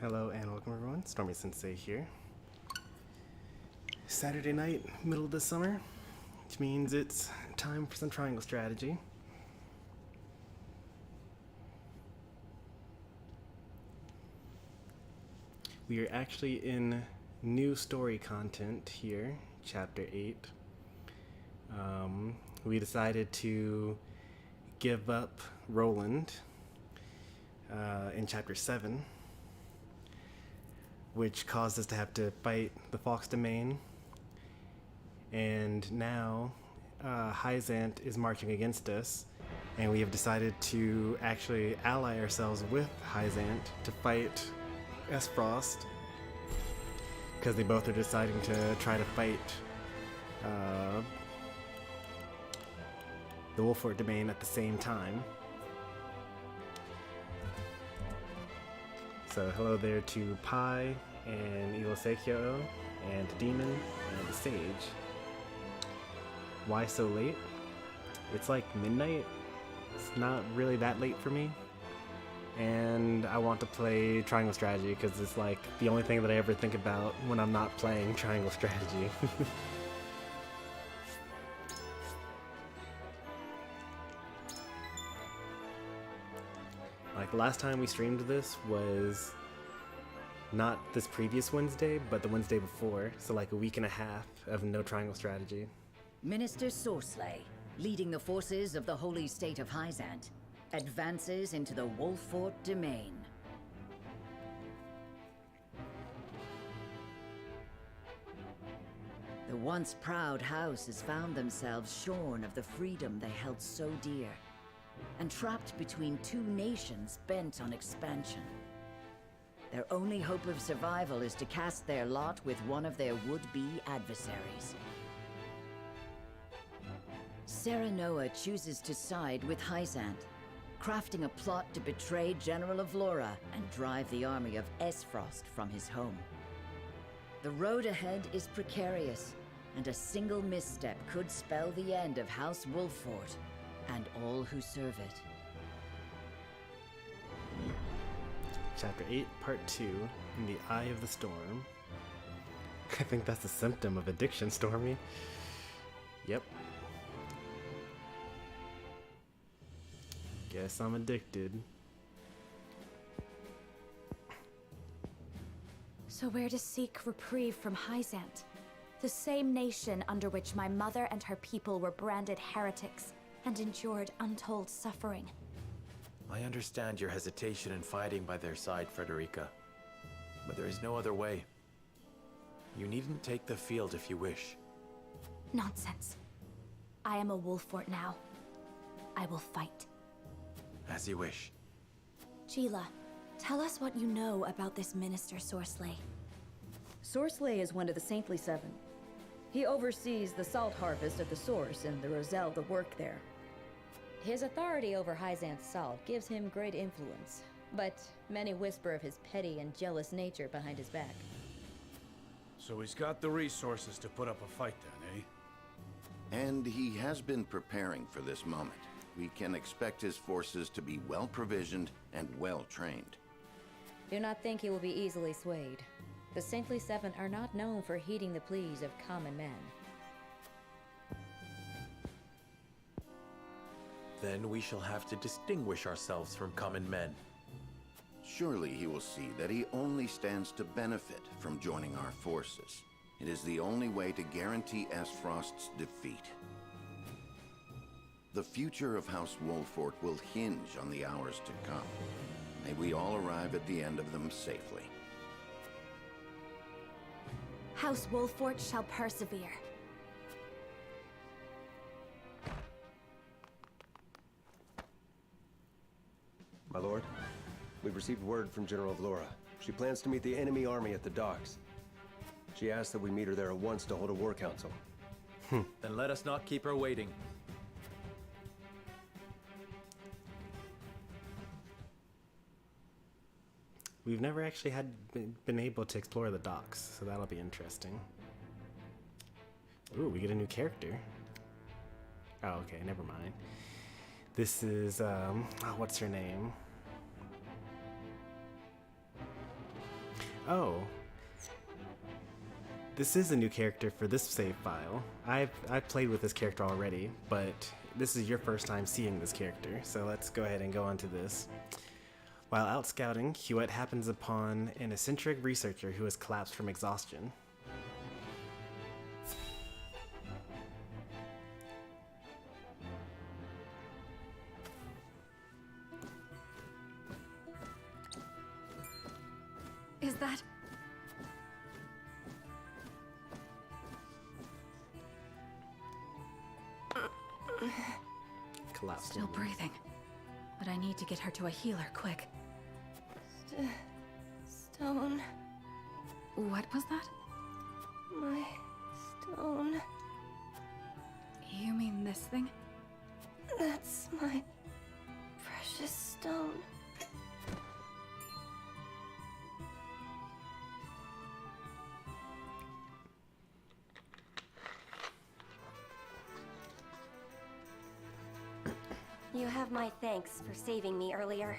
Hello and welcome everyone, Stormy Sensei here. Saturday night, middle of the summer, which means it's time for some triangle strategy. We are actually in new story content here, chapter 8. We decided to give up Roland in chapter 7. Which caused us to have to fight the Fox Domain. And now Hyzant is marching against us, and we have decided to actually ally ourselves with Hyzant to fight S-Frost, because they both are deciding to try to fight the Wolfort Domain at the same time. So hello there to Pi and Ilosekyo and Demon and the Sage. Why so late? It's like midnight. It's not really that late for me. And I want to play Triangle Strategy because it's like the only thing that I ever think about when I'm not playing Triangle Strategy. Like, the last time we streamed this was not this previous Wednesday, but the Wednesday before, so like a week and a half of no triangle strategy. Minister Sorsley, leading the forces of the Holy State of Hyzant, advances into the Wolfort Domain. The once proud house has found themselves shorn of the freedom they held so dear, and trapped between two nations bent on expansion. Their only hope of survival is to cast their lot with one of their would-be adversaries. Serenoa chooses to side with Hyzant, crafting a plot to betray General Avlora and drive the army of S-Frost from his home. The road ahead is precarious, and a single misstep could spell the end of House Wolfort and all who serve it. Chapter 8, Part 2, In the Eye of the Storm. I think that's a symptom of addiction, Stormy. Yep. Guess I'm addicted. So we're to seek reprieve from Hyzant, the same nation under which my mother and her people were branded heretics and endured untold suffering. I understand your hesitation in fighting by their side, Frederica. But there is no other way. You needn't take the field if you wish. Nonsense. I am a Wolfort now. I will fight. As you wish. Gila, tell us what you know about this Minister Sorsley. Sorsley is one of the Saintly Seven. He oversees the salt harvest at the source and the Roselle that work there. His authority over Hyzant's salt gives him great influence, but many whisper of his petty and jealous nature behind his back. So he's got the resources to put up a fight then, eh? And he has been preparing for this moment. We can expect his forces to be well provisioned and well trained. Do not think he will be easily swayed. The Saintly Seven are not known for heeding the pleas of common men. Then we shall have to distinguish ourselves from common men. Surely he will see that he only stands to benefit from joining our forces. It is the only way to guarantee S-Frost's defeat. The future of House Wolfort will hinge on the hours to come. May we all arrive at the end of them safely. House Wolfort shall persevere. My lord, we've received word from General Avlora. She plans to meet the enemy army at the docks. She asked that we meet her there at once to hold a war council. Then let us not keep her waiting. We've never actually been able to explore the docks, so that'll be interesting. Ooh, we get a new character. Oh, okay, never mind. This is, what's her name? Oh. This is a new character for this save file. I've played with this character already, but this is your first time seeing this character, so let's go ahead and go on to this. While out scouting, Huet happens upon an eccentric researcher who has collapsed from exhaustion. Is that... Collapsed. Still breathing. But I need to get her to a healer, quick. Stone. What was that? My stone. You mean this thing? That's my precious stone. You have my thanks for saving me earlier.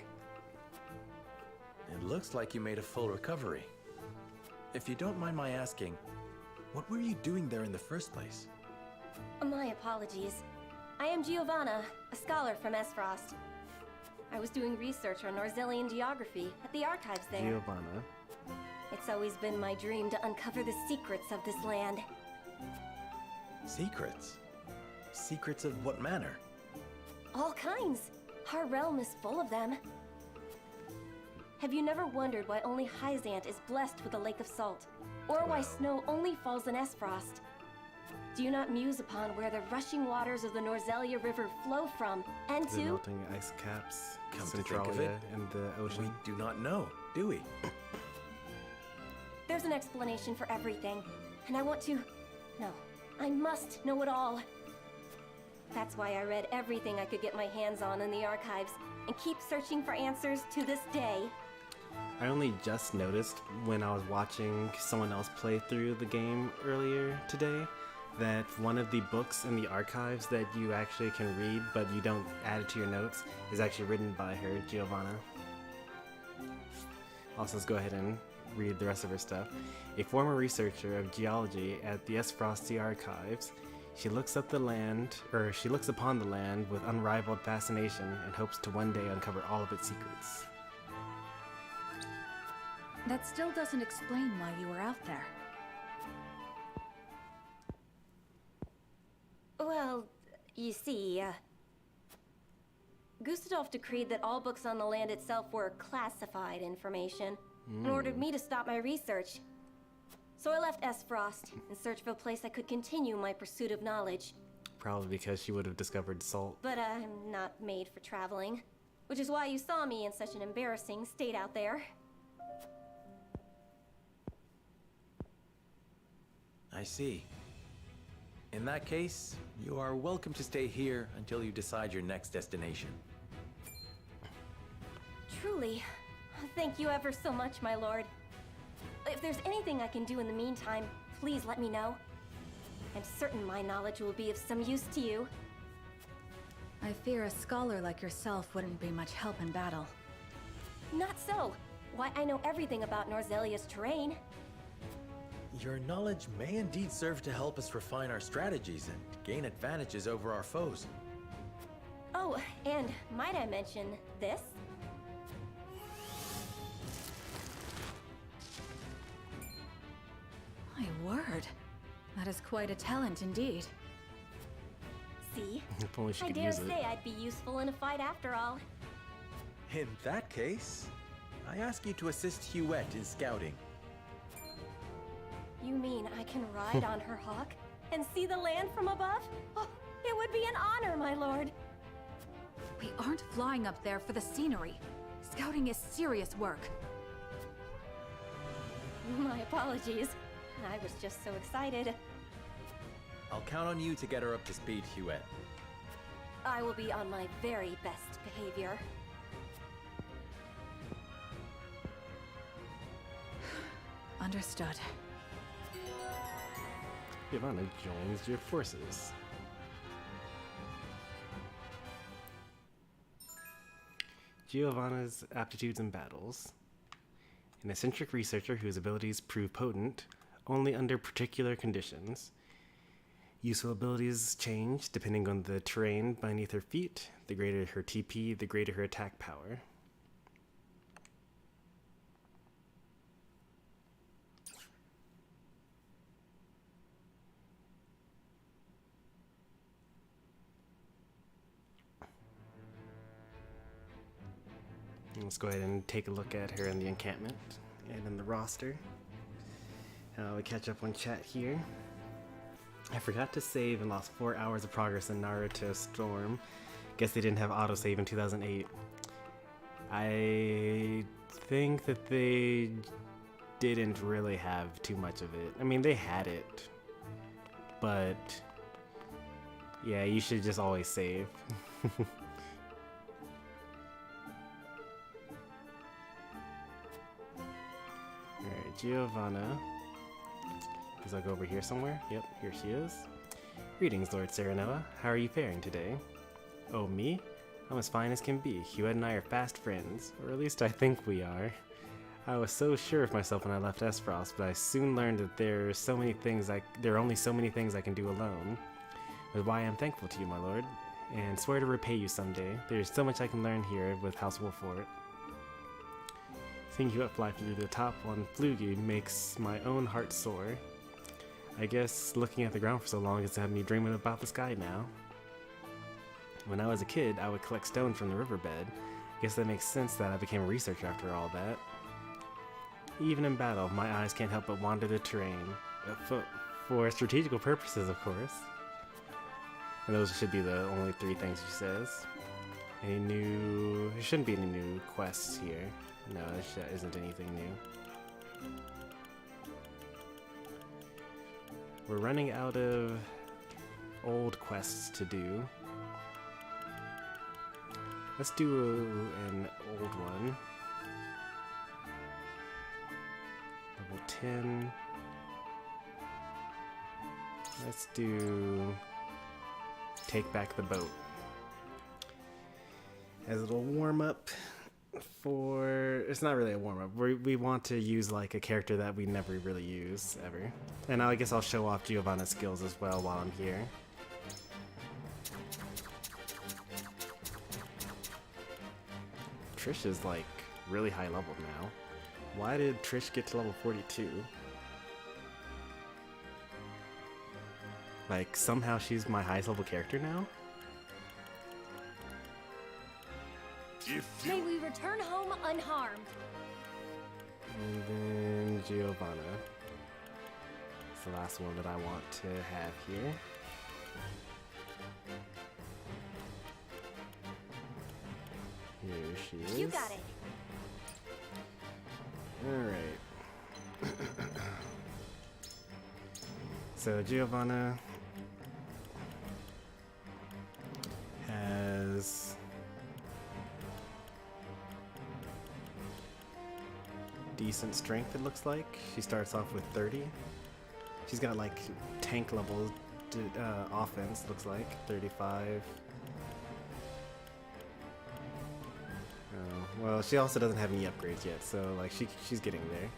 It looks like you made a full recovery. If you don't mind my asking, what were you doing there in the first place? My apologies. I am Giovanna, a scholar from Esfrost. I was doing research on Norzelian geography at the archives there. Giovanna. It's always been my dream to uncover the secrets of this land. Secrets? Secrets of what manner? All kinds. Our realm is full of them. Have you never wondered why only Hyzant is blessed with a lake of salt? Or why snow only falls in Esfrost? Do you not muse upon where the rushing waters of the Norzelia River flow from, and The to? melting ice caps, Come to think of Centralia, it, and the We ocean. do not know, do we? There's an explanation for everything, and I want to... No, I must know it all. That's why I read everything I could get my hands on in the archives, and keep searching for answers to this day. I only just noticed when I was watching someone else play through the game earlier today that one of the books in the archives that you actually can read but you don't add it to your notes is actually written by her, Giovanna. Also, let's go ahead and read the rest of her stuff. A former researcher of geology at the Esfrosty Archives, she looks upon the land with unrivaled fascination and hopes to one day uncover all of its secrets. That still doesn't explain why you were out there. Well, you see, Gustadolf decreed that all books on the land itself were classified information and ordered me to stop my research. So I left Esfrost in search of a place I could continue my pursuit of knowledge. Probably because she would have discovered salt. But I'm not made for traveling, which is why you saw me in such an embarrassing state out there. I see. In that case, you are welcome to stay here until you decide your next destination. Truly. Thank you ever so much, my lord. If there's anything I can do in the meantime, please let me know. I'm certain my knowledge will be of some use to you. I fear a scholar like yourself wouldn't be much help in battle. Not so. Why, I know everything about Norzelia's terrain. Your knowledge may indeed serve to help us refine our strategies and gain advantages over our foes. Oh, and might I mention this? My word. That is quite a talent indeed. See? If only she I could dare use it. say I'd be useful in a fight after all. In that case, I ask you to assist Huet in scouting. You mean I can ride on her hawk and see the land from above? Oh, it would be an honor, my lord. We aren't flying up there for the scenery. Scouting is serious work. My apologies. I was just so excited. I'll count on you to get her up to speed, Huet. I will be on my very best behavior. Understood. Giovanna joins your forces. Giovanna's aptitudes in battles. an eccentric researcher whose abilities prove potent only under particular conditions. Useful abilities change depending on the terrain beneath her feet. The greater her TP, the greater her attack power. Let's go ahead and take a look at her in the encampment and in the roster. We catch up on chat here. I forgot to save and lost 4 hours of progress in Naruto Storm. Guess they didn't have autosave in 2008. I think that they didn't really have too much of it. I mean, they had it, but yeah, you should just always save. Alright, Giovanna. Is I go over here somewhere? Yep, here she is. Greetings, Lord Serenoa. How are you faring today? Oh, me? I'm as fine as can be. Huet and I are fast friends, or at least I think we are. I was so sure of myself when I left Esfrost, but I soon learned that there are only so many things I can do alone. That's why I'm thankful to you, my lord, and swear to repay you someday. There's so much I can learn here with House Wolfort. Seeing Huet fly through the top on Flugy makes my own heart soar. I guess looking at the ground for so long has had me dreaming about the sky now. When I was a kid, I would collect stone from the riverbed. Guess that makes sense that I became a researcher after all that. Even in battle, my eyes can't help but wander the terrain. For strategical purposes, of course. And those should be the only 3 things she says. There shouldn't be any new quests here. No, there isn't anything new. We're running out of old quests to do. Let's do an old one. Level 10. Let's do Take Back the Boat. As a little warm up it's not really a warm up. We want to use like a character that we never really use ever. And I guess I'll show off Giovanna's skills as well while I'm here. Trish is like really high level now. Why did Trish get to level 42? Like somehow she's my highest level character now? May we return home unharmed. And then Giovanna. It's the last one that I want to have here. Here she is. You got it. Alright. So Giovanna has decent strength, it looks like. She starts off with 30. She's got like tank level offense, looks like 35. Oh, well, she also doesn't have any upgrades yet, so like she's getting there.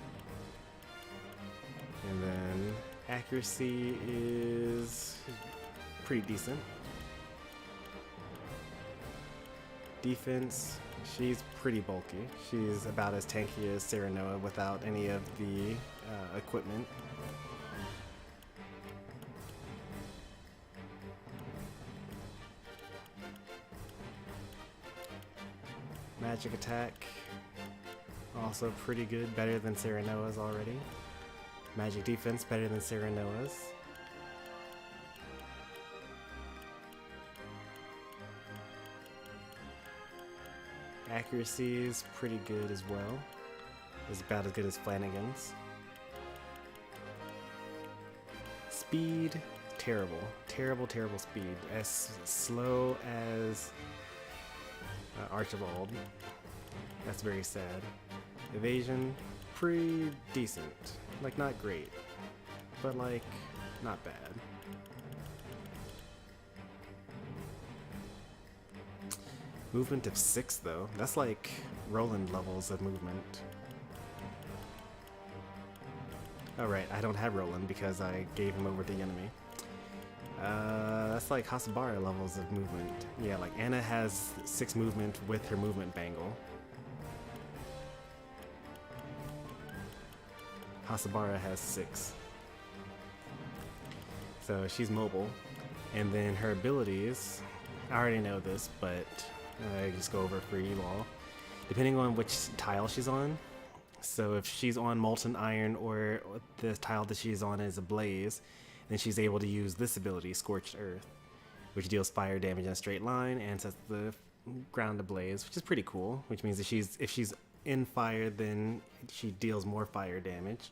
And then accuracy is pretty decent. Defense, she's pretty bulky. She's about as tanky as Serenoa without any of the equipment. Magic attack, also pretty good, better than Serenoa's already. Magic defense, better than Serenoa's. Accuracy is pretty good as well. It's about as good as Flanagan's. Speed, terrible. Terrible, terrible speed. As slow as Archibald. That's very sad. Evasion, pretty decent. Like, not great, but like, not bad. Movement of 6 though. That's like Roland levels of movement. Oh right, I don't have Roland because I gave him over to the enemy. That's like Hasabara levels of movement. Yeah, like Anna has 6 movement with her movement bangle. Hasabara has 6. So she's mobile. And then her abilities, I already know this, but I just go over it for you all. Depending on which tile she's on. So if she's on Molten Iron or the tile that she's on is a Blaze, then she's able to use this ability, Scorched Earth, which deals fire damage in a straight line and sets the ground ablaze, which is pretty cool, which means that if she's in fire, then she deals more fire damage.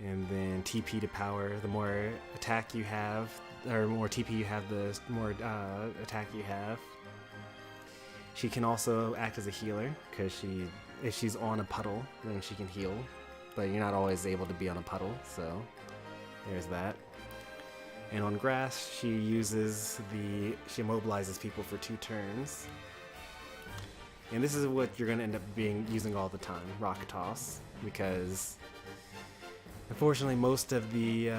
And then TP to power, the more attack you have, or more TP you have, the more attack you have. She can also act as a healer, because if she's on a puddle, then she can heal. But you're not always able to be on a puddle, so there's that. And on grass, she immobilizes people for 2 turns. And this is what you're going to end up using all the time, Rock Toss, because unfortunately most of the,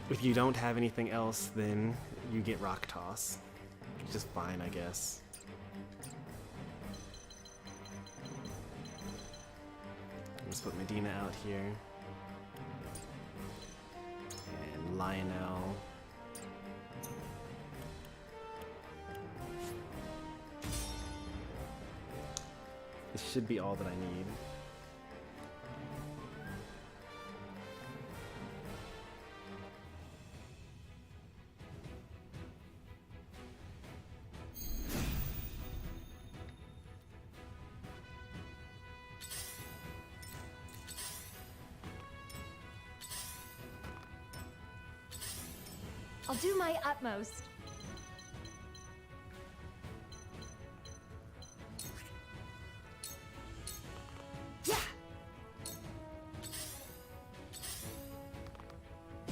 if you don't have anything else, then you get Rock Toss, which is fine, I guess. Let's put Medina out here. And Lionel. This should be all that I need. I'll do my utmost. Yeah.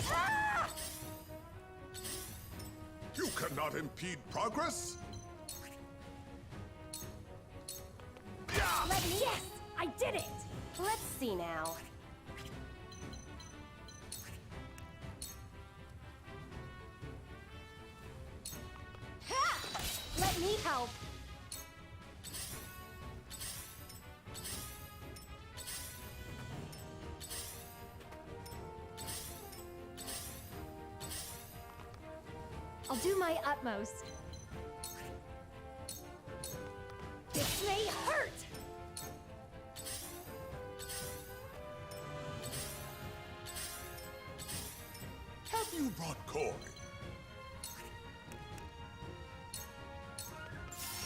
Ah! You cannot impede progress. Yes, I did it. Let's see now. Let me help. I'll do my utmost. This may hurt. Have you brought Corey?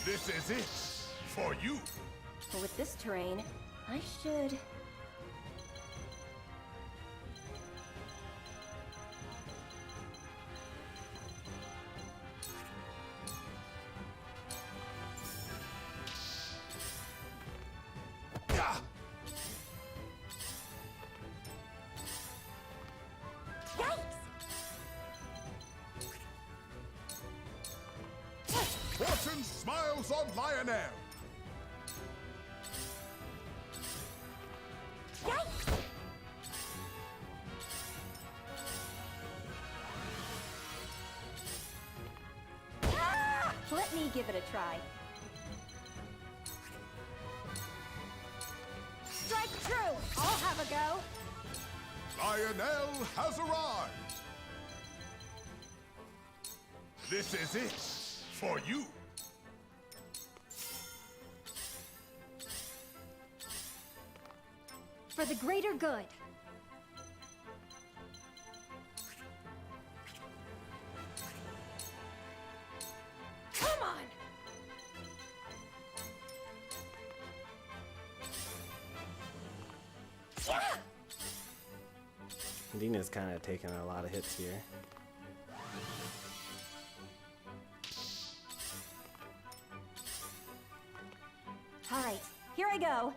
This is it for you. But with this terrain, I should... Fortune smiles on Lionel. Yikes! Ah! Let me give it a try. Strike true! I'll have a go. Lionel has arrived. This is it for you. For the greater good. Come on! Yeah! Dina's kind of taking a lot of hits here. All right, here I go.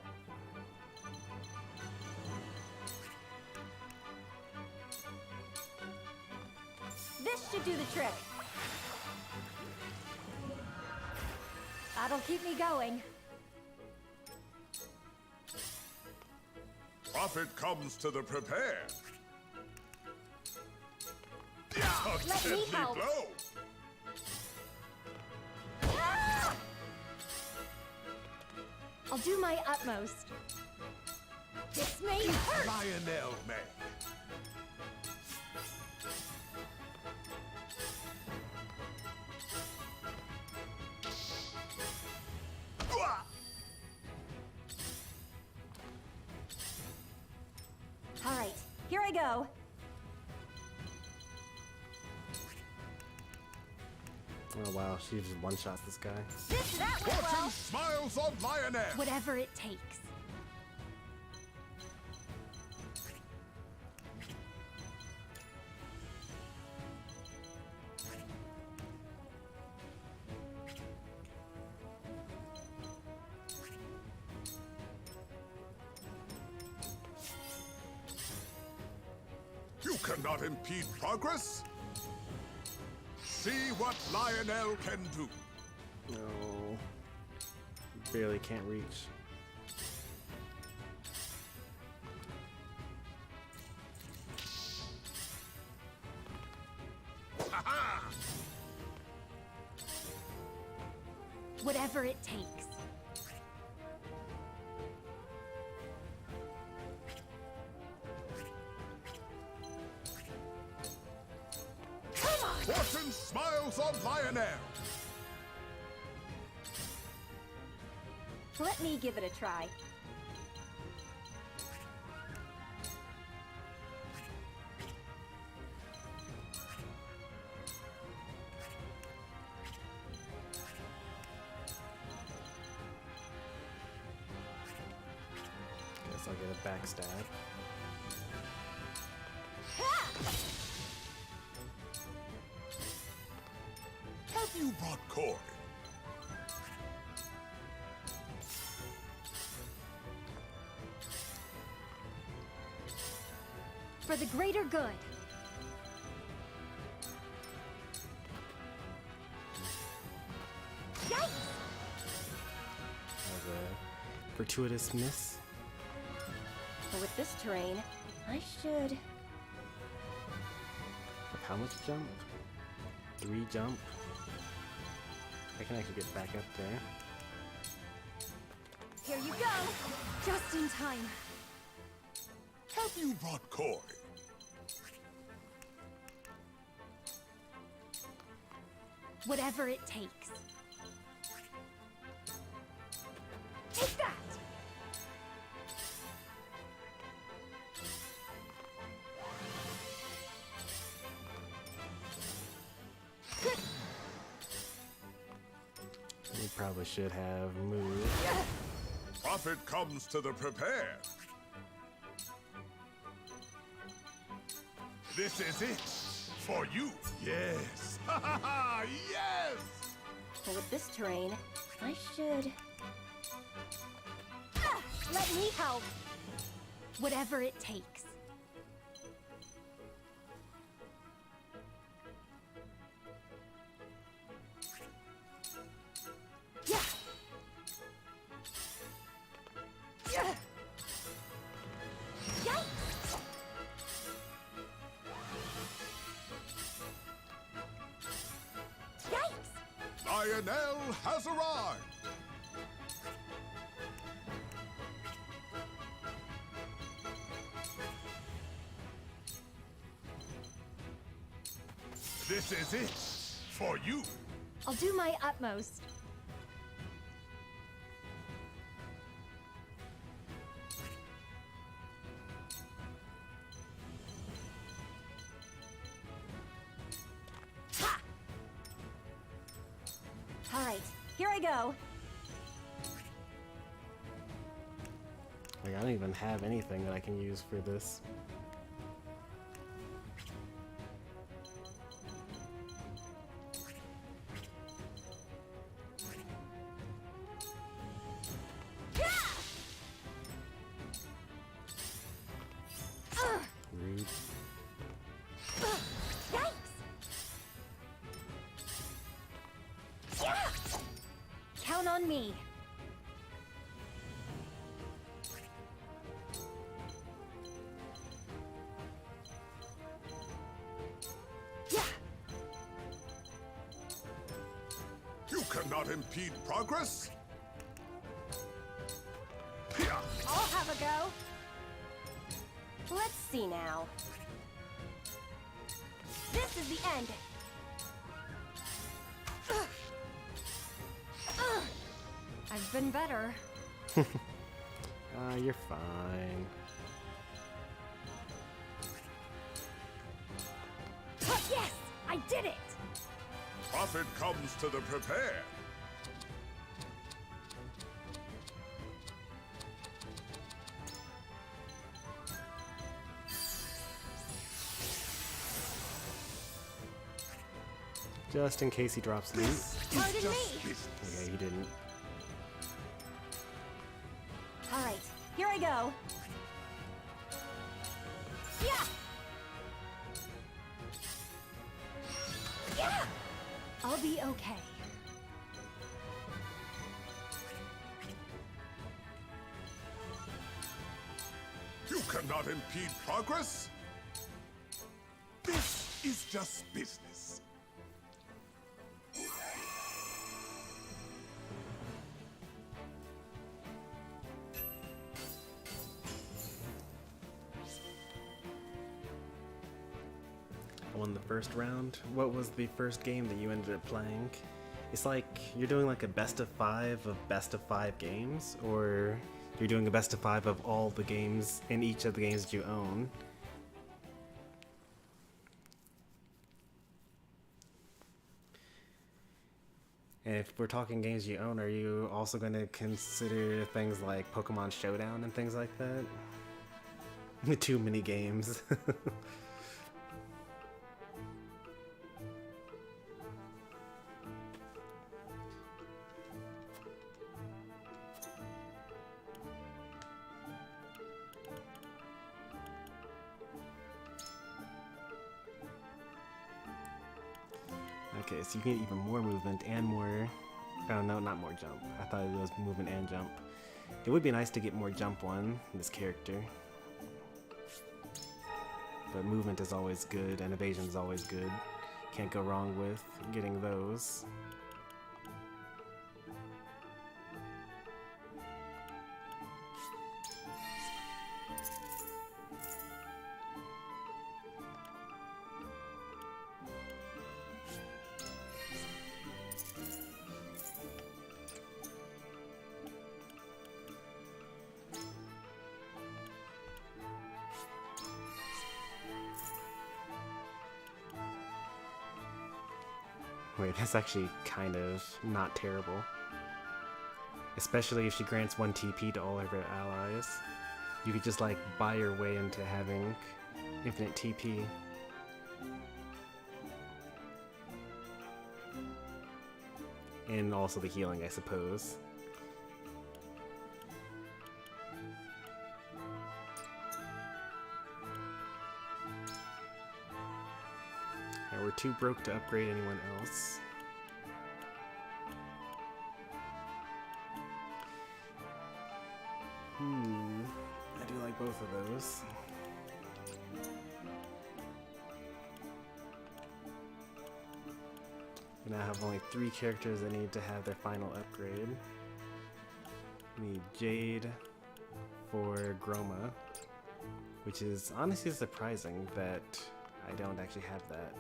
This should do the trick. That'll keep me going. Profit comes to the prepared. A Let me deadly help. blow. Ah! I'll do my utmost. This may hurt. Lionel may. All right, here I go. Oh wow, she just one-shots this guy. That went Fortune well. smiles on Lionel. Whatever it takes. You cannot impede progress. See what Lionel can do. No. Barely can't reach. Whatever it takes. Fortune smiles on Lionel. Let me give it a try. Guess I'll get a backstab. Have you brought Corey? For the greater good. Yikes! That was a gratuitous miss. But with this terrain, I should... With how much jump? 3 jump. I can actually get back up there. Here you go! Just in time. Have you brought Corey? Whatever it takes. Take that! We probably should have moved. Profit comes to the prepared. This is it. For you. Yes. Ha ha ha. Yes. But with this terrain, I should... Let me help! Whatever it takes. Yeah! Yeah! Yikes! Yikes! Lionel has arrived. This is it. For you. I'll do my utmost. Ha! All right, here I go. Like, I don't even have anything that I can use for this. Rude. Yikes! Yeah! Count on me. impede progress? I'll have a go. Let's see now. This is the end. I've been better. You're fine. Yes! I did it! Profit comes to the prepared. Just in case he drops loot. Pardon me. Okay, he didn't. All right, here I go. Yeah. Yeah. I'll be okay. You cannot impede progress. This is just business. I won the first round. What was the first game that you ended up playing? It's like you're doing like a best of 5 games, or you're doing a best of 5 of all the games in each of the games that you own. And if we're talking games you own, are you also going to consider things like Pokemon Showdown and things like that? Too many games. Okay, so you get even more movement and more... Oh no, not more jump. I thought it was movement and jump. It would be nice to get more jump on this character. But movement is always good, and evasion is always good. Can't go wrong with getting those. Wait, that's actually kind of not terrible. Especially if she grants 1 TP to all of her allies. You could just like buy your way into having infinite TP. And also the healing, I suppose. We're too broke to upgrade anyone else. I do like both of those. We now have only 3 characters that need to have their final upgrade. We need Jade for Groma, which is honestly surprising that I don't actually have that.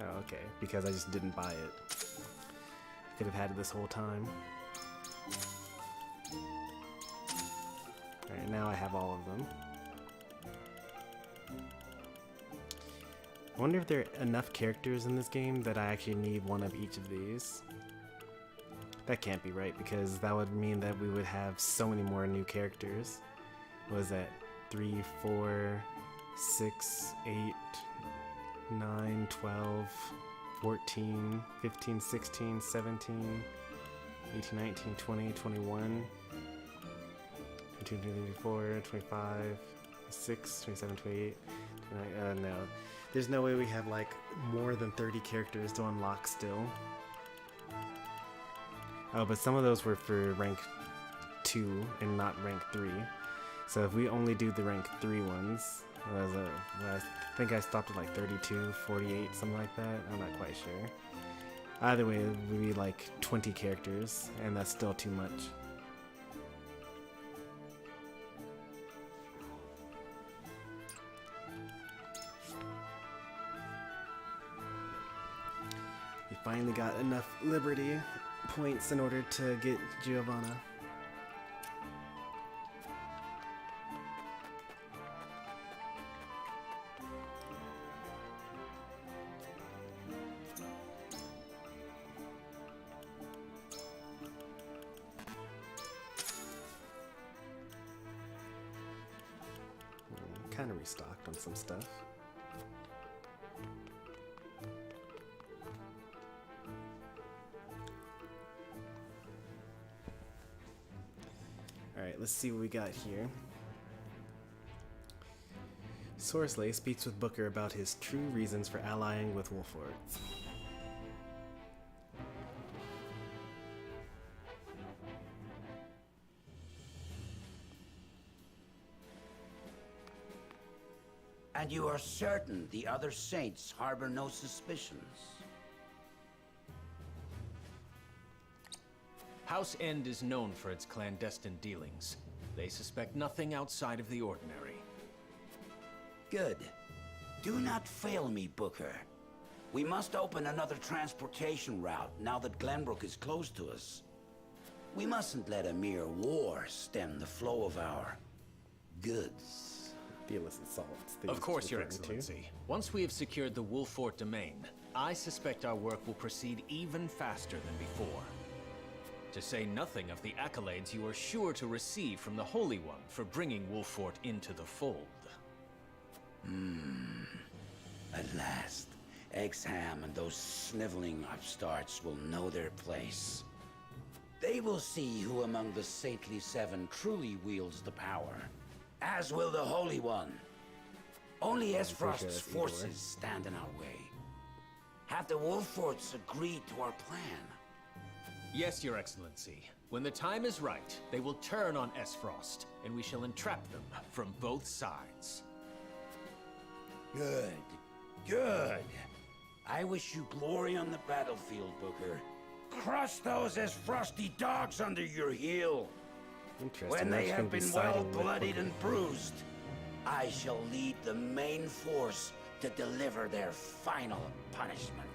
Oh, okay, because I just didn't buy it. Could have had it this whole time. Alright, now I have all of them. I wonder if there are enough characters in this game that I actually need one of each of these. That can't be right, because that would mean that we would have so many more new characters. What is that? 3, 4, 6, 8, 9, 12, 14, 15, 16, 17, 18, 19, 20, 21, 22, 24, 25, 26, 27, 28, 29, no. There's no way we have like more than 30 characters to unlock still. Oh, but some of those were for rank 2 and not rank 3. So if we only do the rank 3 ones, I think I stopped at like 32, 48, something like that. I'm not quite sure. Either way, it would be like 20 characters, and that's still too much. We finally got enough Liberty points in order to get Giovanna. Kind of restocked on some stuff. Alright, let's see what we got here. Sorsley speaks with Booker about his true reasons for allying with Wolford. And you are certain the other saints harbor no suspicions? House End is known for its clandestine dealings. They suspect nothing outside of the ordinary. Good. Do not fail me, Booker. We must open another transportation route now that Glenbrook is close to us. We mustn't let a mere war stem the flow of our goods. The illicit salts. Of course, Your Excellency. Once we have secured the Wolfort domain, I suspect our work will proceed even faster than before. To say nothing of the accolades you are sure to receive from the Holy One for bringing Wolfort into the fold. At last, Exham and those sniveling upstarts will know their place. They will see who among the Saintly Seven truly wields the power. As will the Holy One. Only Esfrost's forces stand in our way. Have the Wolforts agreed to our plan? Yes, Your Excellency. When the time is right, they will turn on Esfrost, and we shall entrap them from both sides. Good. Good. I wish you glory on the battlefield, Booker. Crush those Esfrosty dogs under your heel. When they have been well bloodied and bruised, I shall lead the main force to deliver their final punishment.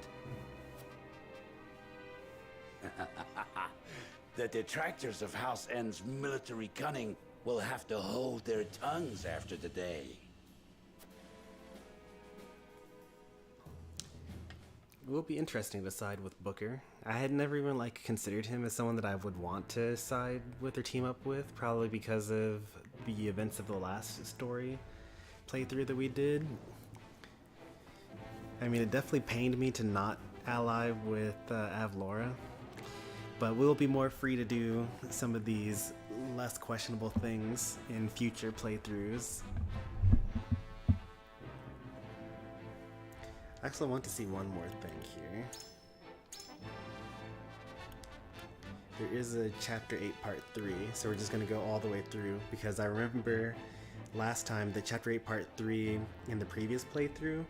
The detractors of House End's military cunning will have to hold their tongues after the day. It will be interesting to side with Booker. I had never even considered him as someone that I would want to side with or team up with, probably because of the events of the last story playthrough that we did. I mean, it definitely pained me to not ally with Avlora, but we'll be more free to do some of these less questionable things in future playthroughs. I actually want to see one more thing here. There is a Chapter 8 Part 3, so we're just going to go all the way through, because I remember last time the Chapter 8 Part 3 in the previous playthrough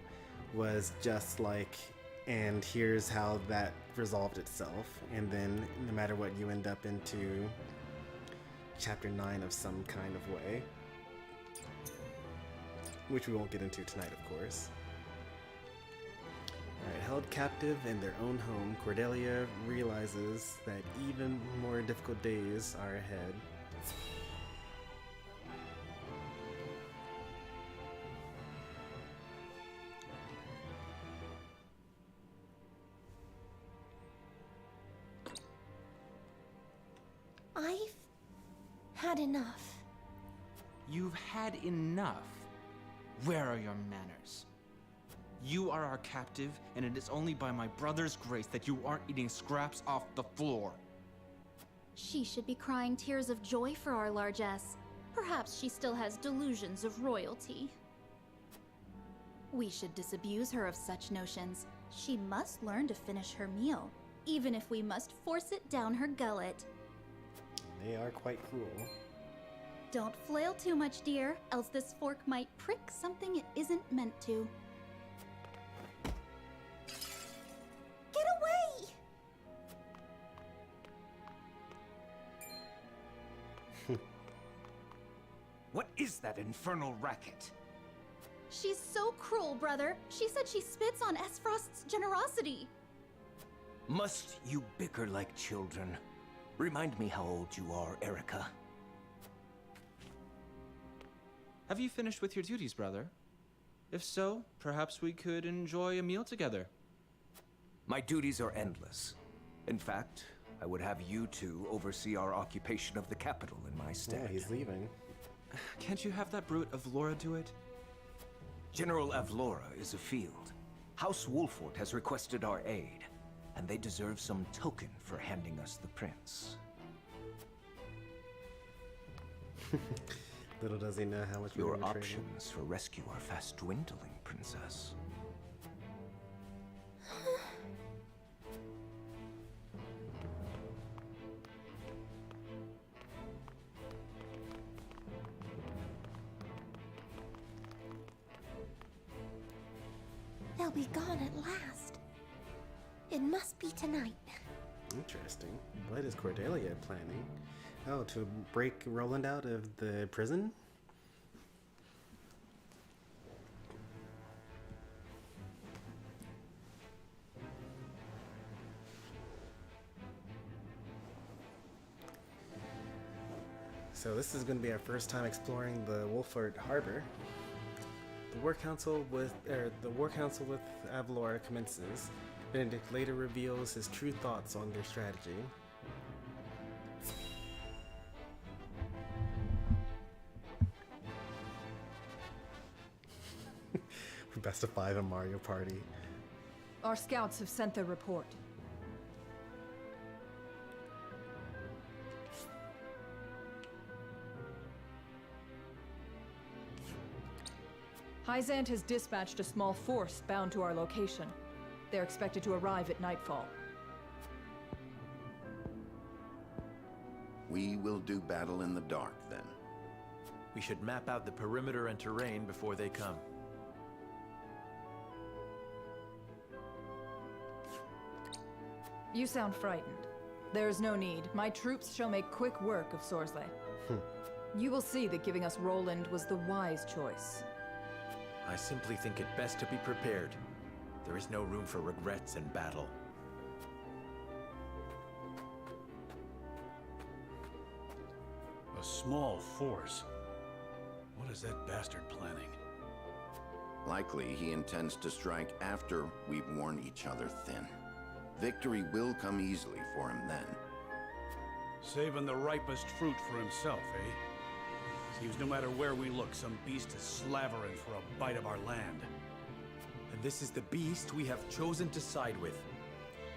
was just like, and here's how that resolved itself, and then no matter what, you end up into Chapter 9 of some kind of way, which we won't get into tonight, of course. Alright, held captive in their own home, Cordelia realizes that even more difficult days are ahead. I've had enough. You've had enough? Where are your manners? You are our captive, and it is only by my brother's grace that you aren't eating scraps off the floor. She should be crying tears of joy for our largesse. Perhaps she still has delusions of royalty. We should disabuse her of such notions. She must learn to finish her meal, even if we must force it down her gullet. They are quite cruel. Don't flail too much, dear, else this fork might prick something it isn't meant to. Get away! What is that infernal racket? She's so cruel, brother. She said she spits on Esfrost's generosity. Must you bicker like children? Remind me how old you are, Erica. Have you finished with your duties, brother? If so, perhaps we could enjoy a meal together. My duties are endless. In fact, I would have you two oversee our occupation of the capital in my stead. Oh, he's leaving. Can't you have that brute Avlora do it? General Avlora is afield. House Wolfort has requested our aid, and they deserve some token for handing us the prince. Little does he know how much Your we're trading. options for rescue are fast dwindling, Princess. They'll be gone at last. It must be tonight. Interesting. What is Cordelia planning? Oh, to break Roland out of the prison? So this is going to be our first time exploring the Wolfort Harbor. The War Council with Avlora commences. Benedict later reveals his true thoughts on their strategy. Best of 5 in Mario Party. Our scouts have sent their report. Hyzant has dispatched a small force bound to our location. They're expected to arrive at nightfall. We will do battle in the dark, then. We should map out the perimeter and terrain before they come. You sound frightened. There is no need. My troops shall make quick work of Sorsley. You will see that giving us Roland was the wise choice. I simply think it best to be prepared. There is no room for regrets in battle. A small force? What is that bastard planning? Likely he intends to strike after we've worn each other thin. Victory will come easily for him then. Saving the ripest fruit for himself, eh? Seems no matter where we look, some beast is slavering for a bite of our land. And this is the beast we have chosen to side with.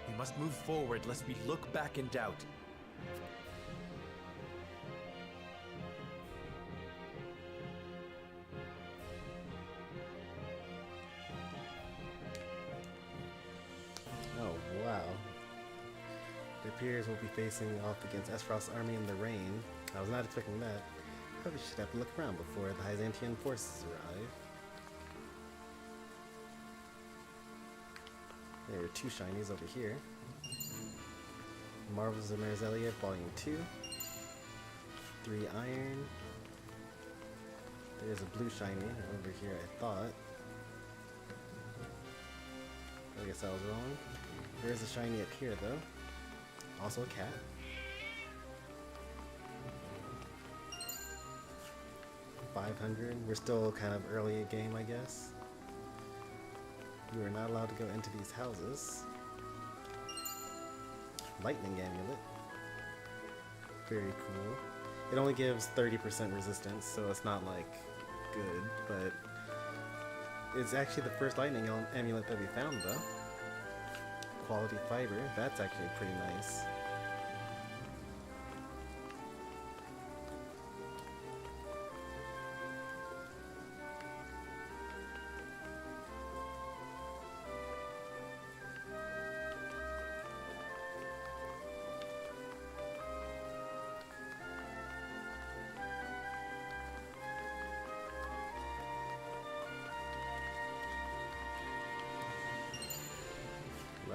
We must move forward lest we look back in doubt. Oh, wow. It appears we'll be facing off against Esfrost's army in the rain. I was not expecting that. Probably should have to look around before the Byzantine forces arrive. There are 2 shinies over here. Marvels of Merzellia, Volume 2. 3 iron. There's a blue shiny over here, I thought. I guess I was wrong. There's a shiny up here, though. Also a cat. $500. We're still kind of early game, I guess. You are not allowed to go into these houses. Lightning amulet. Very cool. It only gives 30% resistance, so it's not like good, but it's actually the first lightning amulet that we found, though. Quality fiber. That's actually pretty nice.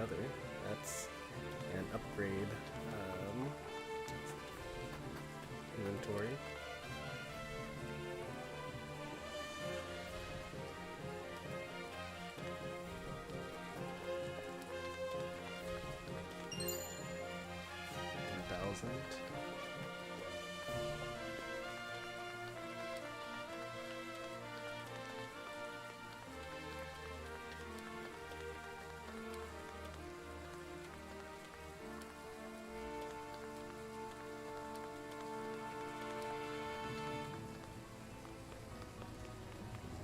other. That's an upgrade inventory.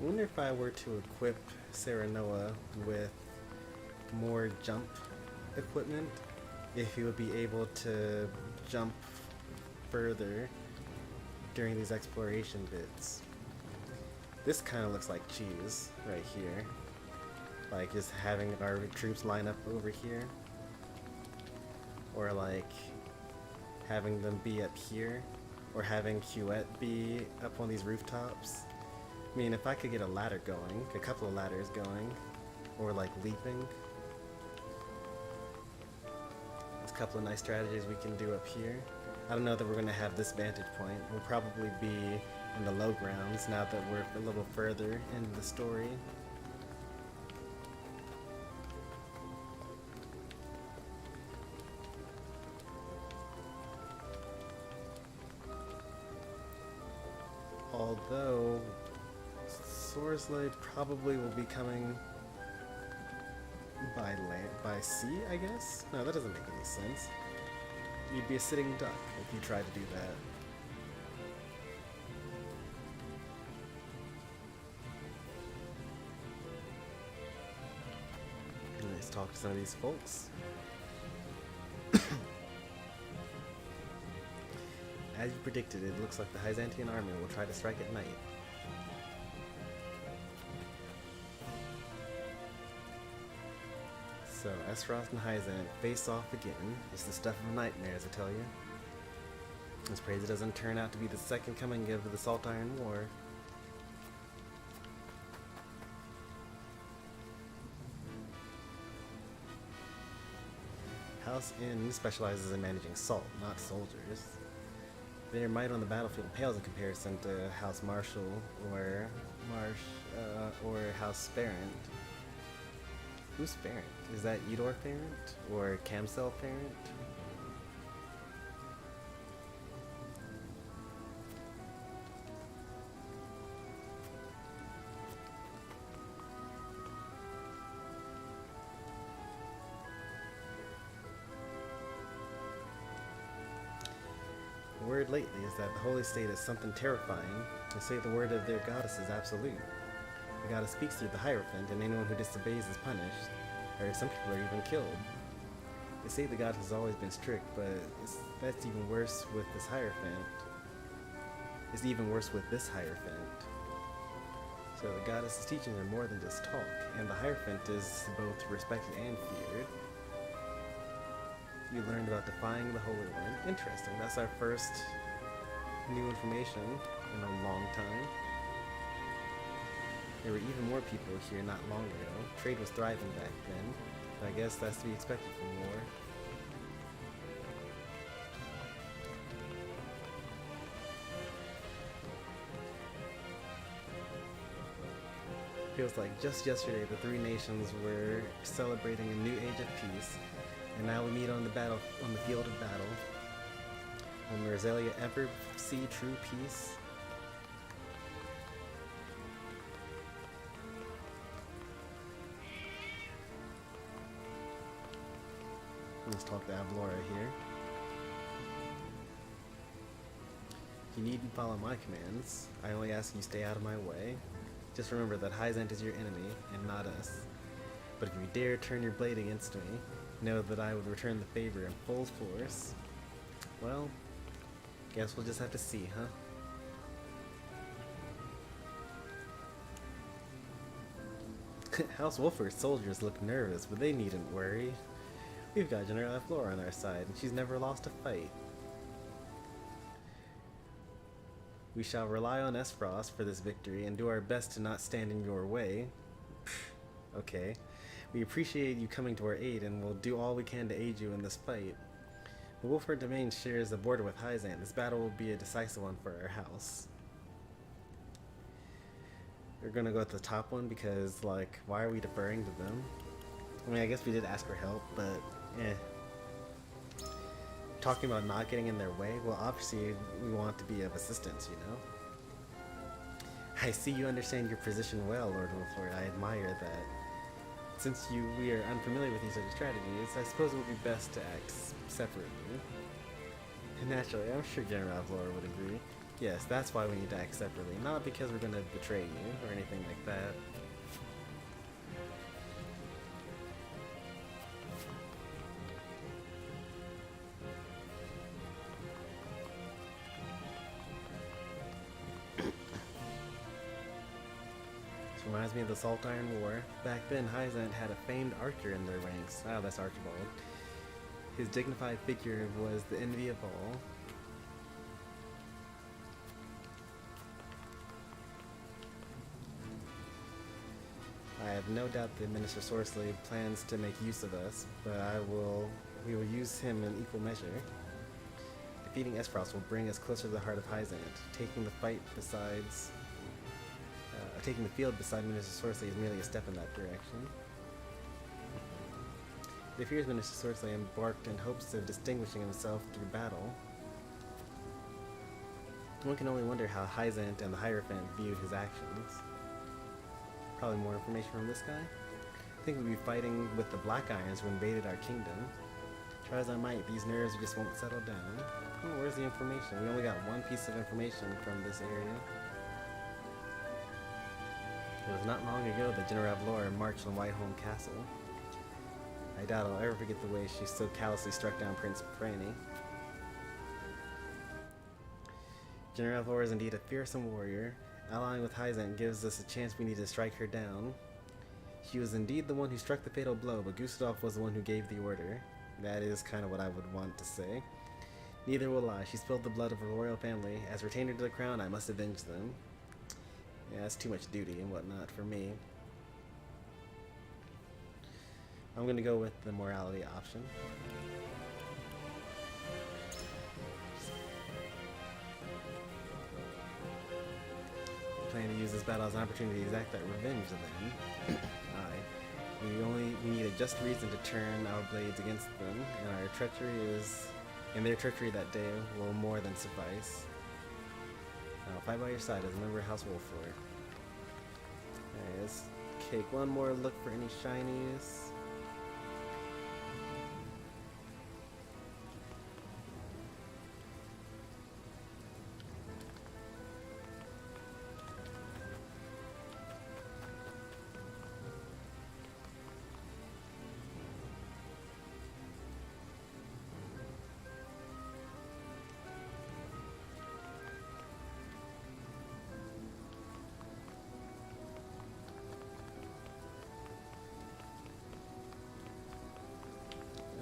I wonder if I were to equip Serenoa with more jump equipment, if he would be able to jump further during these exploration bits. This kind of looks like cheese right here. Like just having our troops line up over here. Or like having them be up here. Or having Cuette be up on these rooftops. I mean, if I could get a ladder going, a couple of ladders going, or like leaping. There's a couple of nice strategies we can do up here. I don't know that we're going to have this vantage point. We'll probably be in the low grounds now that we're a little further into the story. Although Sorsley probably will be coming by land, by sea, I guess? No, that doesn't make any sense. You'd be a sitting duck if you tried to do that. Let's talk to some of these folks. As you predicted, it looks like the Byzantine army will try to strike at night. So, Esfrost and Hyzant face off again. It's the stuff of nightmares, I tell you. Let's pray it doesn't turn out to be the second coming of the Salt Iron War. House Inn specializes in managing salt, not soldiers. Their might on the battlefield pales in comparison to House Marshall or House Farrant. Who's Farrant? Is that Edor Farrant or Camsel Farrant? The word lately is that the holy state is something terrifying. They say the word of their goddess is absolute. The goddess speaks through the Hierophant, and anyone who disobeys is punished, or some people are even killed. They say the goddess has always been strict, but that's even worse with this Hierophant. It's even worse with this Hierophant. So the goddess's teachings are more than just talk, and the Hierophant is both respected and feared. You learned about defying the Holy One. Interesting. That's our first new information in a long time. There were even more people here not long ago. Trade was thriving back then. But I guess that's to be expected from war. Feels like just yesterday the three nations were celebrating a new age of peace. And now we meet on the field of battle. Will Merzelia ever see true peace? Let's talk to Avlora here. You needn't follow my commands. I only ask you stay out of my way. Just remember that Hyzant is your enemy, and not us. But if you dare turn your blade against me, know that I would return the favor in full force. Well, guess we'll just have to see, huh? House Wolford's soldiers look nervous, but they needn't worry. We've got General Flora on our side, and she's never lost a fight. We shall rely on Esfrost for this victory, and do our best to not stand in your way. Okay. We appreciate you coming to our aid and will do all we can to aid you in this fight. The Wolford Domain shares the border with Hyzant. This battle will be a decisive one for our house. We're gonna go with the top one because, like, why are we deferring to them? I mean, I guess we did ask for help, but talking about not getting in their way, well, obviously we want to be of assistance, you know? I see you understand your position well, Lord Wolflord. I admire that. Since we are unfamiliar with these other strategies, I suppose it would be best to act separately. And naturally, I'm sure General Avlora would agree. Yes, that's why we need to act separately, not because we're going to betray you or anything like that. This reminds me of the Salt Iron War. Back then, Hyzant had a famed archer in their ranks. Ah, that's Archibald. His dignified figure was the envy of all. I have no doubt that Minister Sorcery plans to make use of us, but we will use him in equal measure. Defeating Esfrost will bring us closer to the heart of Hyzant. Taking the field beside Minister Sorcery is merely a step in that direction. It appears Minister Sorcery embarked in hopes of distinguishing himself through battle. One can only wonder how Hyzant and the Hierophant viewed his actions. Probably more information from this guy. I think we'd be fighting with the Black Irons who invaded our kingdom. Try as I might, these nerves just won't settle down. Oh, where's the information? We only got one piece of information from this area. It was not long ago that General Avlora marched on Whiteholm Castle. I doubt I'll ever forget the way she so callously struck down Prince Franny. General Avlora is indeed a fearsome warrior. Allying with Hyzant gives us a chance we need to strike her down. She was indeed the one who struck the fatal blow, but Gustave was the one who gave the order. That is kind of what I would want to say. Neither will I. She spilled the blood of a royal family. As retainer to the crown, I must avenge them. Yeah, that's too much duty and whatnot for me. I'm gonna go with the morality option. Plan to use this battle as an opportunity to exact that revenge then. We need a just reason to turn our blades against them, and their treachery that day will more than suffice. I'll fight by your side as a member of House Wolflord. Alright, let's take one more look for any shinies.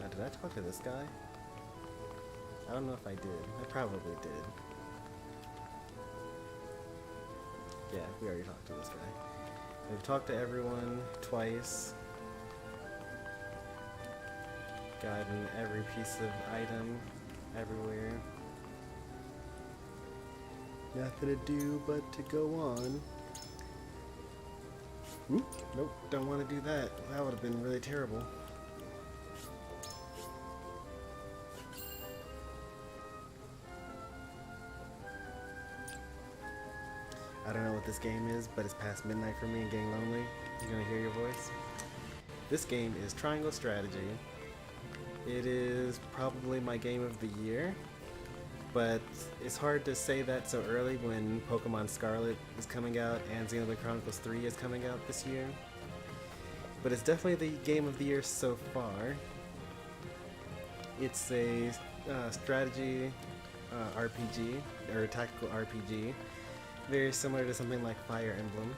Did I talk to this guy? I don't know if I did. I probably did. Yeah, we already talked to this guy. We've talked to everyone twice. Gotten every piece of item everywhere. Nothing to do but to go on. Nope, don't want to do that. That would have been really terrible. I don't know what this game is, but it's past midnight for me and getting lonely. You're gonna hear your voice. This game is Triangle Strategy. It is probably my game of the year, but it's hard to say that so early when Pokemon Scarlet is coming out and Xenoblade Chronicles 3 is coming out this year. But it's definitely the game of the year so far. It's a strategy RPG, or tactical RPG. Very similar to something like Fire Emblem,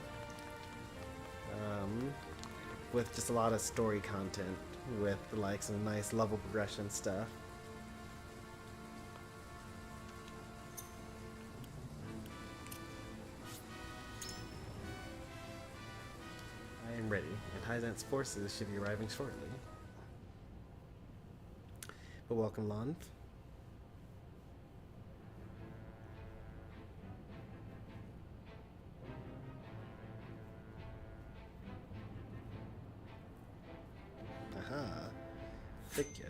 with just a lot of story content, with like some nice level progression stuff. I am ready, and Hyzant's forces should be arriving shortly. But welcome, Lon. Aha. Thick ya.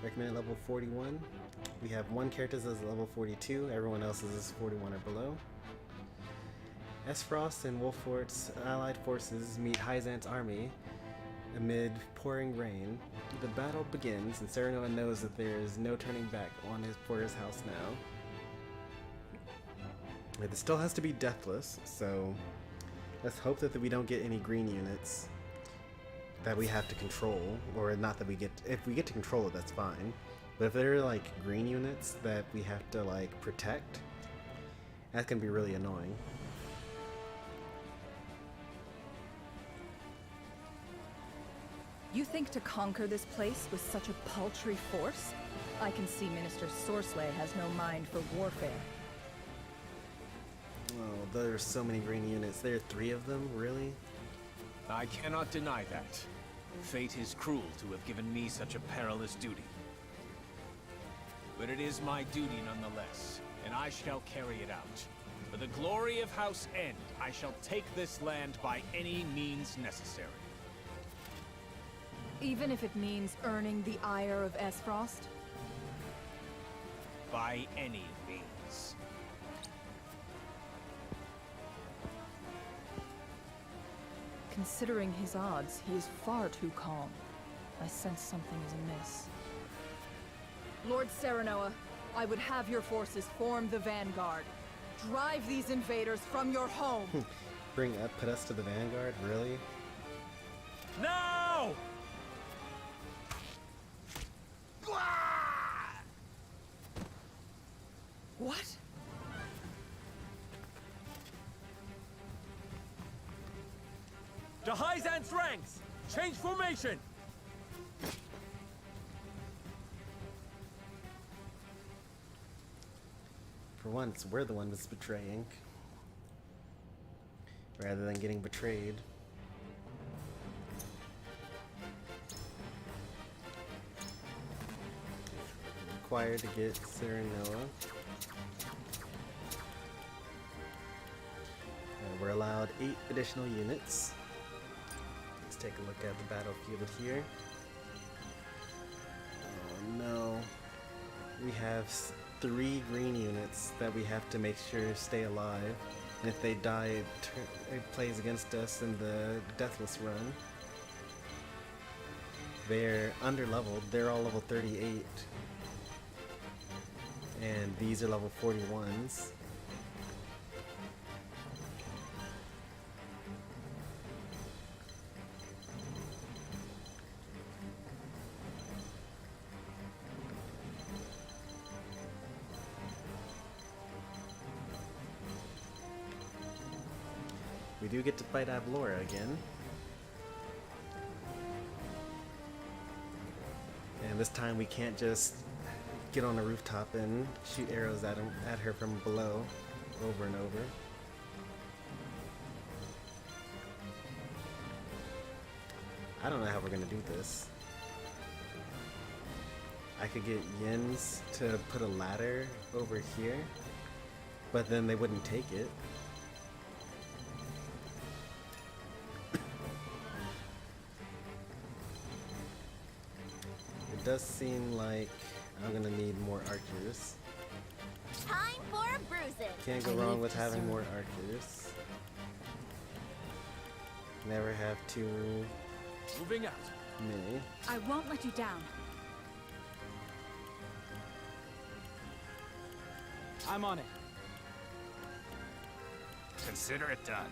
Recommended level 41. We have one character that's level 42, everyone else is 41 or below. Esfrost and Wolfort's allied forces meet Hyzant's army amid pouring rain. The battle begins, and Serenoa knows that there is no turning back on his porter's house now. It still has to be deathless, so let's hope that we don't get any green units that we have to control, or not that we get. If we get to control it, that's fine. But if there are like green units that we have to like protect, that can be really annoying. You think to conquer this place with such a paltry force? I can see Minister Sorcelet has no mind for warfare. Oh, there are so many green units. There are 3 of them, really? I cannot deny that. Fate is cruel to have given me such a perilous duty. But it is my duty nonetheless, and I shall carry it out. For the glory of House End, I shall take this land by any means necessary. Even if it means earning the ire of Esfrost? By any means. Considering his odds, he is far too calm. I sense something is amiss. Lord Serenoa, I would have your forces form the vanguard. Drive these invaders from your home! Put us to the vanguard? Really? No! What? To Hyzant's ranks! Change formation! For once, we're the one that's betraying. Rather than getting betrayed. Required to get Serenoa. We're allowed 8 additional units. Let's take a look at the battlefield here. Oh no. We have 3 green units that we have to make sure stay alive. And if they die, it plays against us in the Deathless run. They're underleveled. They're all level 38. And these are level 41s. We do get to fight Avlora again. And this time we can't just get on the rooftop and shoot arrows at her from below over and over. I don't know how we're gonna do this. I could get Yins to put a ladder over here, but then they wouldn't take it. It does seem like I'm gonna need more archers. Time for a bruising. Can't go wrong with having more archers. Never have too Moving out. many. I won't let you down. I'm on it. Consider it done.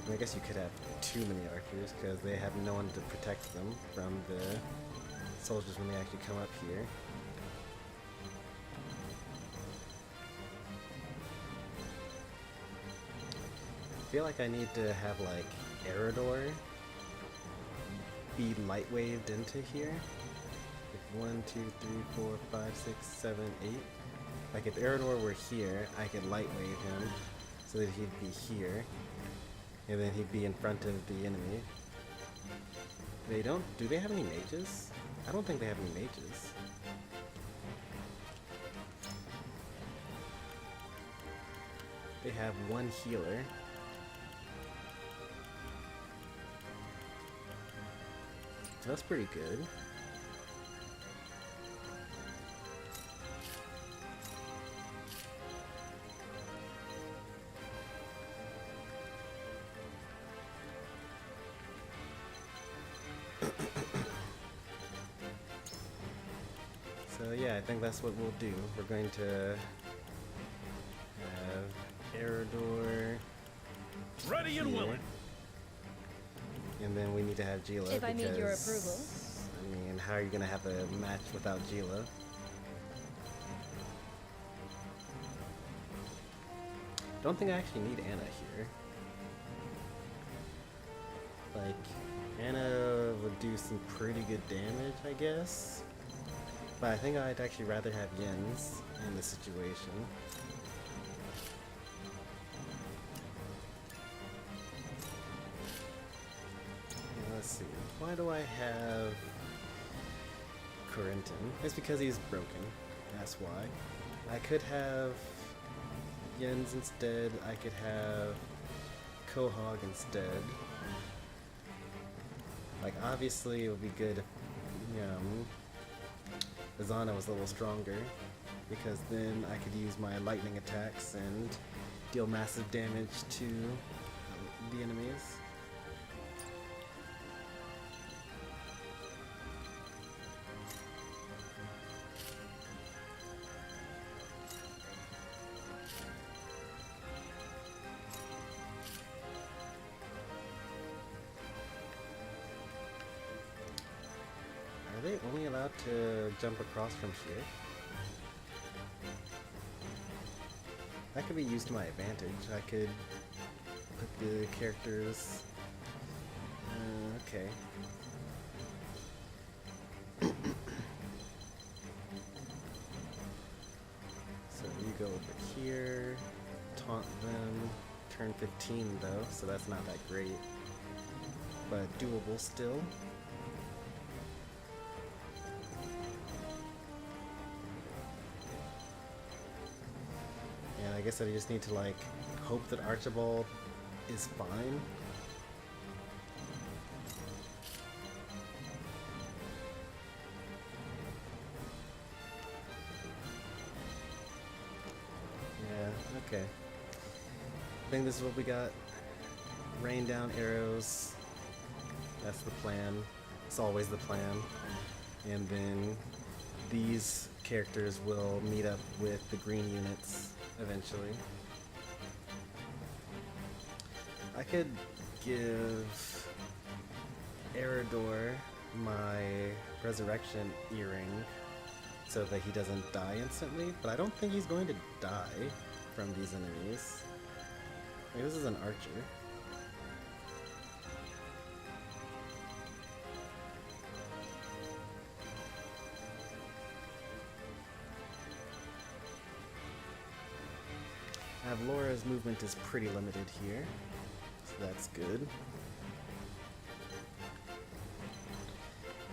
I guess you could have too many archers because they have no one to protect them from the soldiers when they actually come up here. I feel like I need to have like Erador be light waved into here. Like 1, 2, 3, 4, 5, 6, 7, 8. Like if Erador were here, I could light wave him so that he'd be here. And then he'd be in front of the enemy. They don't... Do they have any mages? I don't think they have any mages. They have one healer. That's pretty good. So yeah, I think that's what we'll do. We're going to have Erador ready and willing. And then we need to have Gila. If I need your approval. I mean, how are you gonna have a match without Gila? Don't think I actually need Anna here. Like, Anna would do some pretty good damage, I guess. But I think I'd actually rather have Jens in this situation. Let's see. Why do I have Corentin? It's because he's broken. That's why. I could have Jens instead. I could have Quahog instead. Like, obviously it would be good if Azana was a little stronger, because then I could use my lightning attacks and deal massive damage to the enemies. Are they only allowed to jump across from here? That could be used to my advantage. I could put the characters... okay. So you go over here, taunt them. Turn 15 though, so that's not that great. But doable still. I guess I just need to like hope that Archibald is fine. Yeah, okay. I think this is what we got. Rain down arrows. That's the plan. It's always the plan. And then these characters will meet up with the green units eventually. I could give Erador my resurrection earring so that he doesn't die instantly, but I don't think he's going to die from these enemies. Like, this is an archer. Avlora's movement is pretty limited here, so that's good.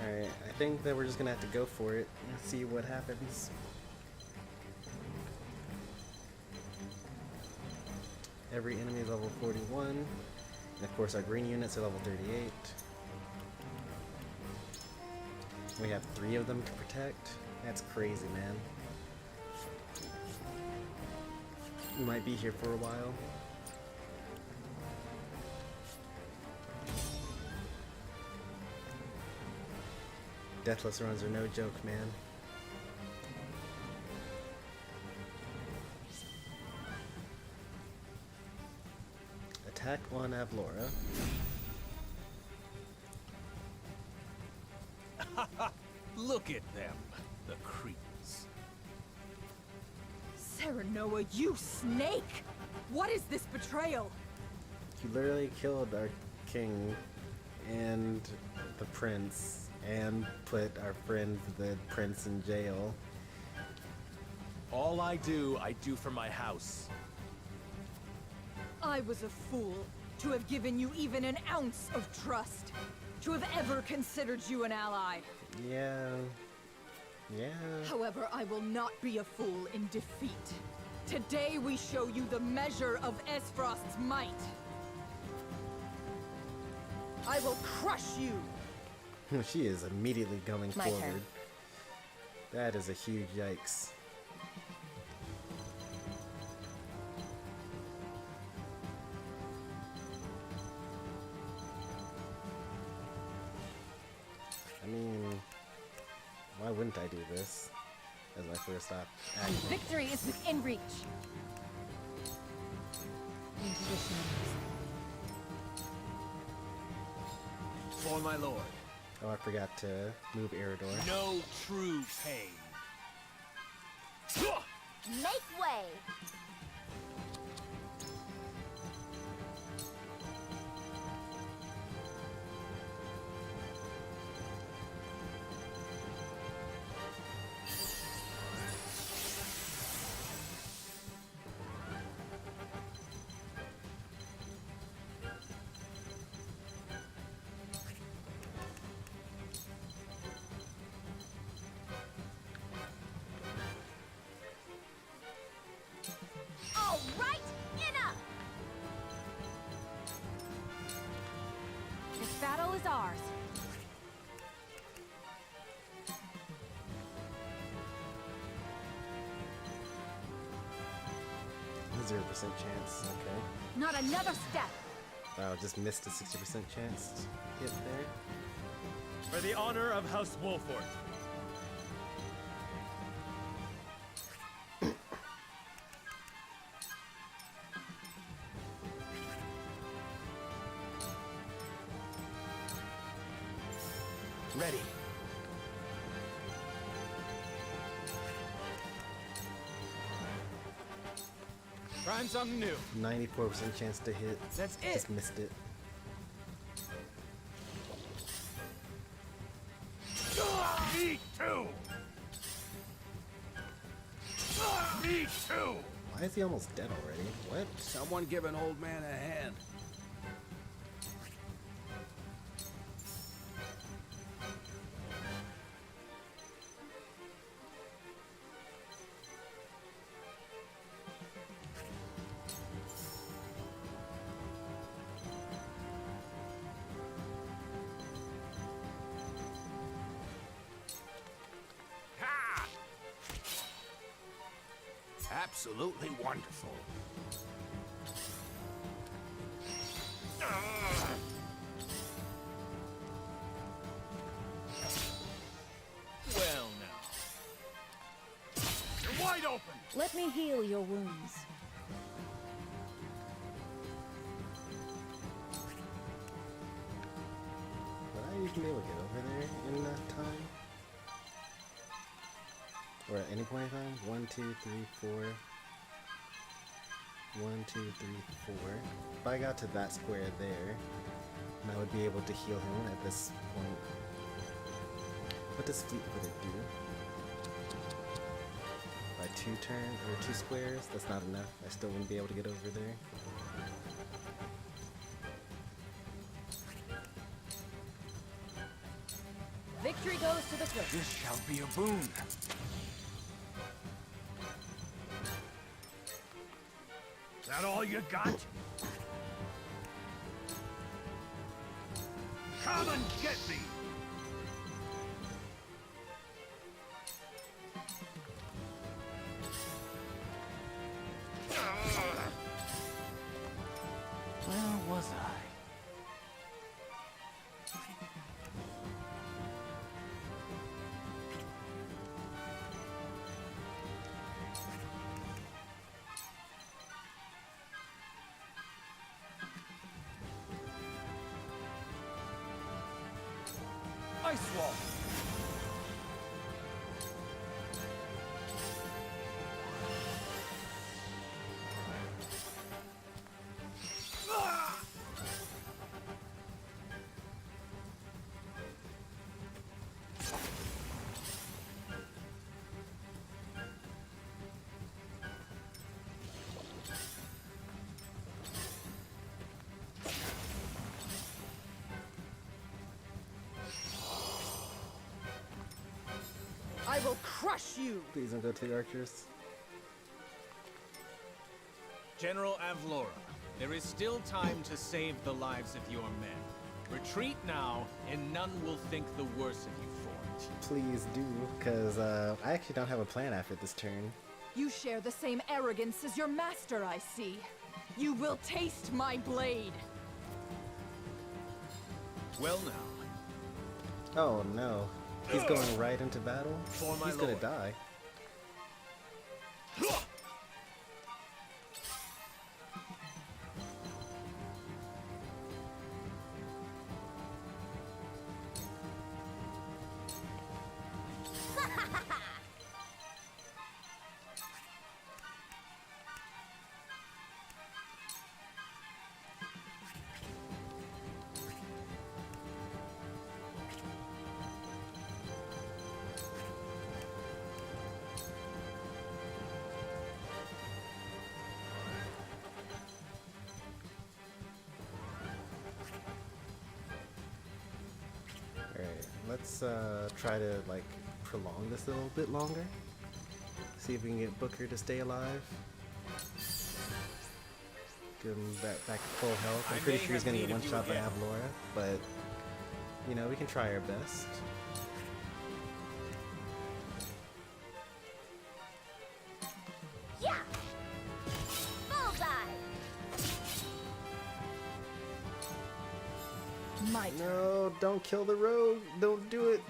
Alright, I think that we're just gonna have to go for it and see what happens. Every enemy is level 41, and of course our green units are level 38. We have 3 of them to protect. That's crazy, man. We might be here for a while. Deathless runs are no joke, man. attack on Avlora. Look at them, the creeps. Serenoa, you snake! What is this betrayal? You literally killed our king and the prince and put our friend the prince in jail. All I do for my house. I was a fool to have given you even an ounce of trust. To have ever considered you an ally. Yeah. However, I will not be a fool in defeat. Today we show you the measure of Esfrost's might. I will crush you! She is immediately going My forward. turn. That is a huge yikes. I mean, why wouldn't I do this as my first action? Victory is within reach. For my lord. Oh, I forgot to move Eridor. No true pain. Make way! All right, enough! This battle is ours. A 0% chance, okay. Not another step. Wow, just missed a 60% chance to hit there. For the honor of House Wolford. Ready. Ransong new. 94% chance to hit. That's it. Just missed it. Me too! Me too! Why is he almost dead already? What? Someone give an old man a hand. Ha! Absolutely wonderful. Well now. You're wide open! Let me heal your wounds. Would I even be able to get over there in that time? Or at any point in time? 1, 2, 3, 4. 1, 2, 3, 4. If I got to that square there, then I would be able to heal him at this point. What does Fleet Footed do? By 2 squares? That's not enough. I still wouldn't be able to get over there. Victory goes to the Swift. This shall be a boon. That all you got? Come and get me! Where was I? ice wall! I will crush you! Please don't go to the archers. General Avlora, there is still time to save the lives of your men. Retreat now, and none will think the worse of you for it. Please do, because I actually don't have a plan after this turn. You share the same arrogance as your master, I see. You will taste my blade! Well now. Oh no. He's going right into battle? For my He's gonna lord. die. Alright, let's try to like prolong this a little bit longer. See if we can get Booker to stay alive. Give him back to full health. I'm pretty sure he's gonna get one shot by Avlora, but you know, we can try our best. Yeah! Bullseye! No, don't kill the rogue. Don't do it.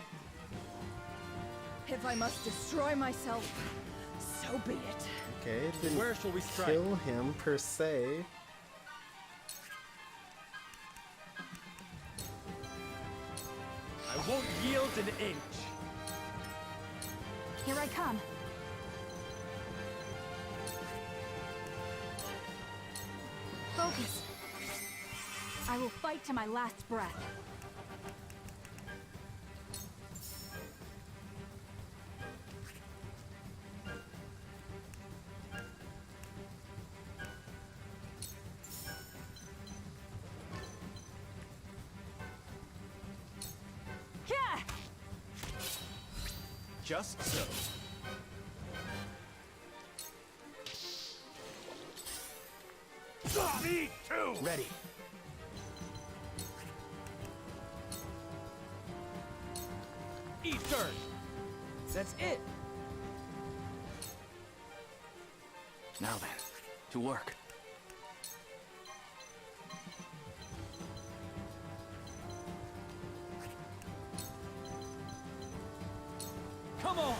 If I must destroy myself, so be it. Okay, it didn't Where shall we strike? kill him per se. I won't yield an inch! Here I come. Focus. I will fight to my last breath. Yeah! Just so. Me too! Ready. Eat dirt! That's it! Now then, to work. Come on!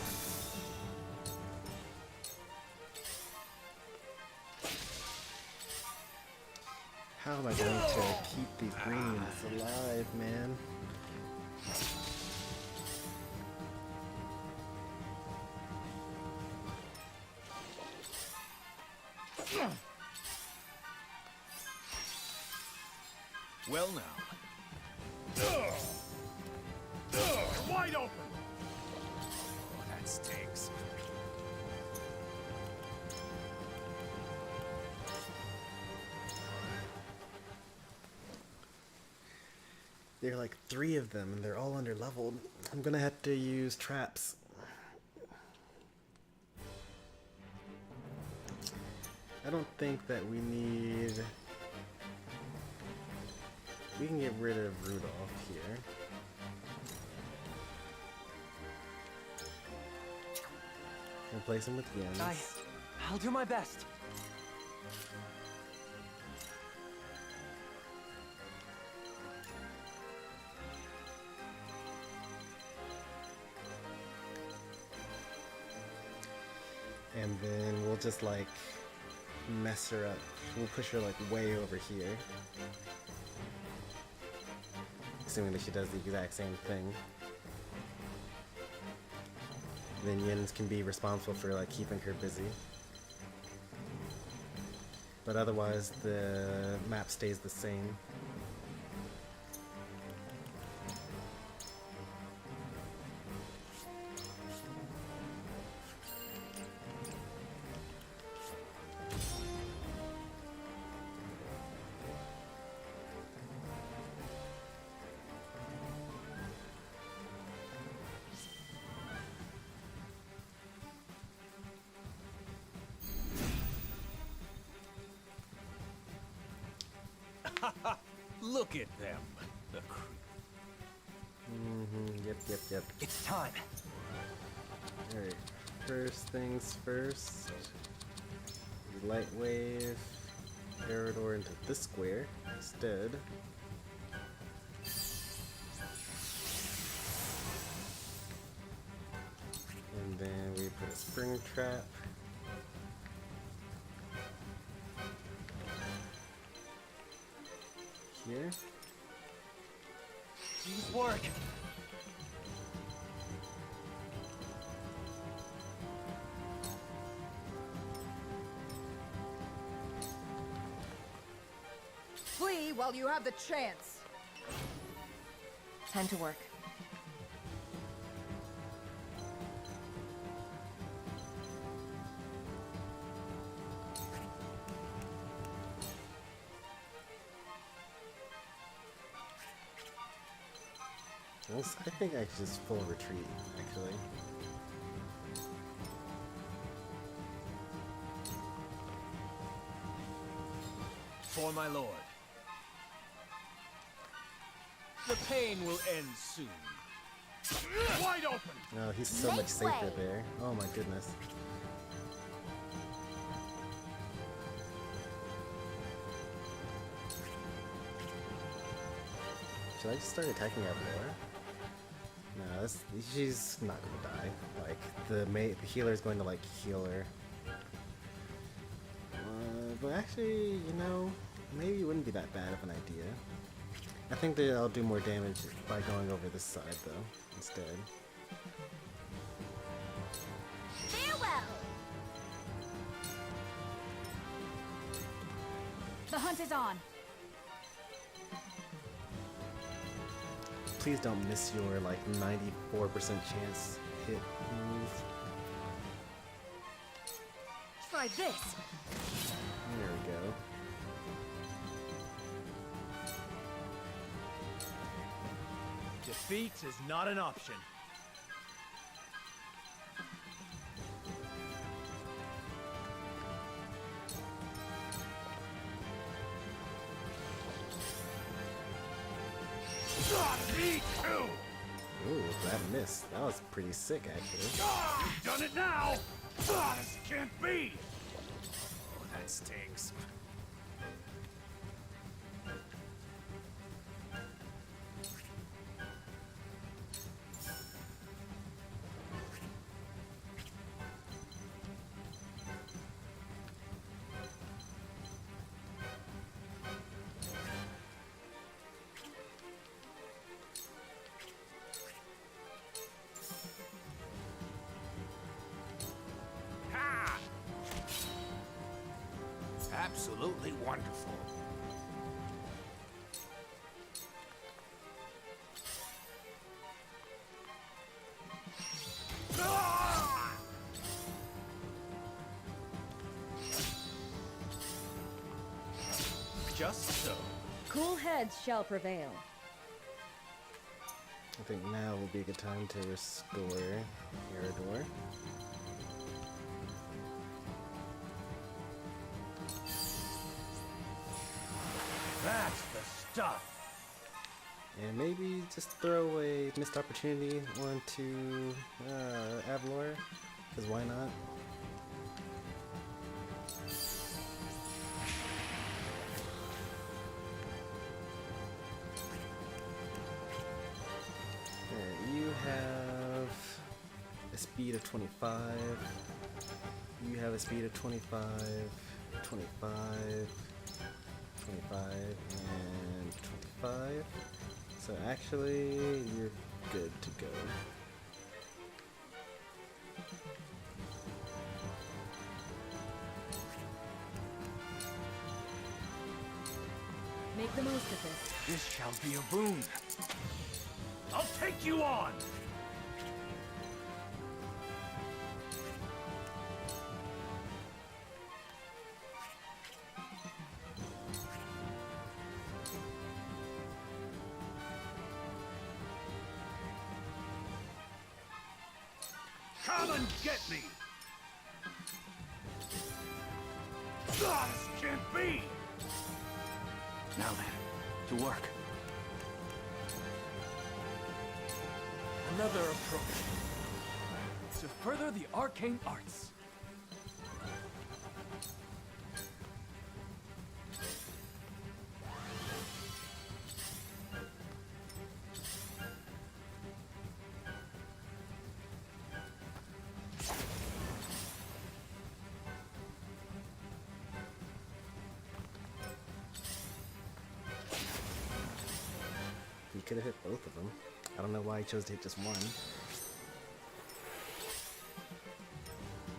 How am I going to keep these greens alive, man? Well now. You're wide open! Oh, that stinks. There are like 3 of them, and they're all under leveled. I'm gonna have to use traps. I don't think that we need... We can get rid of Rudolph here. Replace him with Jens. I'll do my best. And then we'll just like mess her up. We'll push her like way over here. Assuming that she does the exact same thing. minions can be responsible for like keeping her busy. But otherwise, the map stays the same. Look at them. The Yep. It's time. Alright, first things first. Light wave Parador into this square instead. And then we put a spring trap. Here. Nice work. Flee while you have the chance. Time to work. I think I should just full retreat, actually. For my lord. The pain will end soon. Wide open! Oh, he's so much safer there. Oh my goodness. Should I just start attacking Avalora? No, she's not gonna die. Like, the healer's going to, like, heal her. But actually, you know, maybe it wouldn't be that bad of an idea. I think that I'll do more damage by going over this side, though, instead. Farewell! The hunt is on. Please don't miss your, like, 94% chance hit move. Try this. There we go. Defeat is not an option. Me too! Ooh, that missed. That was pretty sick, actually. You've done it now! This can't be! Oh, that stings. Absolutely wonderful. Just so. Cool heads shall prevail. I think now will be a good time to restore Parador. That's the stuff. And maybe just throw a missed opportunity onto Avalora, because why not? Alright, you have a speed of 25. You have a speed of 25, 25, 25, and 25. So actually, you're good to go. Make the most of this. This shall be a boon. I'll take you on! Come and get me! Ah, this can't be! Now then, to work. Another approach to further the arcane arts. He could have hit both of them. I don't know why he chose to hit just one.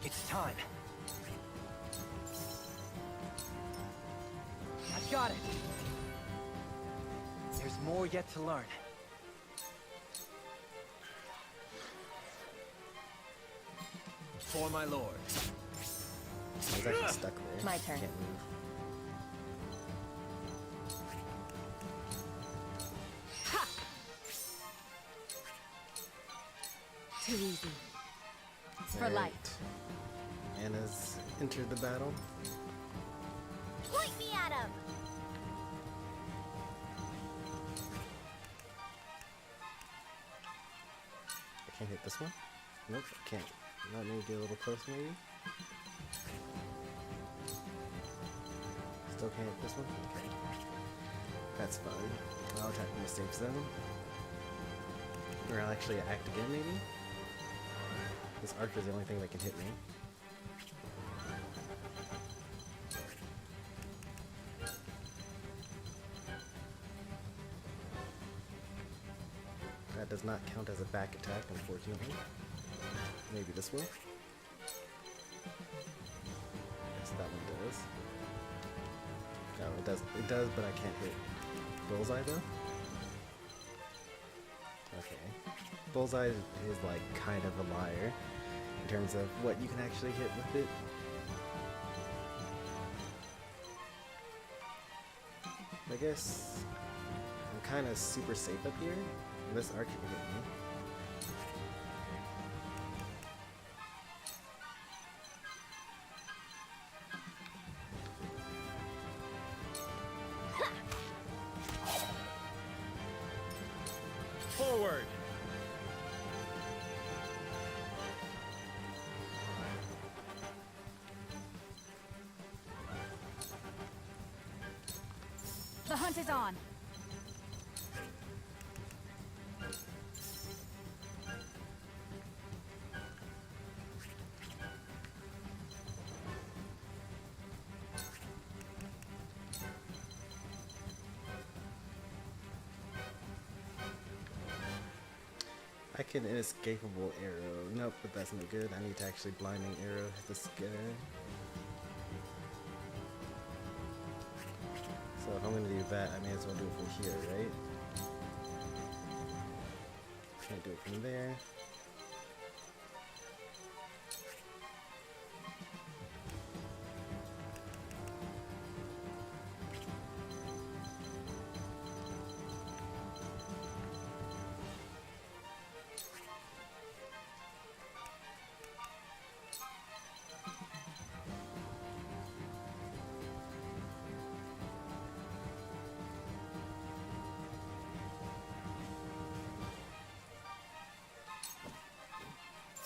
It's time. I got it. There's more yet to learn. For my lord. I was actually stuck there. My turn. Can't move. Too easy. For Alright. light. Anna's entered the battle. Point me at him! I can't hit this one. Nope, can't. Not need to get a little close, maybe. Still can't hit this one. Okay, that's fine. I'll attack from the safe zone. Or I'll actually act again, maybe. This archer is the only thing that can hit me. That does not count as a back attack, unfortunately. Maybe this will. Yes, that one does. No, it does. It does, but I can't hit bullseye though. Okay. Bullseye is like kind of a liar in terms of what you can actually hit with it. I guess I'm kind of super safe up here. This archer can hit me. Forward! The hunt is on. I can inescapable arrow. Nope, but that's no good. I need to actually blinding arrow hit this guy. So if I'm gonna do that, I may as well do it from here, right? Can't do it from there.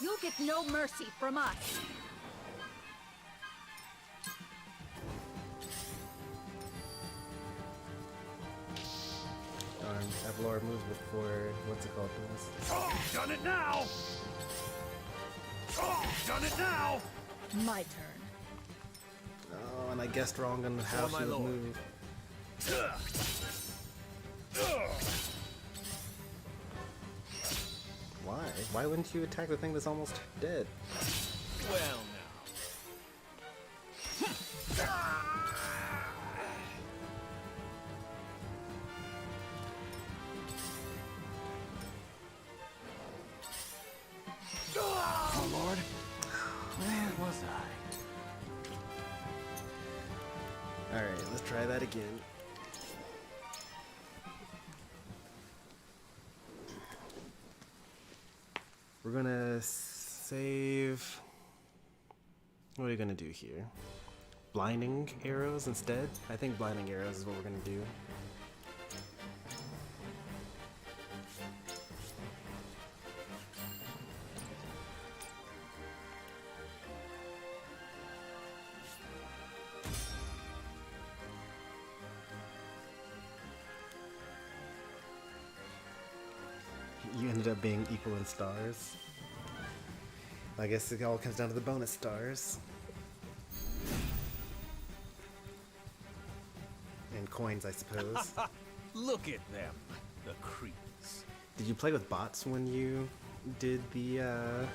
You'll get no mercy from us. Avlor moves before, what's it called? Oh, done it now! Oh, done it now! My turn. Oh, and I guessed wrong on how she would move. Why? why wouldn't you attack the thing that's almost dead? Well, Oh, Lord. where was I? Alright, let's try that again. We're gonna save... What are we gonna do here? Blinding arrows instead? I think blinding arrows is what we're gonna do. You ended up being equal in stars. I guess it all comes down to the bonus stars. And coins, I suppose. Look at them, the creeps. Did you play with bots when you did the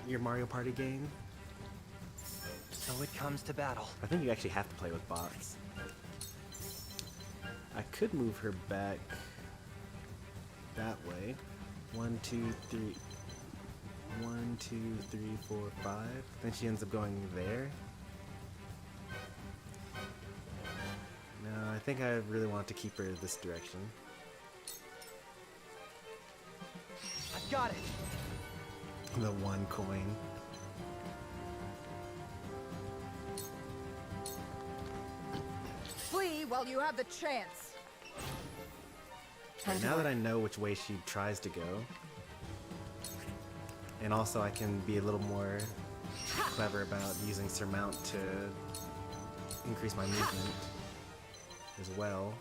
your Mario Party game? So it comes to battle. I think you actually have to play with bots. I could move her back that way. 1, 2, 3. 1, 2, 3, 4, 5. Then she ends up going there. No, I think I really want to keep her this direction. I've got it. The 1 coin. Flee while you have the chance. Now that I know which way she tries to go, and also I can be a little more clever about using Surmount to increase my movement as well.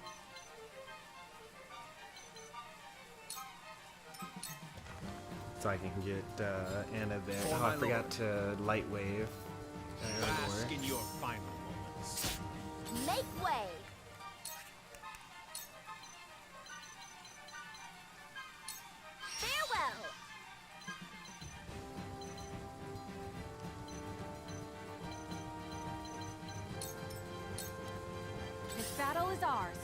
So I can get Anna there. For Oh, my I forgot to Light Wave. Bask in your final moments. Make way! Farewell! This battle is ours.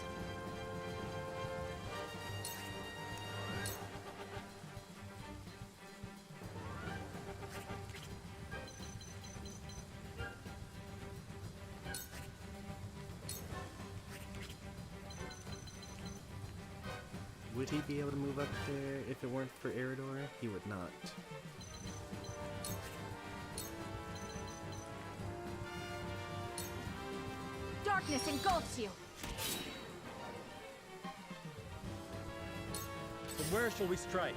Would he be able to move up there if it weren't for Eridor? He would not. Darkness engulfs you. From where shall we strike?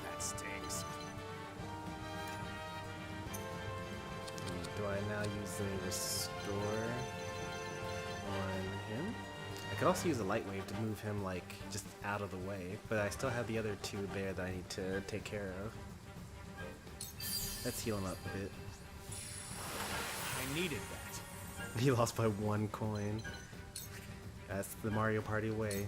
That stings. Do I now use the Restore on him? I could also use a Light Wave to move him, like, just out of the way, but I still have the other 2 there that I need to take care of. Let's heal him up a bit. I needed that. He lost by 1 coin. That's the Mario Party way.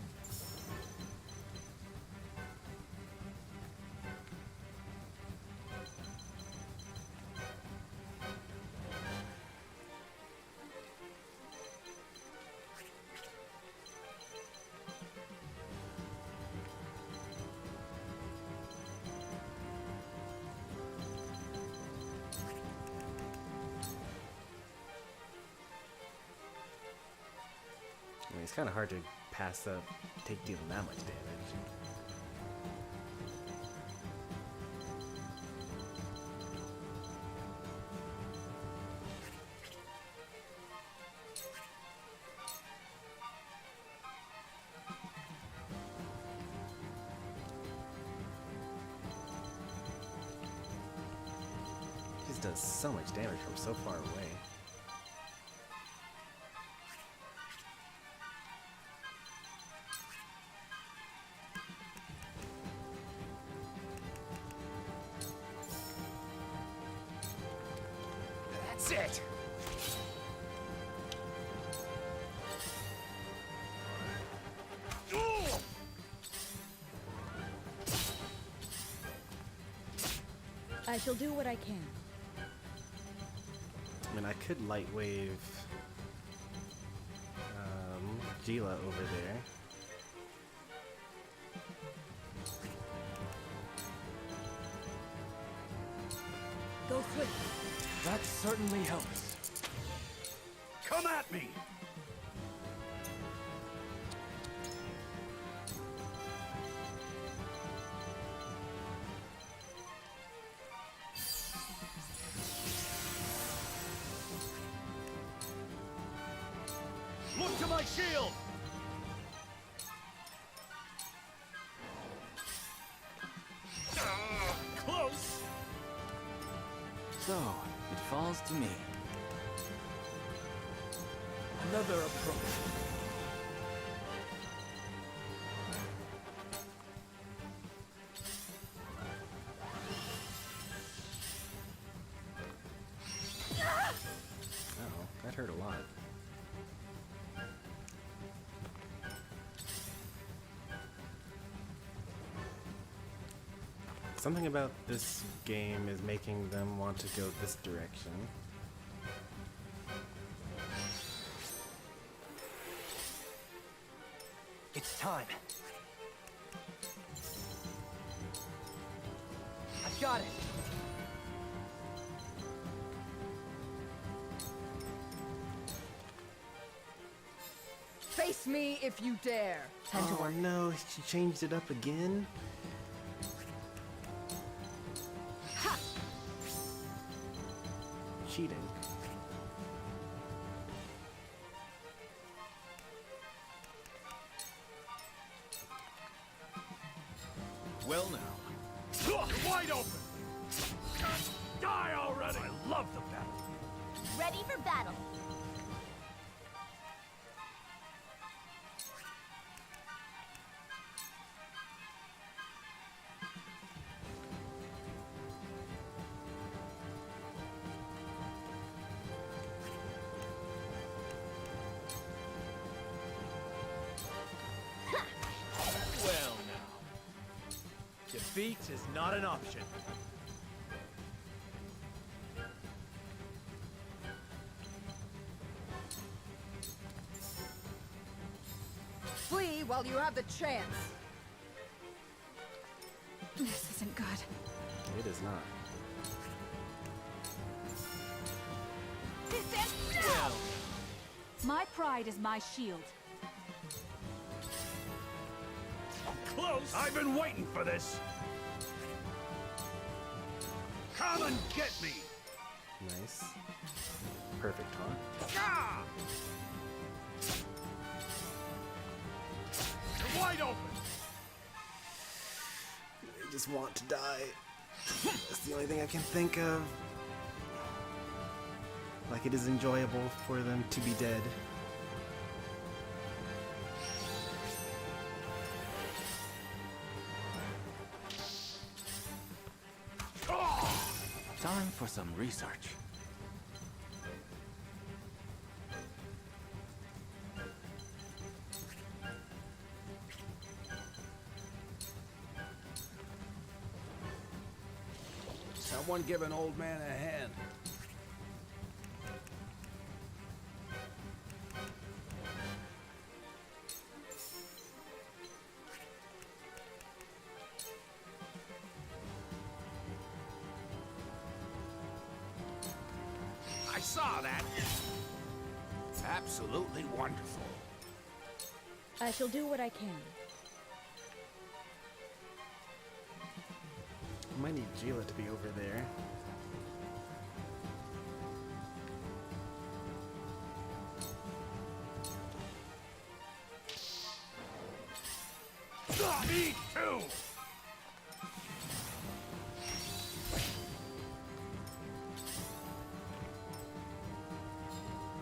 I mean, it's kind of hard to pass up dealing that much damage. He just does so much damage from so far away. That's it! I shall do what I can. I mean, I could light wave Gila over there. Go quick. That certainly helps. Come at me! Look to my shield! Close! So, it falls to me. Another approach. Uh-oh, that hurt a lot. Something about this game is making them want to go this direction. It's time. I've got it. Face me if you dare. Time to Oh work. no, she changed it up again? Cheating. Well now. Wide open! Die already! I love the battle. Ready for battle. Well now. Defeat is not an option. Flee while you have the chance. This isn't good. It is not. No! My pride is my shield. Close! I've been waiting for this! Come and get me! Nice. Perfect taunt. Ah! You're wide open! I just want to die. That's the only thing I can think of. Like it is enjoyable for them to be dead. Time for some research. Someone give an old man a hand. I saw that. Absolutely wonderful. I shall do what I can. I might need Gila to be over there. Me too!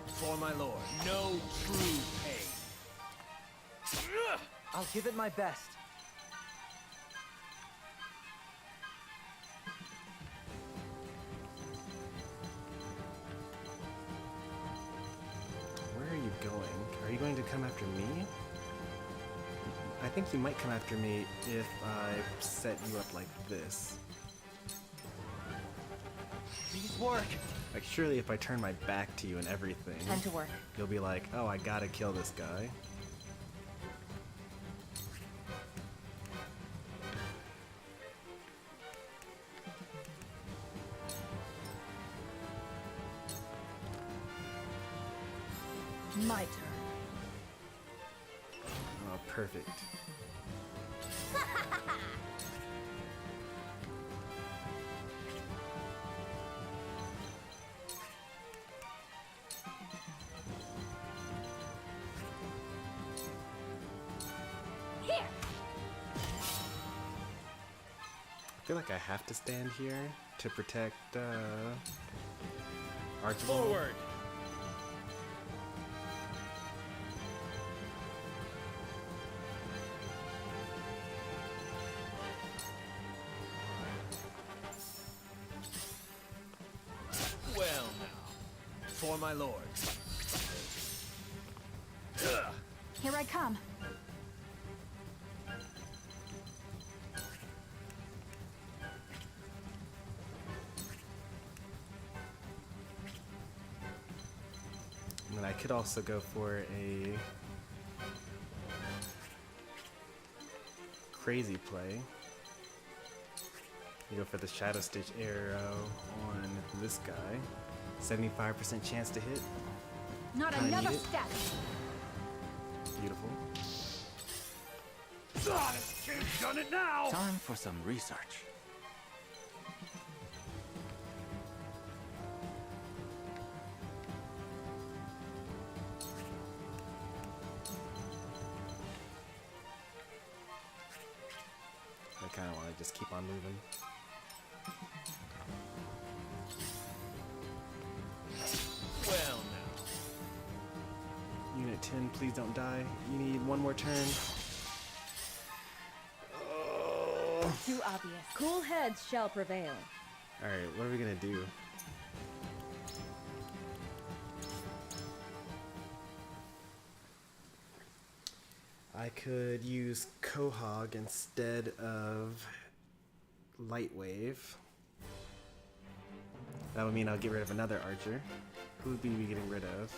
For my lord, no true pain. I'll give it my best. come after me? I think you might come after me if I set you up like this. Please work. Like, surely if I turn my back to you and everything, Time to work. you'll be like, oh, I gotta kill this guy. My turn. Oh, perfect. Here. I feel like I have to stand here to protect, Archibald. Forward! Well now, for my lord. Here I come. And I could also go for a crazy play. You go for the Shadow Stitch arrow on this guy. 75% chance to hit. Not Kinda another need it. step. Beautiful. This kid's done it now! Time for some research. I kind of want to just keep on moving. Well now. Unit 10, please don't die. You need one more turn. Too obvious. Cool heads shall prevail. Alright, what are we gonna do? I could use Quahog instead of Lightwave. That would mean I'll get rid of another archer. Who would we be getting rid of?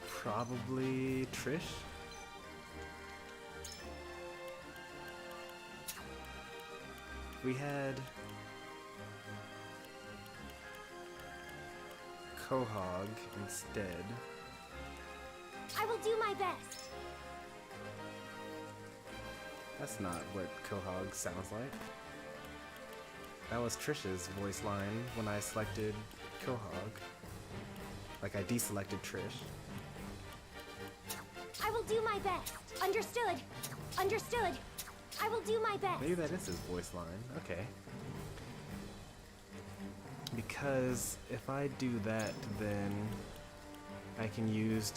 Probably Trish? We had Quahog instead. I will do my best. That's not what Quahog sounds like. That was Trish's voice line when I selected Quahog. Like I deselected Trish. I will do my best. Understood. Understood. I will do my best. Maybe that is his voice line. Okay. Because if I do that, then I can use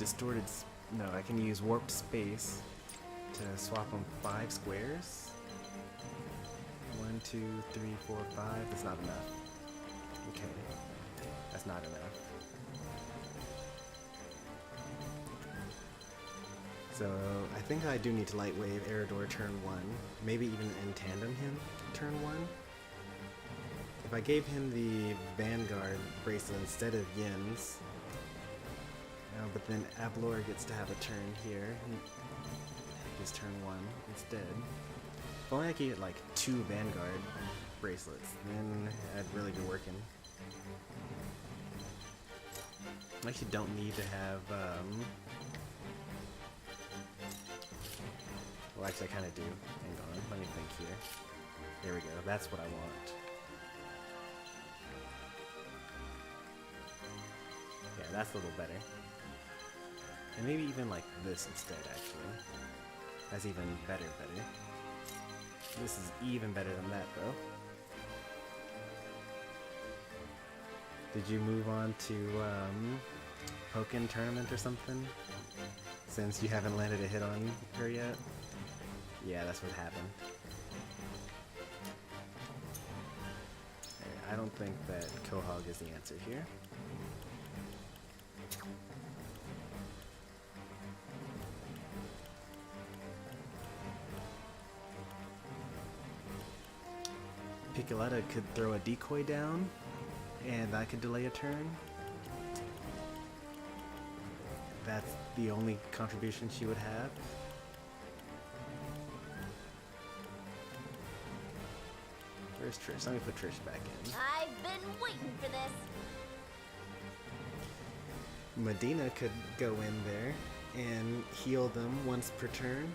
I can use warped space to swap them 5 squares. 1, 2, 3, 4, 5. That's not enough. Okay. That's not enough. So I think I do need to Lightwave Eridor turn 1. Maybe even in tandem him turn 1. If I gave him the Vanguard bracelet instead of Yin's, but then Ablor gets to have a turn here. He gets turn 1 instead. If only I could get like 2 Vanguard bracelets, then I'd really be working. I actually don't need to have, well actually I kinda do. Hang on, let me think here. There we go, that's what I want. Yeah, that's a little better. And maybe even like this instead, actually. That's even better. This is even better than that, though. Did you move on to, Pokken Tournament or something? Since you haven't landed a hit on her yet? Yeah, that's what happened. I don't think that Quahog is the answer here. Piccoletta could throw a decoy down, and I could delay a turn. That's the only contribution she would have. Where's Trish? Let me put Trish back in. I've been waiting for this. Medina could go in there and heal them once per turn.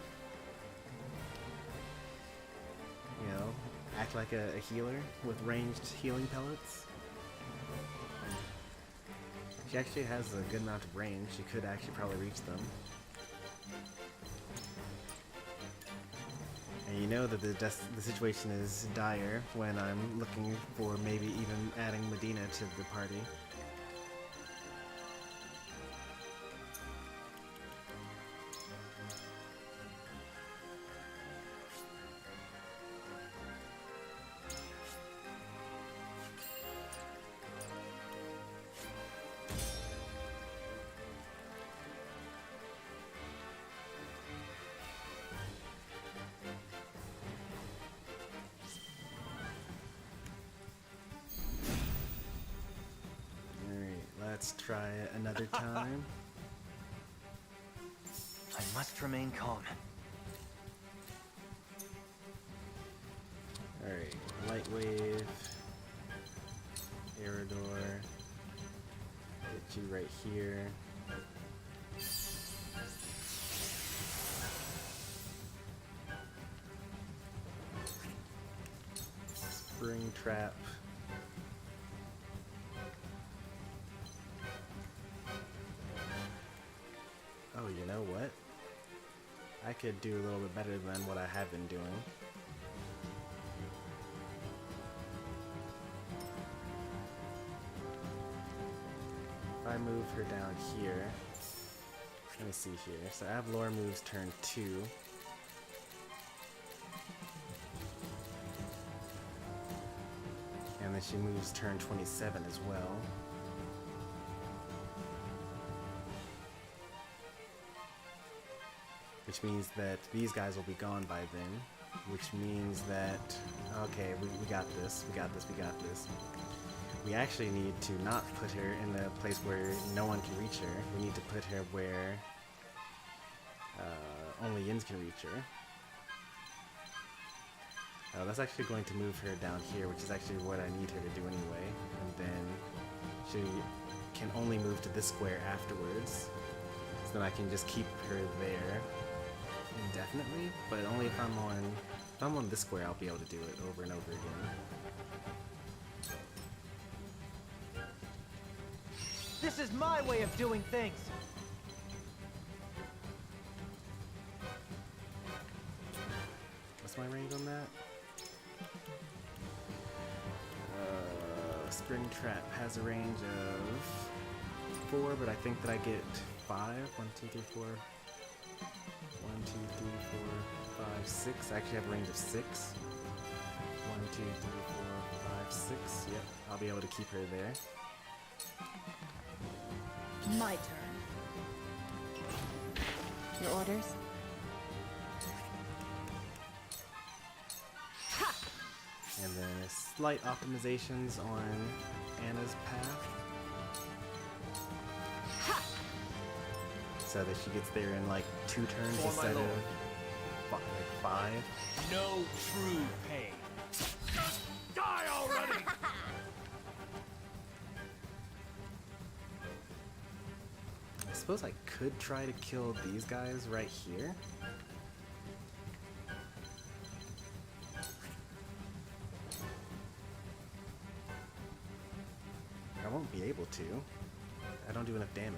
You know, act like a healer with ranged healing pellets. She actually has a good amount of range. She could actually probably reach them. And you know that the situation is dire when I'm looking for maybe even adding Medina to the party. Let's try it another time. I must remain calm. Alright, Light Wave, Aerodor, get you right here. Spring Trap. Oh, you know what? I could do a little bit better than what I have been doing. If I move her down here, let me see here. So Avlor moves turn 2. And then she moves turn 27 as well. Which means that these guys will be gone by then. Which means that, okay, we got this, we got this, we got this. We actually need to not put her in a place where no one can reach her. We need to put her where only Yins can reach her. That's actually going to move her down here, which is actually what I need her to do anyway. And then she can only move to this square afterwards. So then I can just keep her there indefinitely, but only if I'm on this square, I'll be able to do it over and over again. This is my way of doing things. What's my range on that? Spring Trap has a range of 4, but I think that I get 5. 1, 2, 3, 4. 1, 2, 3, 4, 5, 6. I actually have a range of 6. 1, 2, 3, 4, 5, 6. Yep, I'll be able to keep her there. My turn. Your orders? And then slight optimizations on Anna's path. So that she gets there in like 2 turns instead of like 5. No true pain. Die already! I suppose I could try to kill these guys right here. I won't be able to. I don't do enough damage.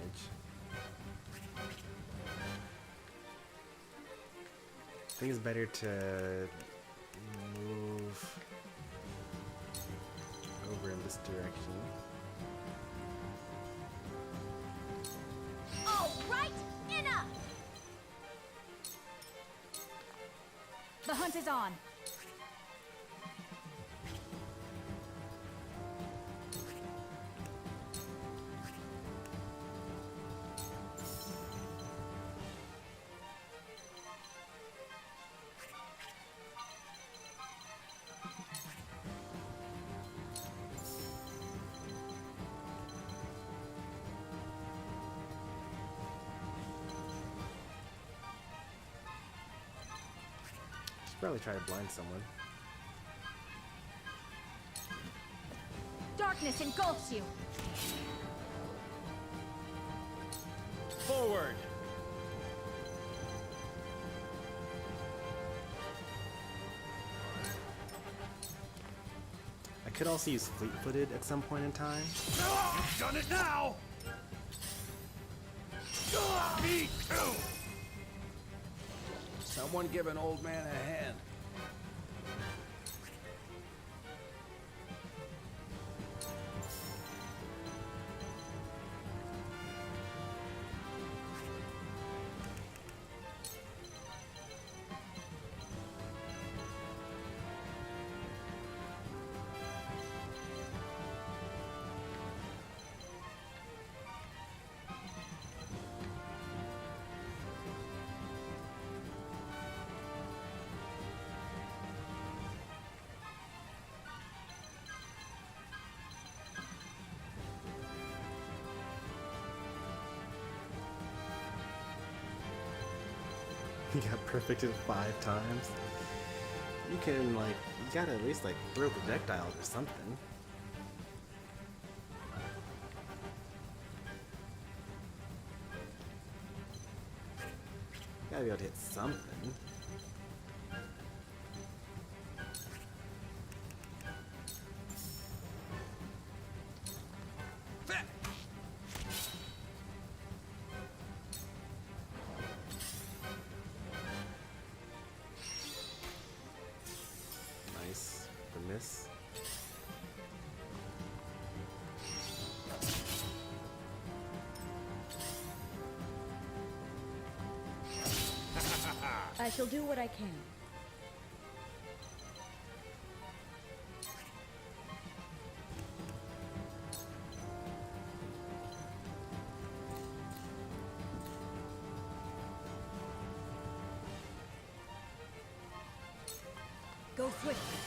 I think it's better to move over in this direction. All right, enough! The hunt is on. Probably try to blind someone. Darkness engulfs you. Forward! I could also use fleet-footed at some point in time. You've done it now! Me too! Someone give an old man a hand. You got perfected 5 times. You can, like, you gotta at least, like, throw projectiles or something. You gotta be able to hit something. Nice. For miss. I shall do what I can. Go swiftly.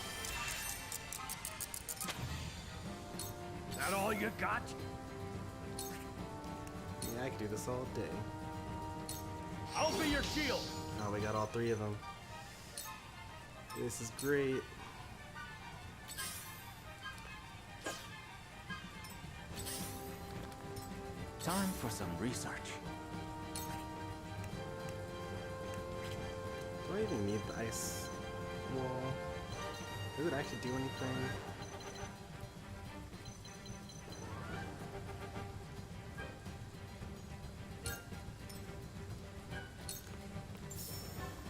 That all you got? Yeah, I could do this all day. I'll be your shield! Oh, we got all 3 of them. This is great. Time for some research. Do I even need the ice wall? Does it actually do anything?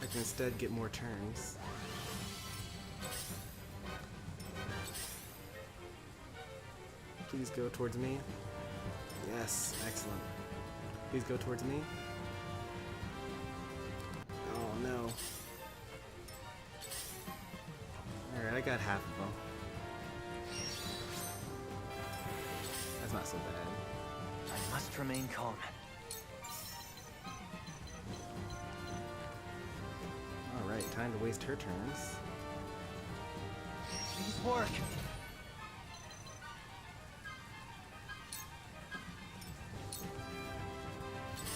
I can instead get more turns. Please go towards me. Yes, excellent. Please go towards me. Oh no. Alright, I got half of them. That's not so bad. I must remain calm. Alright, time to waste her turns. These work.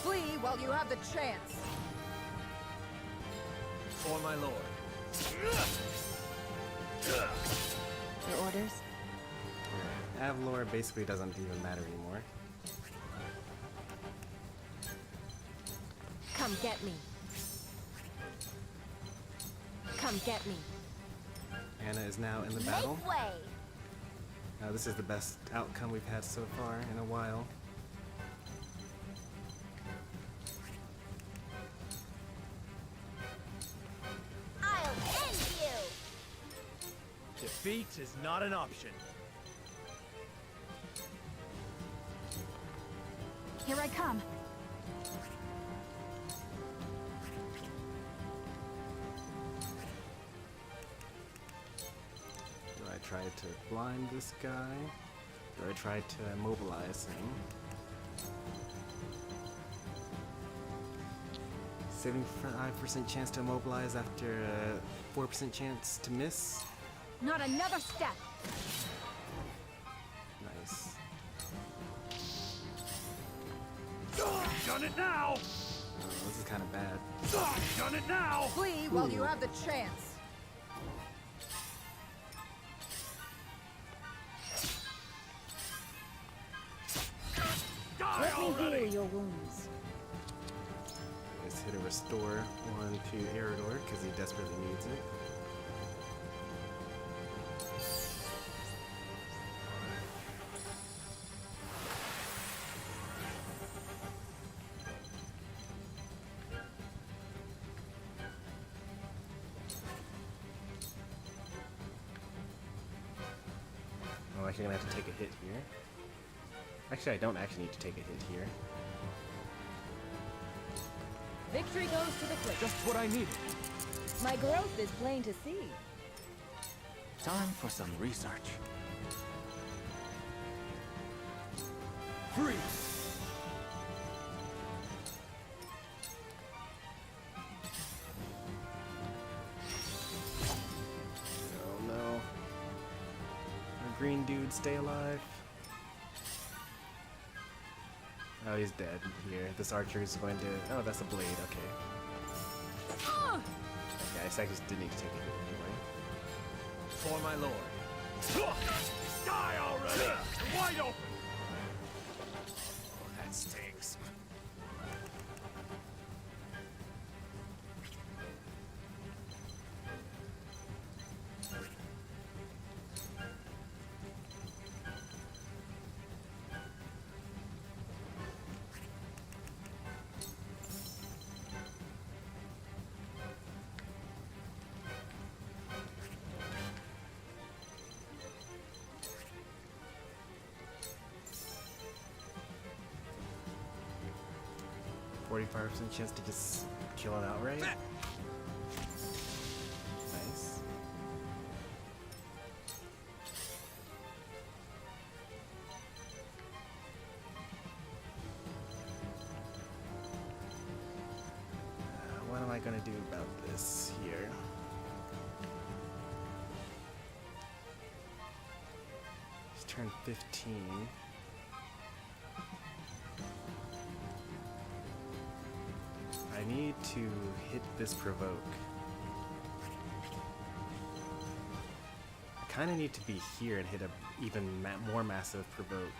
Flee while you have the chance. For my lord. Your orders? Avalor basically doesn't even matter anymore. Come get me. Come get me. Anna is now in the battle. Make way. Now this is the best outcome we've had so far in a while. I'll end you. Defeat is not an option. Here I come. Do I try to blind this guy? Do I try to immobilize him? 75% chance to immobilize after a 4% chance to miss. Not another step. Nice. Done it now! Oh, this is kind of bad. Done it now! Flee while you have the chance. me heal your wounds. Let's hit a restore one to Eridor because he desperately needs it. I'm actually gonna have to take a hit here. Actually, I don't actually need to take a hit here. Victory goes to the quick. Just what I needed. My growth is plain to see. Time for some research. Freeze! Oh no. Our green dude stay alive. Oh, he's dead here. This archer is going to... Oh, that's a blade. Okay. Okay, I just didn't need to take a hit anyway. For my lord. Die already! You're wide open! Oh, that stinks. %, chance to just kill it outright. Nice. What am I gonna do about this here? It's turn 15. I need to hit this provoke. I kind of need to be here and hit a even more massive provoke.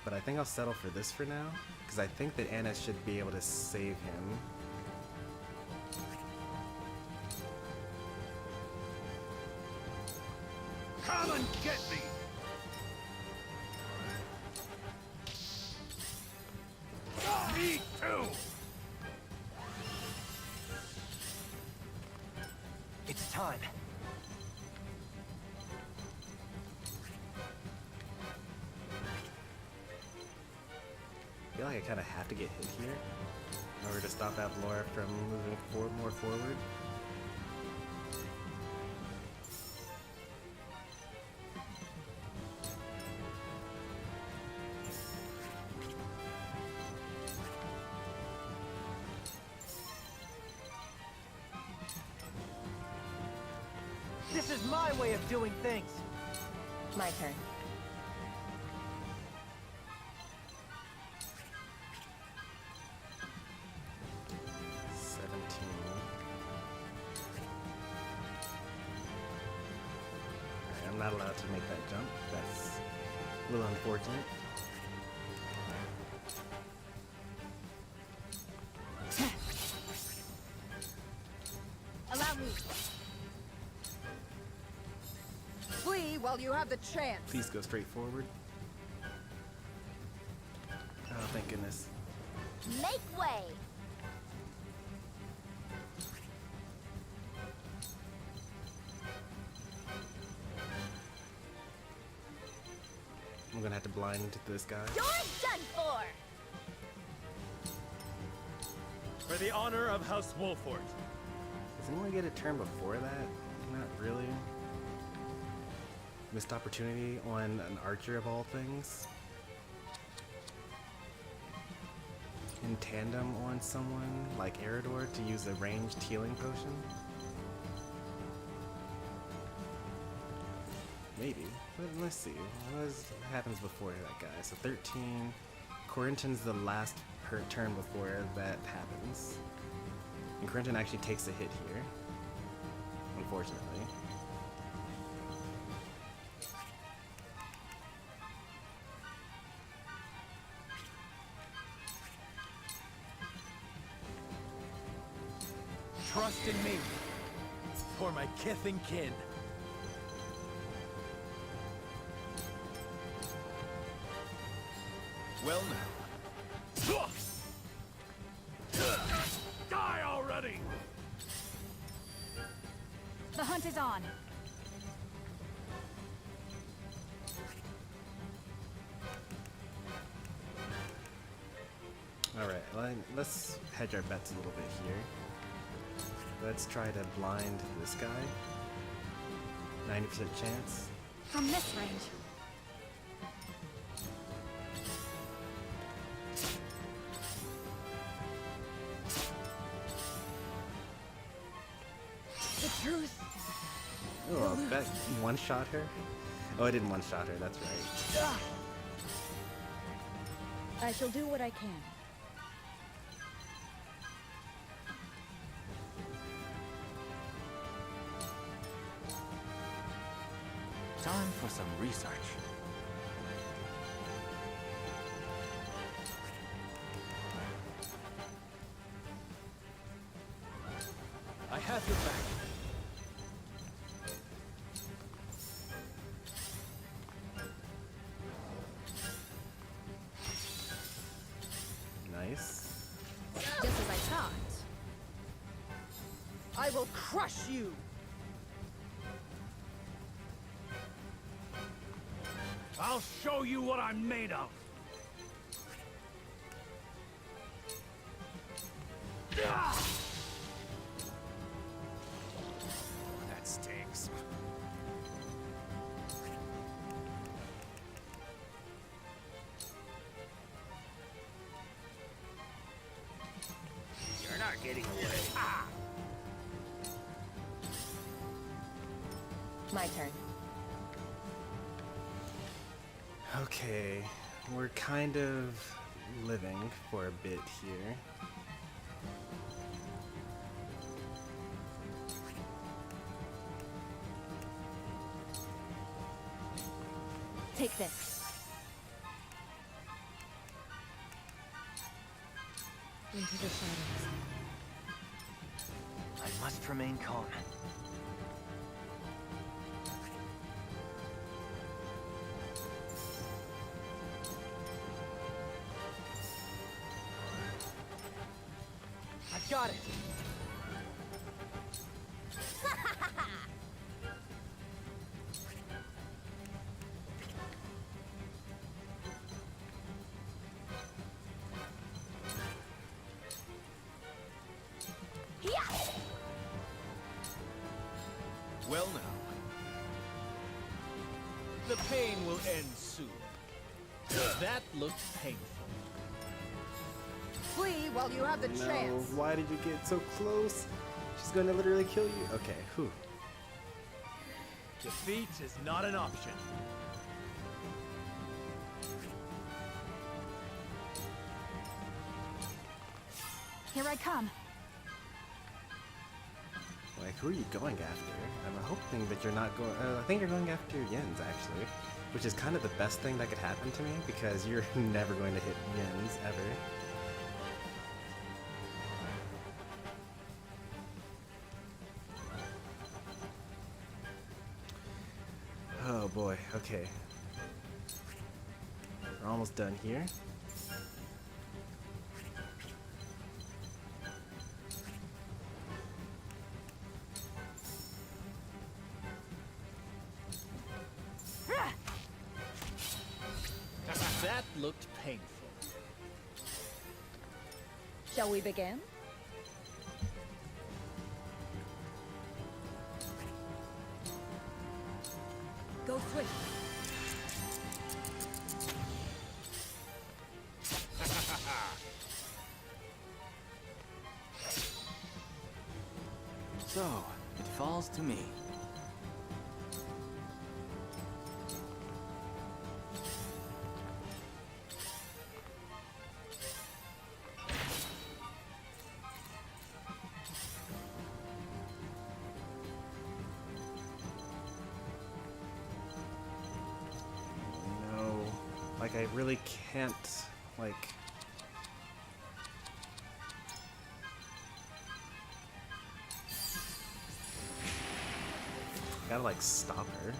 But I think I'll settle for this for now, because I think that Anna should be able to save him. Come and get me! Me too! It's time. I feel like I kind of have to get hit here in order to stop Avlora from moving more forward. This is my way of doing things. My turn. I'm not allowed to make that jump. That's a little unfortunate. Allow me. Flee while you have the chance. Please go straight forward. Oh, thank goodness. Make way! I'm gonna have to blind into this guy. You're done for! For the honor of House Wolfort. Does anyone get a turn before that? Not really. Missed opportunity on an archer of all things. In tandem on someone like Eridor to use a ranged healing potion? Maybe. But let's see. What happens before that guy? So 13. Corrinton's the last turn before that happens. And Corrinton actually takes a hit here. Unfortunately. trust in me. For my kith and kin. Well now. Die already! The hunt is on. Alright, let's hedge our bets a little bit here. Let's try to blind this guy. 90% chance. From this range. The truth. Oh, I bet one-shot her? Oh, I didn't one-shot her, that's right. I shall do what I can. Time for some research. I have your back. Nice. Just as I thought. I will crush you! I'll show you what I'm made of. That stinks. You're not getting away. My turn. Okay, we're kind of living for a bit here. Take this. Into the shadows. I must remain calm. I've got it. Well now. The pain will end soon. That looked painful. Flee while you have the No, chance. why did you get so close? She's gonna literally kill you. Okay, whew. Defeat is not an option. Here I come. Like, who are you going after? I'm hoping that you're not going. I think you're going after Yens, actually. Which is kind of the best thing that could happen to me, because you're never going to hit Yens, ever. Oh boy, okay. We're almost done here. That looked painful. Shall we begin? Go swift. So, it falls to me. No, like I really can't, like... Gotta like stop her.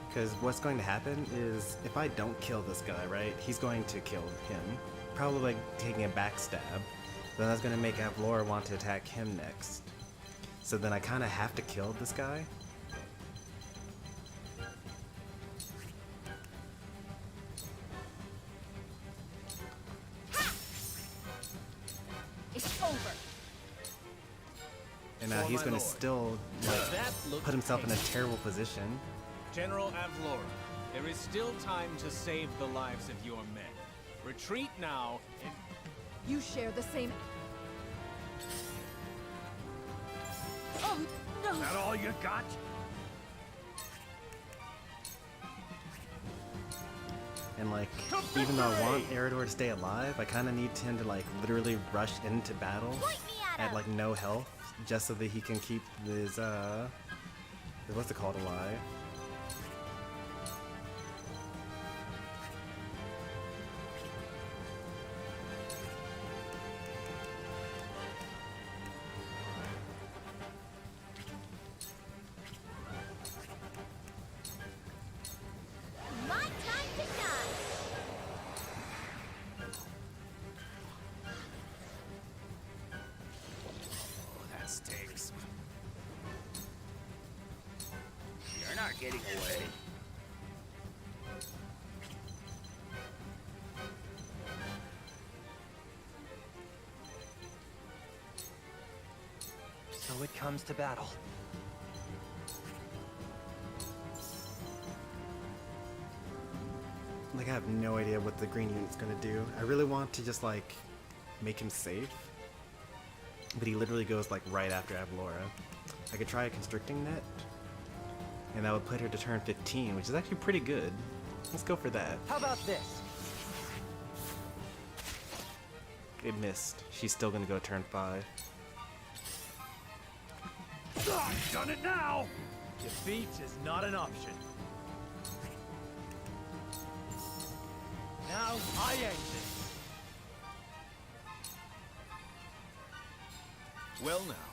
Because what's going to happen is if I don't kill this guy, right, he's going to kill him. Probably like taking a backstab. Then that's going to make Avlora want to attack him next. So then I kind of have to kill this guy. It's over. And now he's going to still like, put himself in a terrible position. General Avlora, there is still time to save the lives of your men. Retreat now and... You share the same... Oh, no! Is that all you got? And like, even though I want Eridor to stay alive, I kind of need him to like literally rush into battle at like no health, just so that he can keep his what's it called, alive. My time to shine. Oh, that stinks. You're not getting away. So it comes to battle. Like, I have no idea what the green unit's gonna do. I really want to just like make him safe, but he literally goes like right after Avlora. I could try a constricting net, and that would put her to turn 15, which is actually pretty good. Let's go for that. How about this? It missed. She's still gonna go turn 5. I've done it now! Defeat is not an option. Now I exit. Well now.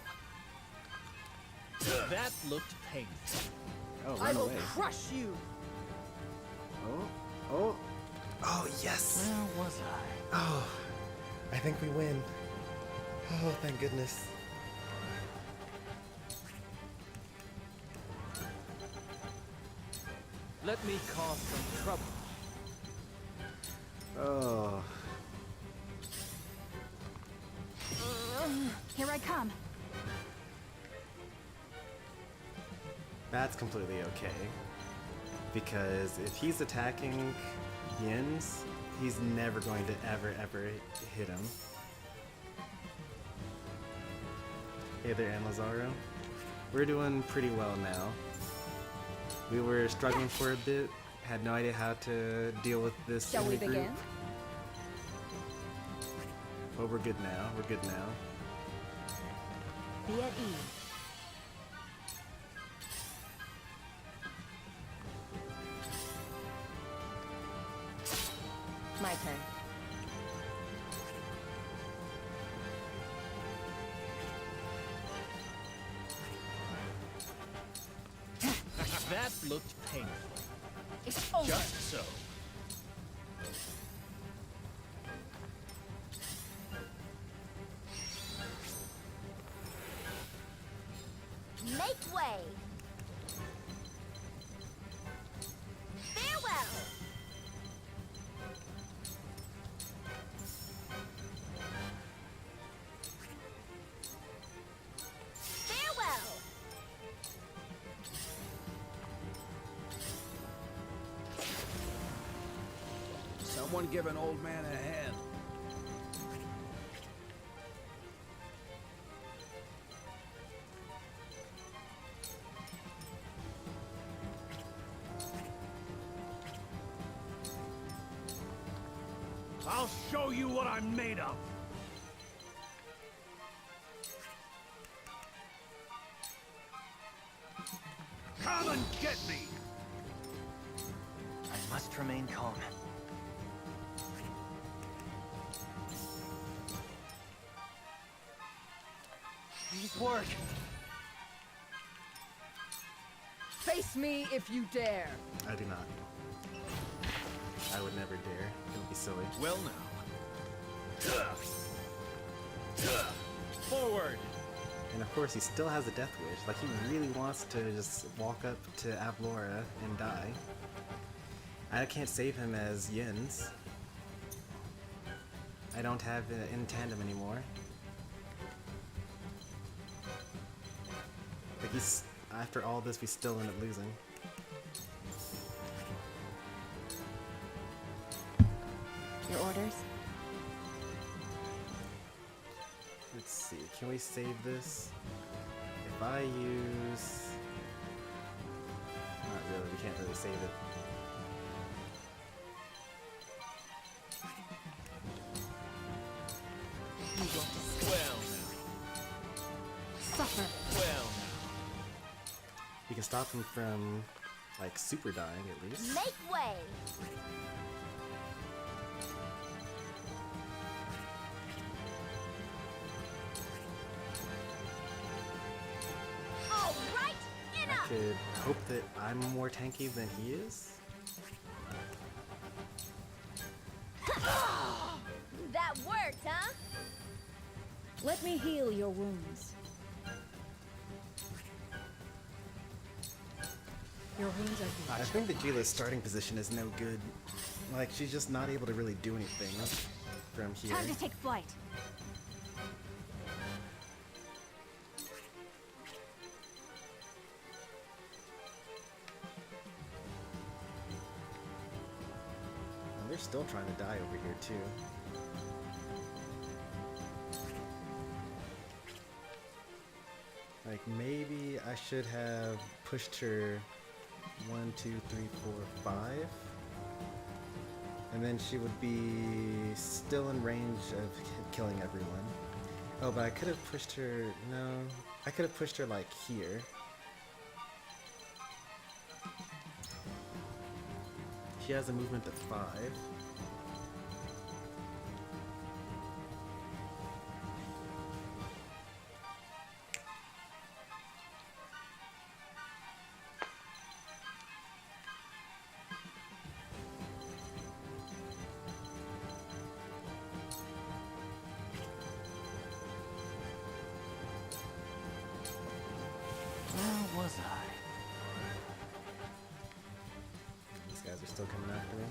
That looked painful. Oh, I run will away. crush you. Oh, yes! Where was I? Oh, I think we win. Oh, thank goodness. Let me cause some trouble. Oh. Here I come. That's completely okay. Because if he's attacking Yins, he's never going to ever hit him. Hey there, Lazaro. We're doing pretty well now. We were struggling for a bit, had no idea how to deal with this. Shall we enemy group. begin? But we're good now. We're good now. Be at ease. My turn. That looked painful. It's over. Just so. Make way. Farewell. Farewell. Someone give an old man a hand. I'll show you what I'm made of. Come and get me! I must remain calm. Please work. Face me if you dare. I do not. I would never dare. Don't be silly. Well now. Forward! And of course, he still has a death wish. Like, he really wants to just walk up to Avlora and die. I can't save him as Yin's. I don't have it in tandem anymore. Like, he's... After all this, we still end up losing. Your orders? Let's see, can we save this? If I use... Not really, we can't really save it. Well now. Suffer. Well now. We can stop him from, like, super dying at least. Make way! All right, I could hope that I'm more tanky than he is. That worked, huh? Let me heal your wounds. Your wounds are healed. I think that Gila's starting position is no good. Like, she's just not able to really do anything from here. Time to take flight. And they're still trying to die over here, too. Like, maybe I should have pushed her 1, 2, 3, 4, 5. And then she would be still in range of killing everyone. Oh, but I could have pushed her... No. I could have pushed her, like, here. She has a movement of 5. Where was I? These guys are still coming after me.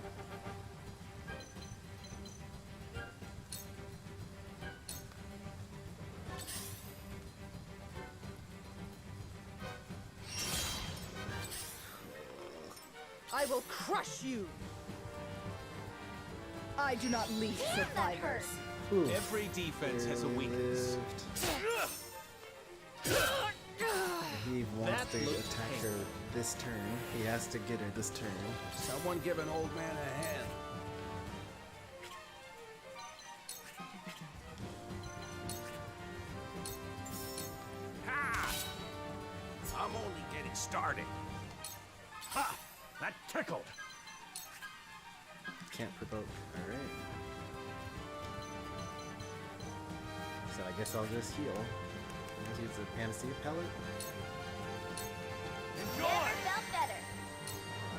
I will crush you. I do not lead survivors. Every defense has a weakness. He wants That to looked attack her this turn. He has to get her this turn. Someone give an old man a hand. Ha! I'm only getting started. Ha! That tickled. Can't provoke. Alright. So I guess I'll just heal. Let's use the Panacea Pellet. Enjoy! Never felt better.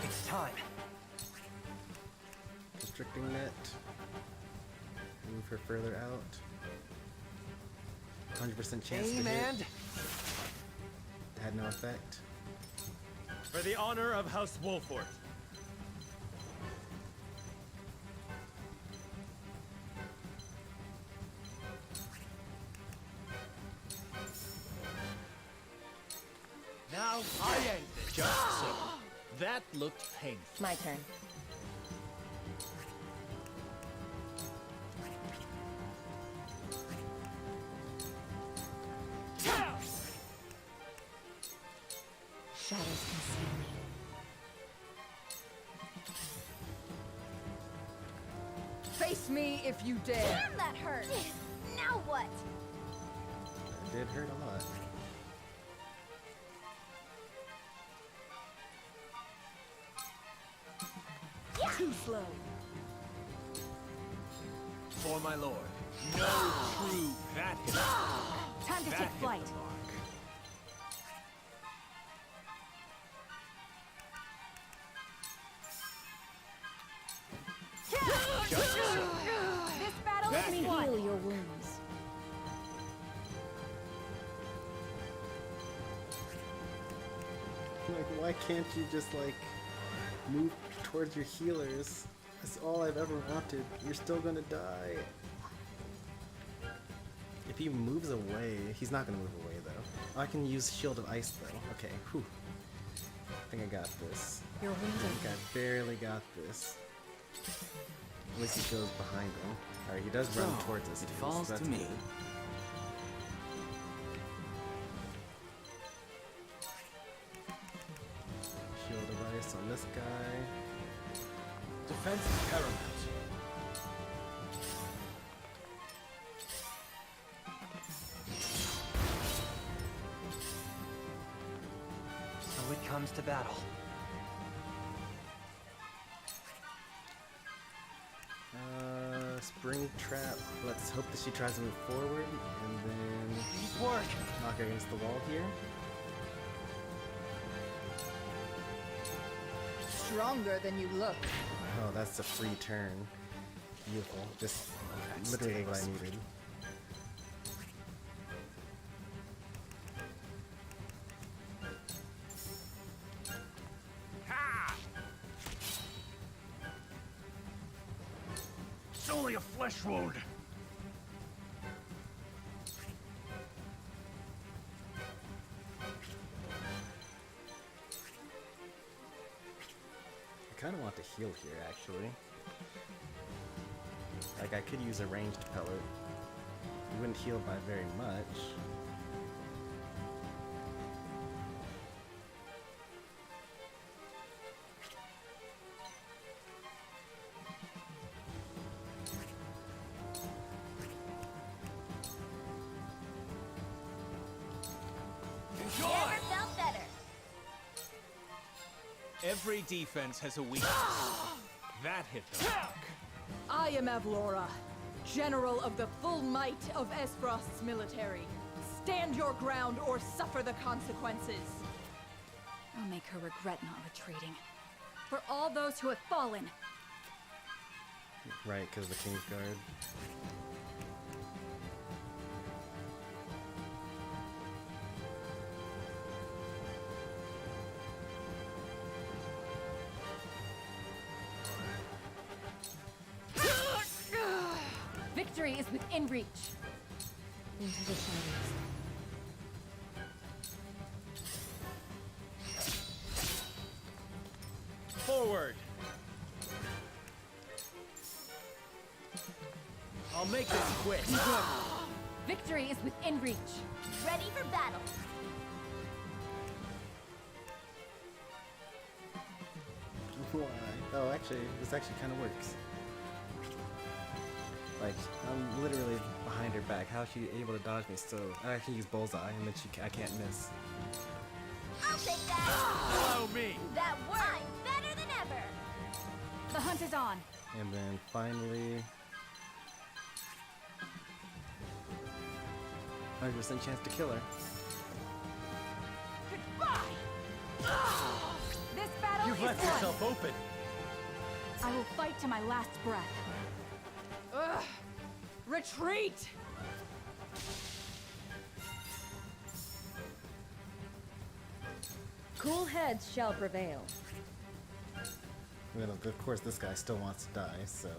It's time. Constricting Net. Move her further out. 100% chance to Aim hit. and Had no effect. For the honor of House Wolfort. Now I end it. Just so. That looked painful. My turn. Shadows conceal me. Face me if you dare. Damn, that hurt. Now what? It did hurt a lot. Too slow. For my lord. No true that hit. Time to That take hit flight. the mark. wounds. Like, why can't you just, like, move towards your healers? That's all I've ever wanted. You're still gonna die. If he moves away, he's not gonna move away, though. I can use Shield of Ice, though. Okay, whew. I think I got this. You're I wounded. think I barely got this. At least he goes behind him. Alright, he does run So, towards us. it too, falls so that's to me. good. Shield of Ice on this guy. Defense is paramount. So it comes to battle. Spring Trap. Let's hope that she tries to move forward and then work. knock her against the wall here. Stronger than you look. Oh, that's a free turn. Beautiful. Just literally what I needed. Ha! It's only a flesh wound. I kind of want to heal here, actually. Like, I could use a ranged pellet. You wouldn't heal by very much. Never felt better. Every defense has a weakness. That hit the mark. I am Avlora, General of the full might of Esfrost's military. Stand your ground or suffer the consequences. I'll make her regret not retreating. For all those who have fallen. Right, because the King's Guard. Victory is within reach. Into the shadows. Forward. I'll make this quick. Victory is within reach. Ready for battle. Why? Oh, actually, this actually kind of works. Like, I'm literally behind her back. How is she able to dodge me so? I can use Bullseye, and then I can't miss. I'll take that. Follow me. That worked. I'm better than ever. The hunt is on. And then finally... 100% chance to kill her. Goodbye! This battle You've is left won. yourself open. I will fight to my last breath. Ugh! Retreat! Cool heads shall prevail. Well, of course, this guy still wants to die, so...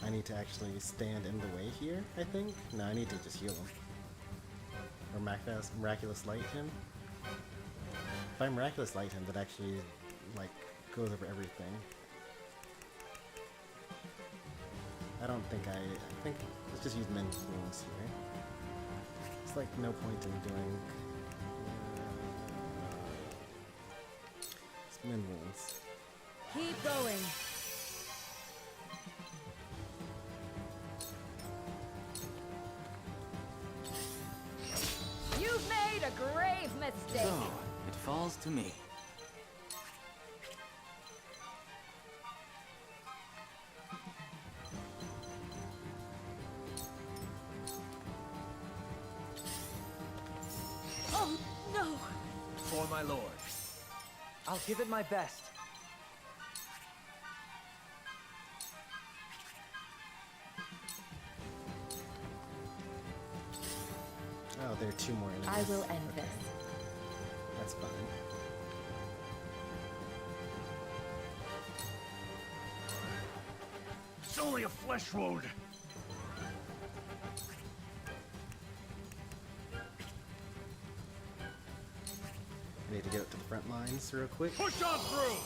I need to actually stand in the way here, I think? No, I need to just heal him. Or miraculous light him. If I miraculous light him, that actually, like, goes over everything. I don't think I think, let's just use Men's Wounds here. It's like no point in doing... it's Men's Wounds. Keep going. You've made a grave mistake. So, it falls to me. Oh, no! For my lord. I'll give it my best. there are 2 more enemies. I will end this. That's fine. It's only a flesh wound. I need to get up to the front lines real quick. Push on through!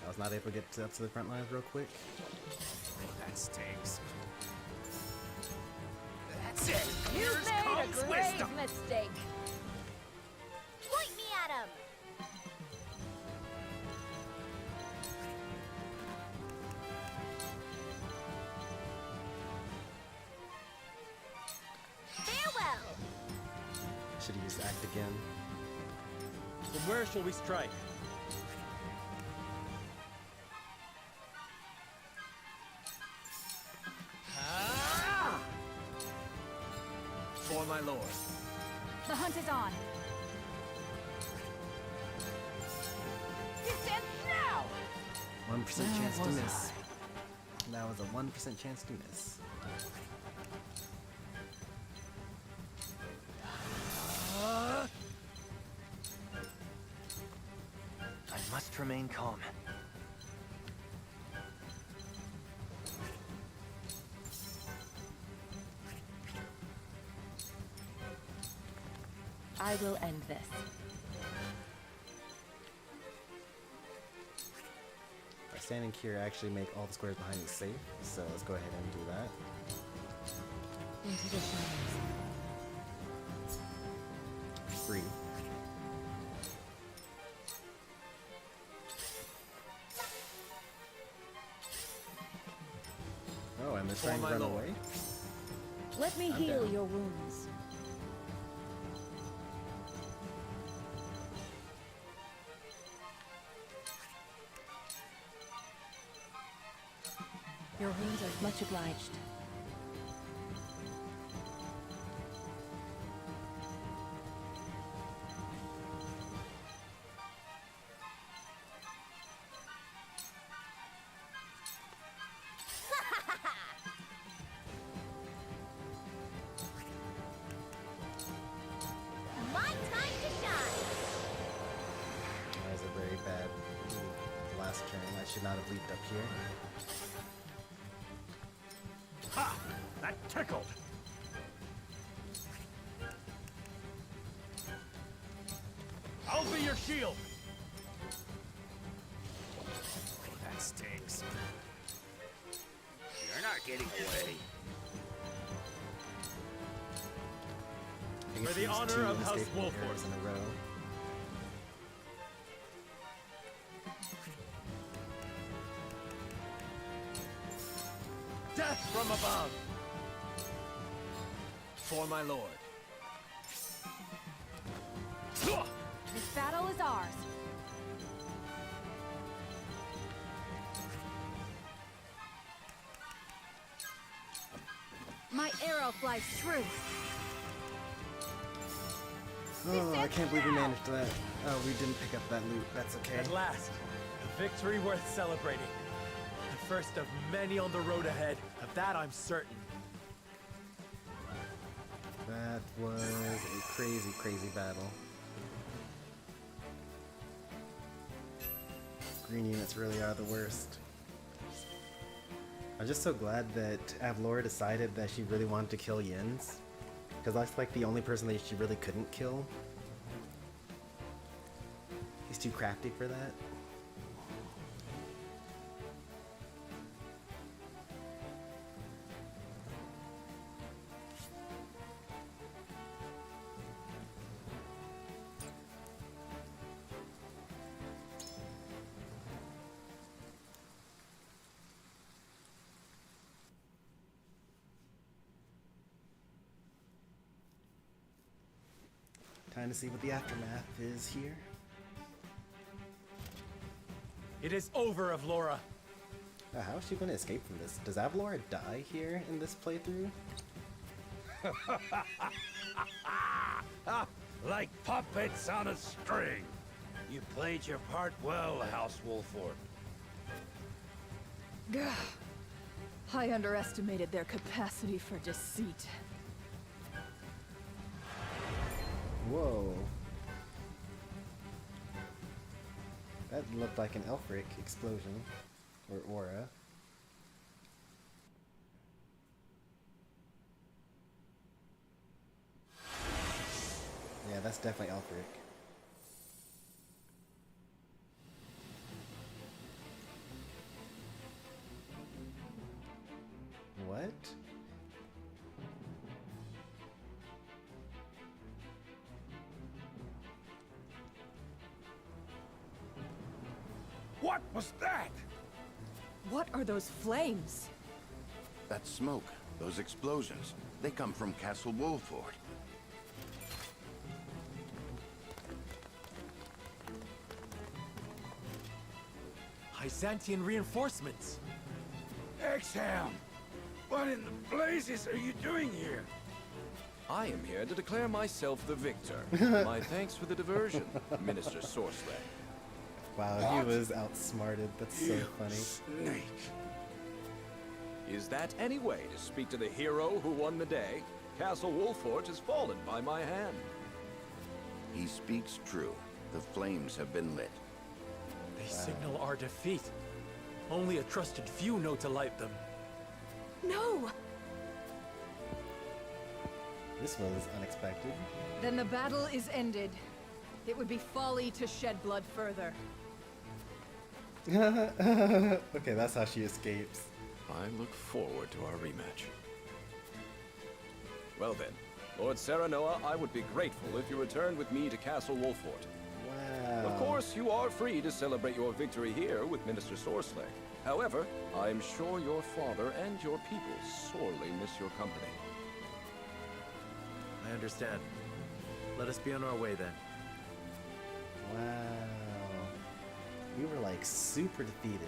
I was not able to get up to the front lines real quick. Oh, that stinks. That's it! You Here's made comes a grave wisdom! mistake. Point me at him! Farewell! Should have used act again. From where shall we strike? For my lord. The hunt is on. Descend now! 1% chance to miss. That was a 1% chance to miss. I must remain calm. I will end this. By standing here, I actually make all the squares behind me safe, so let's go ahead and do that. Into the shadows. Free. Oh, and they're trying to run away? Let me I'm heal down. your wounds. Your wounds are much obliged. My time to shine! That was a very bad last turn. I should not have leaped up here. Ha! That tickled! I'll be your shield! Oh, that stinks. You're not getting away. I guess For the use honor 2 of House unstable Wolford. arrows in a row. Death from above! For my lord. This battle is ours. My arrow flies true. Oh, I can't believe we managed that. Oh, we didn't pick up that loot. That's okay. At last, a victory worth celebrating. The first of many on the road ahead. Of that I'm certain. That was a crazy, crazy battle. Green units really are the worst. I'm just so glad that Avlora decided that she really wanted to kill Yens. Because that's like the only person that she really couldn't kill. He's too crafty for that. Time to see what the aftermath is here. It is over, Avlora. How is she going to escape from this? Does Avlora die here in this playthrough? Like puppets on a string. You played your part well, House Wolford. Gah. I underestimated their capacity for deceit. Whoa. That looked like an Elfric explosion. Or aura. Yeah, that's definitely Elfric. What? What was that? What are those flames? That smoke, those explosions, they come from Castle Wolford. Byzantian reinforcements. Exham! What in the blazes are you doing here? I am here to declare myself the victor. My thanks for the diversion, Minister Sorcerer. Wow, he was outsmarted. That's so funny. Snake. Is that any way to speak to the hero who won the day? Castle Wolfort has fallen by my hand. He speaks true. The flames have been lit. They signal our defeat. Only a trusted few know to light them. No! This was unexpected. Then the battle is ended. It would be folly to shed blood further. Okay, that's how she escapes. I look forward to our rematch. Well then, Lord Serenoa, I would be grateful if you returned with me to Castle Wolfort. Wow. Of course, you are free to celebrate your victory here with Minister Sorcerer. However, I am sure your father and your people sorely miss your company. I understand. Let us be on our way then. Wow. We were like super defeated.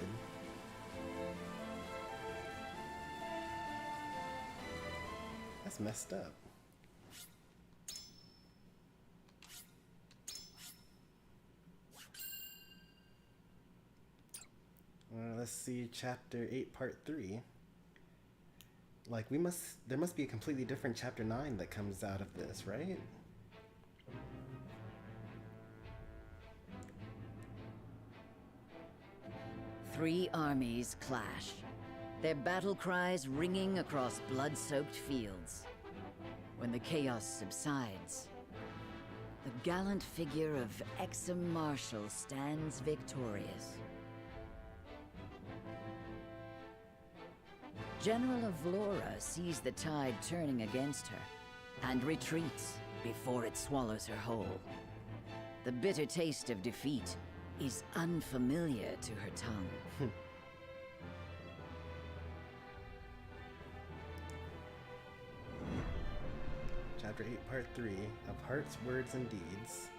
That's messed up. Let's see, chapter 8, part 3. Like, there must be a completely different chapter 9 that comes out of this, right? Three armies clash, their battle cries ringing across blood-soaked fields. When the chaos subsides, the gallant figure of Exum Marshal stands victorious. General of Vlora sees the tide turning against her and retreats before it swallows her whole. The bitter taste of defeat is unfamiliar to her tongue. Chapter 8, part 3 of Hearts, Words, and Deeds.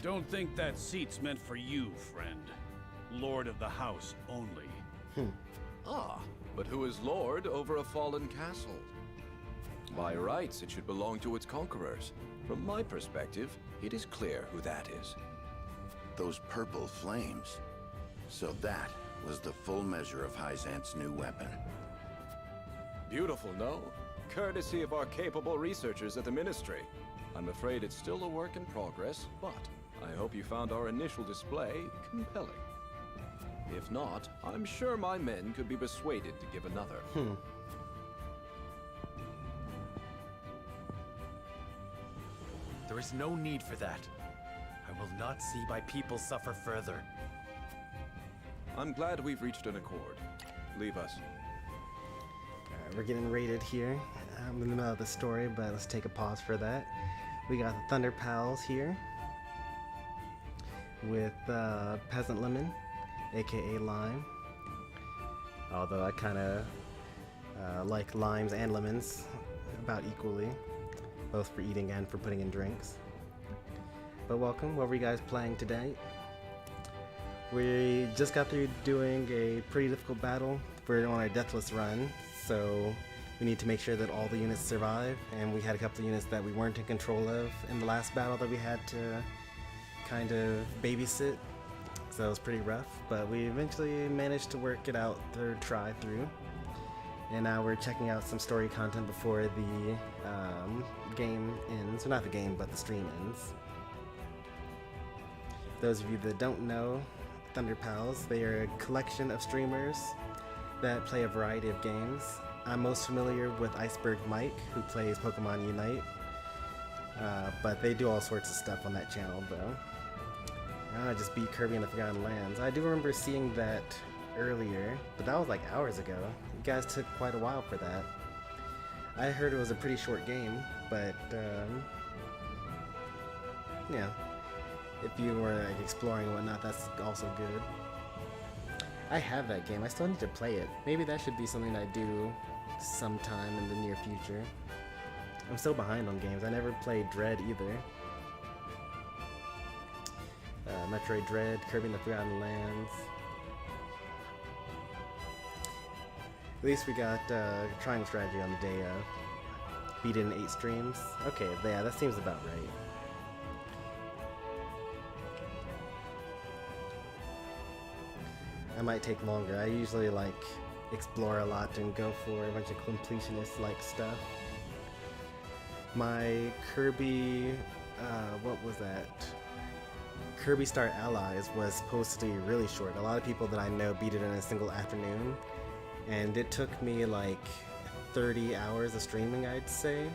Don't think that seat's meant for you, friend. Lord of the house only. Ah, but who is lord over a fallen castle? By rights, it should belong to its conquerors. From my perspective, it is clear who that is. Those purple flames. So that was the full measure of Hyzant's new weapon. Beautiful, no? Courtesy of our capable researchers at the Ministry. I'm afraid it's still a work in progress, but I hope you found our initial display compelling. If not, I'm sure my men could be persuaded to give another. There is no need for that. I will not see my people suffer further. I'm glad we've reached an accord. Leave us. Alright, we're getting raided here. I'm in the middle of the story, but let's take a pause for that. We got the Thunder Pals here with Peasant Lemon, aka Lime. Although I kind of like limes and lemons about equally, both for eating and for putting in drinks. But welcome, what were you guys playing today? We just got through doing a pretty difficult battle. We're on our deathless run, so we need to make sure that all the units survive, and we had a couple of units that we weren't in control of in the last battle that we had to kind of babysit, so it was pretty rough, but we eventually managed to work it out third try through. And now we're checking out some story content before the game ends. Well, not the game, but the stream ends. Those of you that don't know, Thunder Pals, they are a collection of streamers that play a variety of games. I'm most familiar with Iceberg Mike, who plays Pokemon Unite, but they do all sorts of stuff on that channel, though. I just beat Kirby in the Forgotten Lands. I do remember seeing that earlier, but that was like hours ago. You guys took quite a while for that. I heard it was a pretty short game, but yeah, if you were like exploring and whatnot, that's also good. I have that game. I still need to play it. Maybe that should be something I do sometime in the near future. I'm so behind on games. I never played Dread either. Metroid Dread, Kirby in the Forgotten Lands. At least we got Triangle Strategy on the day of. Beat it in 8 streams. Okay, yeah, that seems about right. I might take longer. I usually like explore a lot and go for a bunch of completionist like stuff. My Kirby, what was that? Kirby Star Allies was supposed to be really short. A lot of people that I know beat it in a single afternoon, and it took me like 30 hours of streaming, I'd say,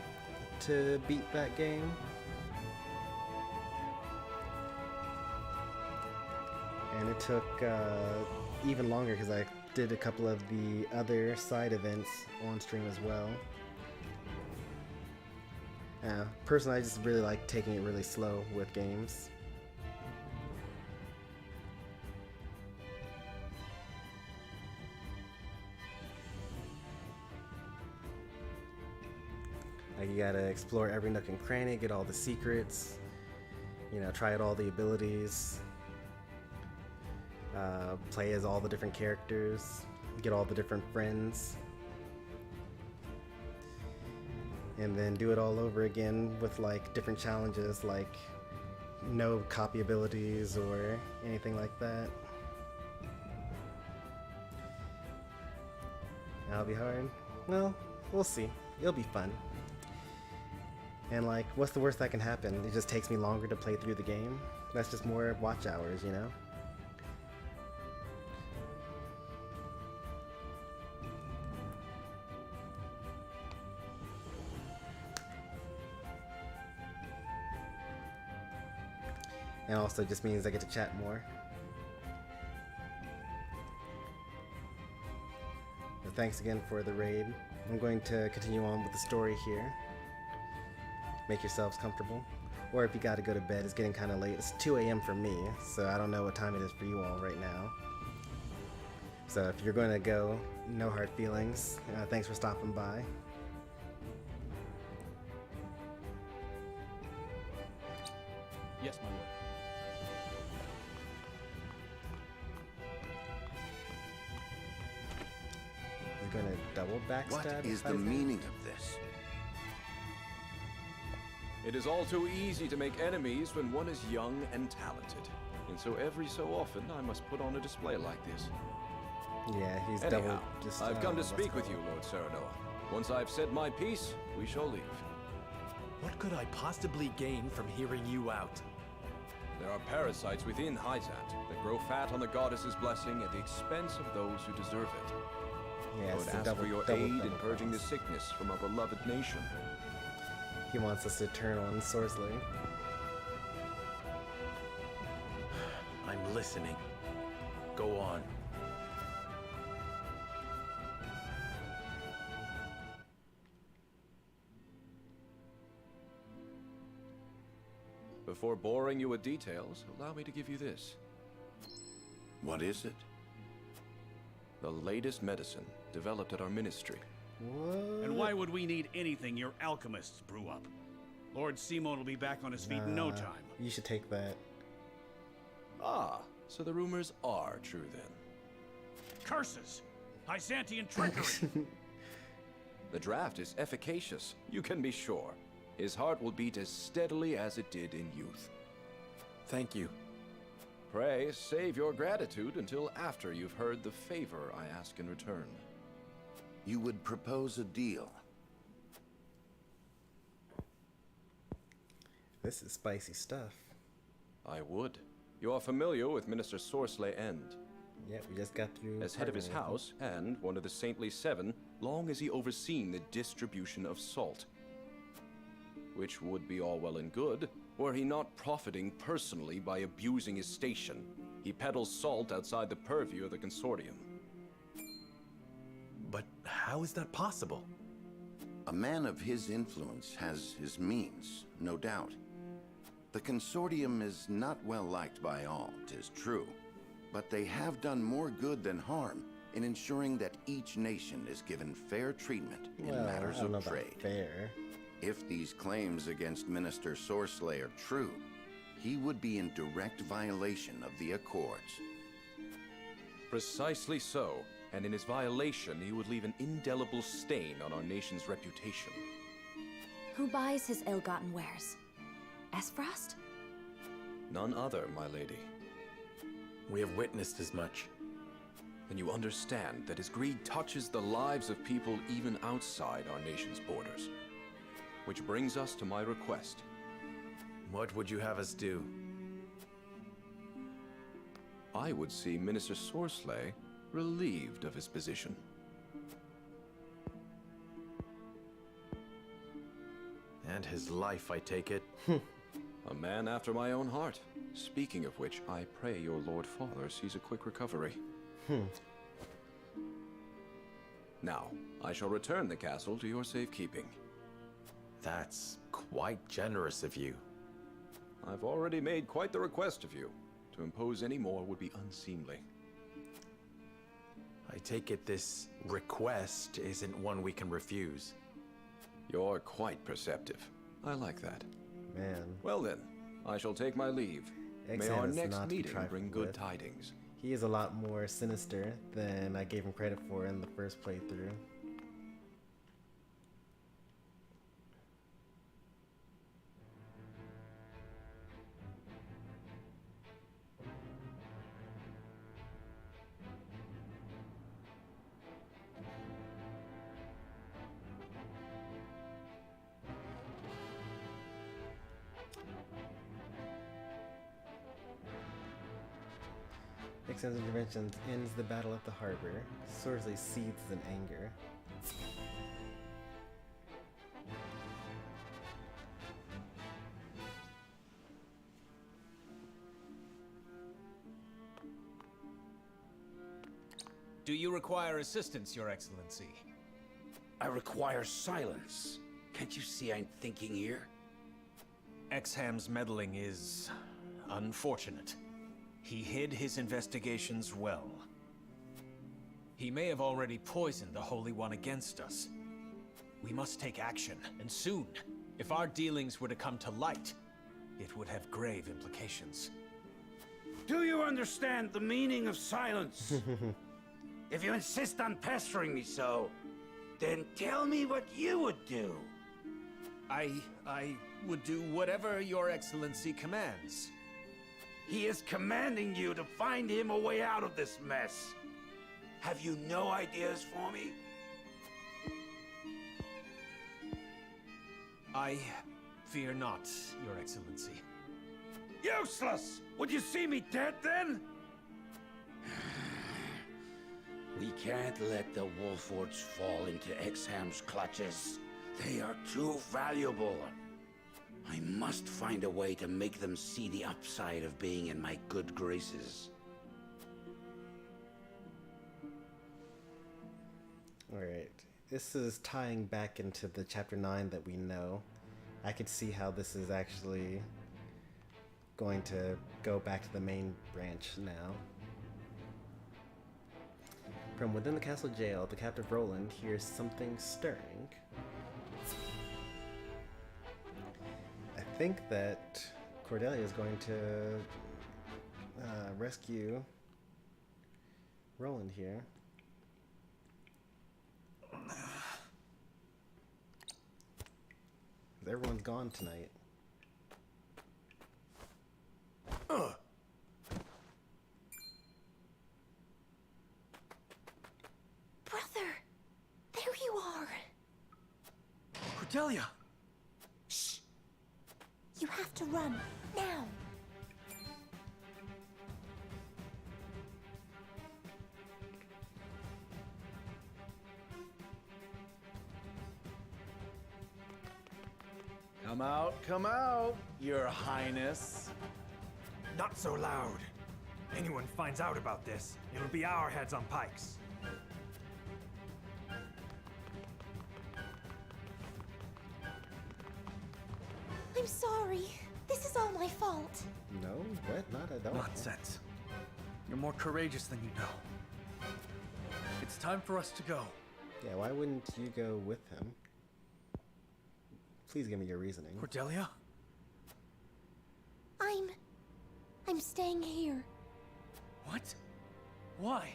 to beat that game. And it took even longer because I did a couple of the other side events on stream as well. Personally, I just really like taking it really slow with games. Like, you gotta explore every nook and cranny, get all the secrets, you know, try out all the abilities, play as all the different characters, get all the different friends, and then do it all over again with like different challenges, like no copy abilities or anything like that. That'll be hard. Well, we'll see. It'll be fun. And like, what's the worst that can happen? It just takes me longer to play through the game. That's just more watch hours, you know? And also just means I get to chat more. But thanks again for the raid. I'm going to continue on with the story here. Make yourselves comfortable. Or if you gotta go to bed, it's getting kind of late. It's 2 a.m. for me, so I don't know what time it is for you all right now. So if you're going to go, no hard feelings. Thanks for stopping by. Yes, my lord. You're going to double backstab? What is the meaning of this? It is all too easy to make enemies when one is young and talented. And so every so often I must put on a display like this. Yeah, he's Anyhow, double. Just, I've come to speak with you, Lord Serenoa. Once I've said my piece, we shall leave. What could I possibly gain from hearing you out? There are parasites within Hyzant that grow fat on the goddess's blessing at the expense of those who deserve it. Yeah, I would ask for your aid in purging the sickness from our beloved nation. He wants us to turn on Sorsley. I'm listening. Go on. Before boring you with details, allow me to give you this. What is it? The latest medicine developed at our ministry. What? And why would we need anything your alchemists brew up? Lord Simon will be back on his feet in no time. You should take that. Ah, So the rumors are true then. Curses! Byzantian trickery! The draft is efficacious, you can be sure. His heart will beat as steadily as it did in youth. Thank you. Pray save your gratitude until after you've heard the favor I ask in return. You would propose a deal. This is spicy stuff. I would. You are familiar with Minister Sorsley End. Yeah, we just got through. As head of his partnering with him. house, and one of the Saintly Seven, long has he overseen the distribution of salt. Which would be all well and good, were he not profiting personally by abusing his station. He peddles salt outside the purview of the consortium. But how is that possible? A man of his influence has his means, no doubt. The consortium is not well liked by all, 'tis true. But they have done more good than harm in ensuring that each nation is given fair treatment in matters of trade. Fair. If these claims against Minister Sorsley are true, he would be in direct violation of the Accords. Precisely so, and in his violation he would leave an indelible stain on our nation's reputation. Who buys his ill-gotten wares? Esfrost? None other, my lady. We have witnessed as much. Then you understand that his greed touches the lives of people even outside our nation's borders. Which brings us to my request. What would you have us do? I would see Minister Sorsley relieved of his position. And his life, I take it. A man after my own heart. Speaking of which, I pray your Lord Father sees a quick recovery. Now, I shall return the castle to your safekeeping. That's quite generous of you. I've already made quite the request of you. To impose any more would be unseemly. I take it this request isn't one we can refuse. You're quite perceptive. I like that. Man. Well then, I shall take my leave. May our next meeting bring good tidings. He is a lot more sinister than I gave him credit for in the first playthrough. Exxon's intervention ends the battle at the harbor. Sorsley seethes in anger. Do you require assistance, Your Excellency? I require silence. Can't you see I'm thinking here? Exham's meddling is unfortunate. He hid his investigations well. He may have already poisoned the Holy One against us. We must take action, and soon. If our dealings were to come to light, it would have grave implications. Do you understand the meaning of silence? If you insist on pestering me so, then tell me what you would do. I would do whatever Your Excellency commands. He is commanding you to find him a way out of this mess. Have you no ideas for me? I fear not, Your Excellency. Useless! Would you see me dead then? We can't let the Wolforts fall into Exham's clutches. They are too valuable. I must find a way to make them see the upside of being in my good graces. Alright, this is tying back into the chapter 9 that we know. I could see how this is actually going to go back to the main branch now. From within the castle jail, the captive Roland hears something stirring. I think that Cordelia is going to rescue Roland here. Everyone's gone tonight. Brother! There you are! Cordelia! Shh! You have to run, now! Come out, Your Highness. Not so loud. Anyone finds out about this, it'll be our heads on pikes. I'm sorry. This is all my fault. No, what? Not at all. Nonsense. You're more courageous than you know. It's time for us to go. Yeah, why wouldn't you go with him? Please give me your reasoning. Cordelia? I'm staying here. What? Why?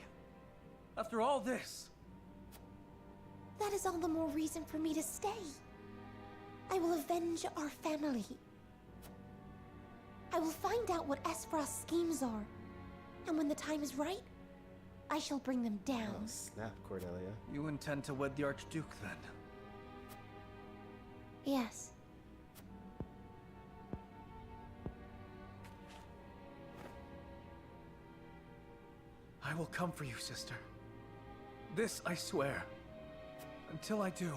After all this? That is all the more reason for me to stay. I will avenge our family. I will find out what Esfrost's schemes are. And when the time is right, I shall bring them down. Oh, snap, Cordelia. You intend to wed the Archduke, then? Yes. I will come for you, sister. This I swear. Until I do,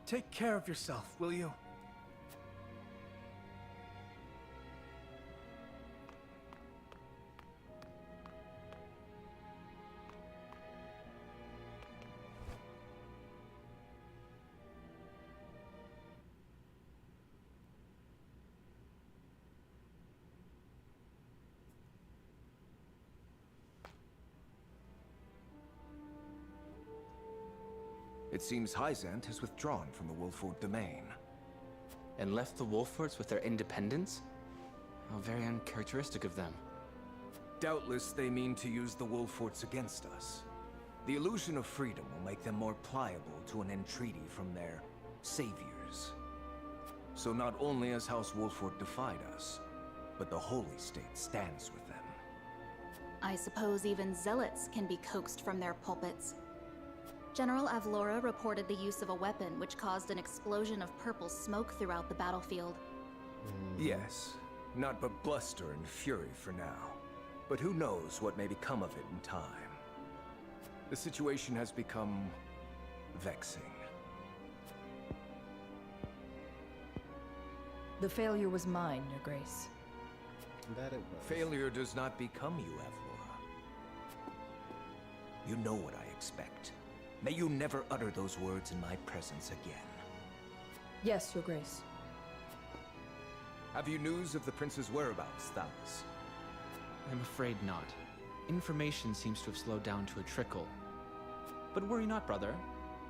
take care of yourself, will you? It seems Hyzant has withdrawn from the Wolford domain. And left the Wolfords with their independence? How very uncharacteristic of them. Doubtless they mean to use the Wolfords against us. The illusion of freedom will make them more pliable to an entreaty from their saviors. So not only has House Wolford defied us, but the Holy State stands with them. I suppose even zealots can be coaxed from their pulpits. General Avlora reported the use of a weapon which caused an explosion of purple smoke throughout the battlefield. Yes, not but bluster and fury for now. But who knows what may become of it in time. The situation has become vexing. The failure was mine, Your Grace. That it was. Failure does not become you, Avlora. You know what I expect. May you never utter those words in my presence again. Yes, Your Grace. Have you news of the prince's whereabouts, Thalas? I'm afraid not. Information seems to have slowed down to a trickle. But worry not, brother.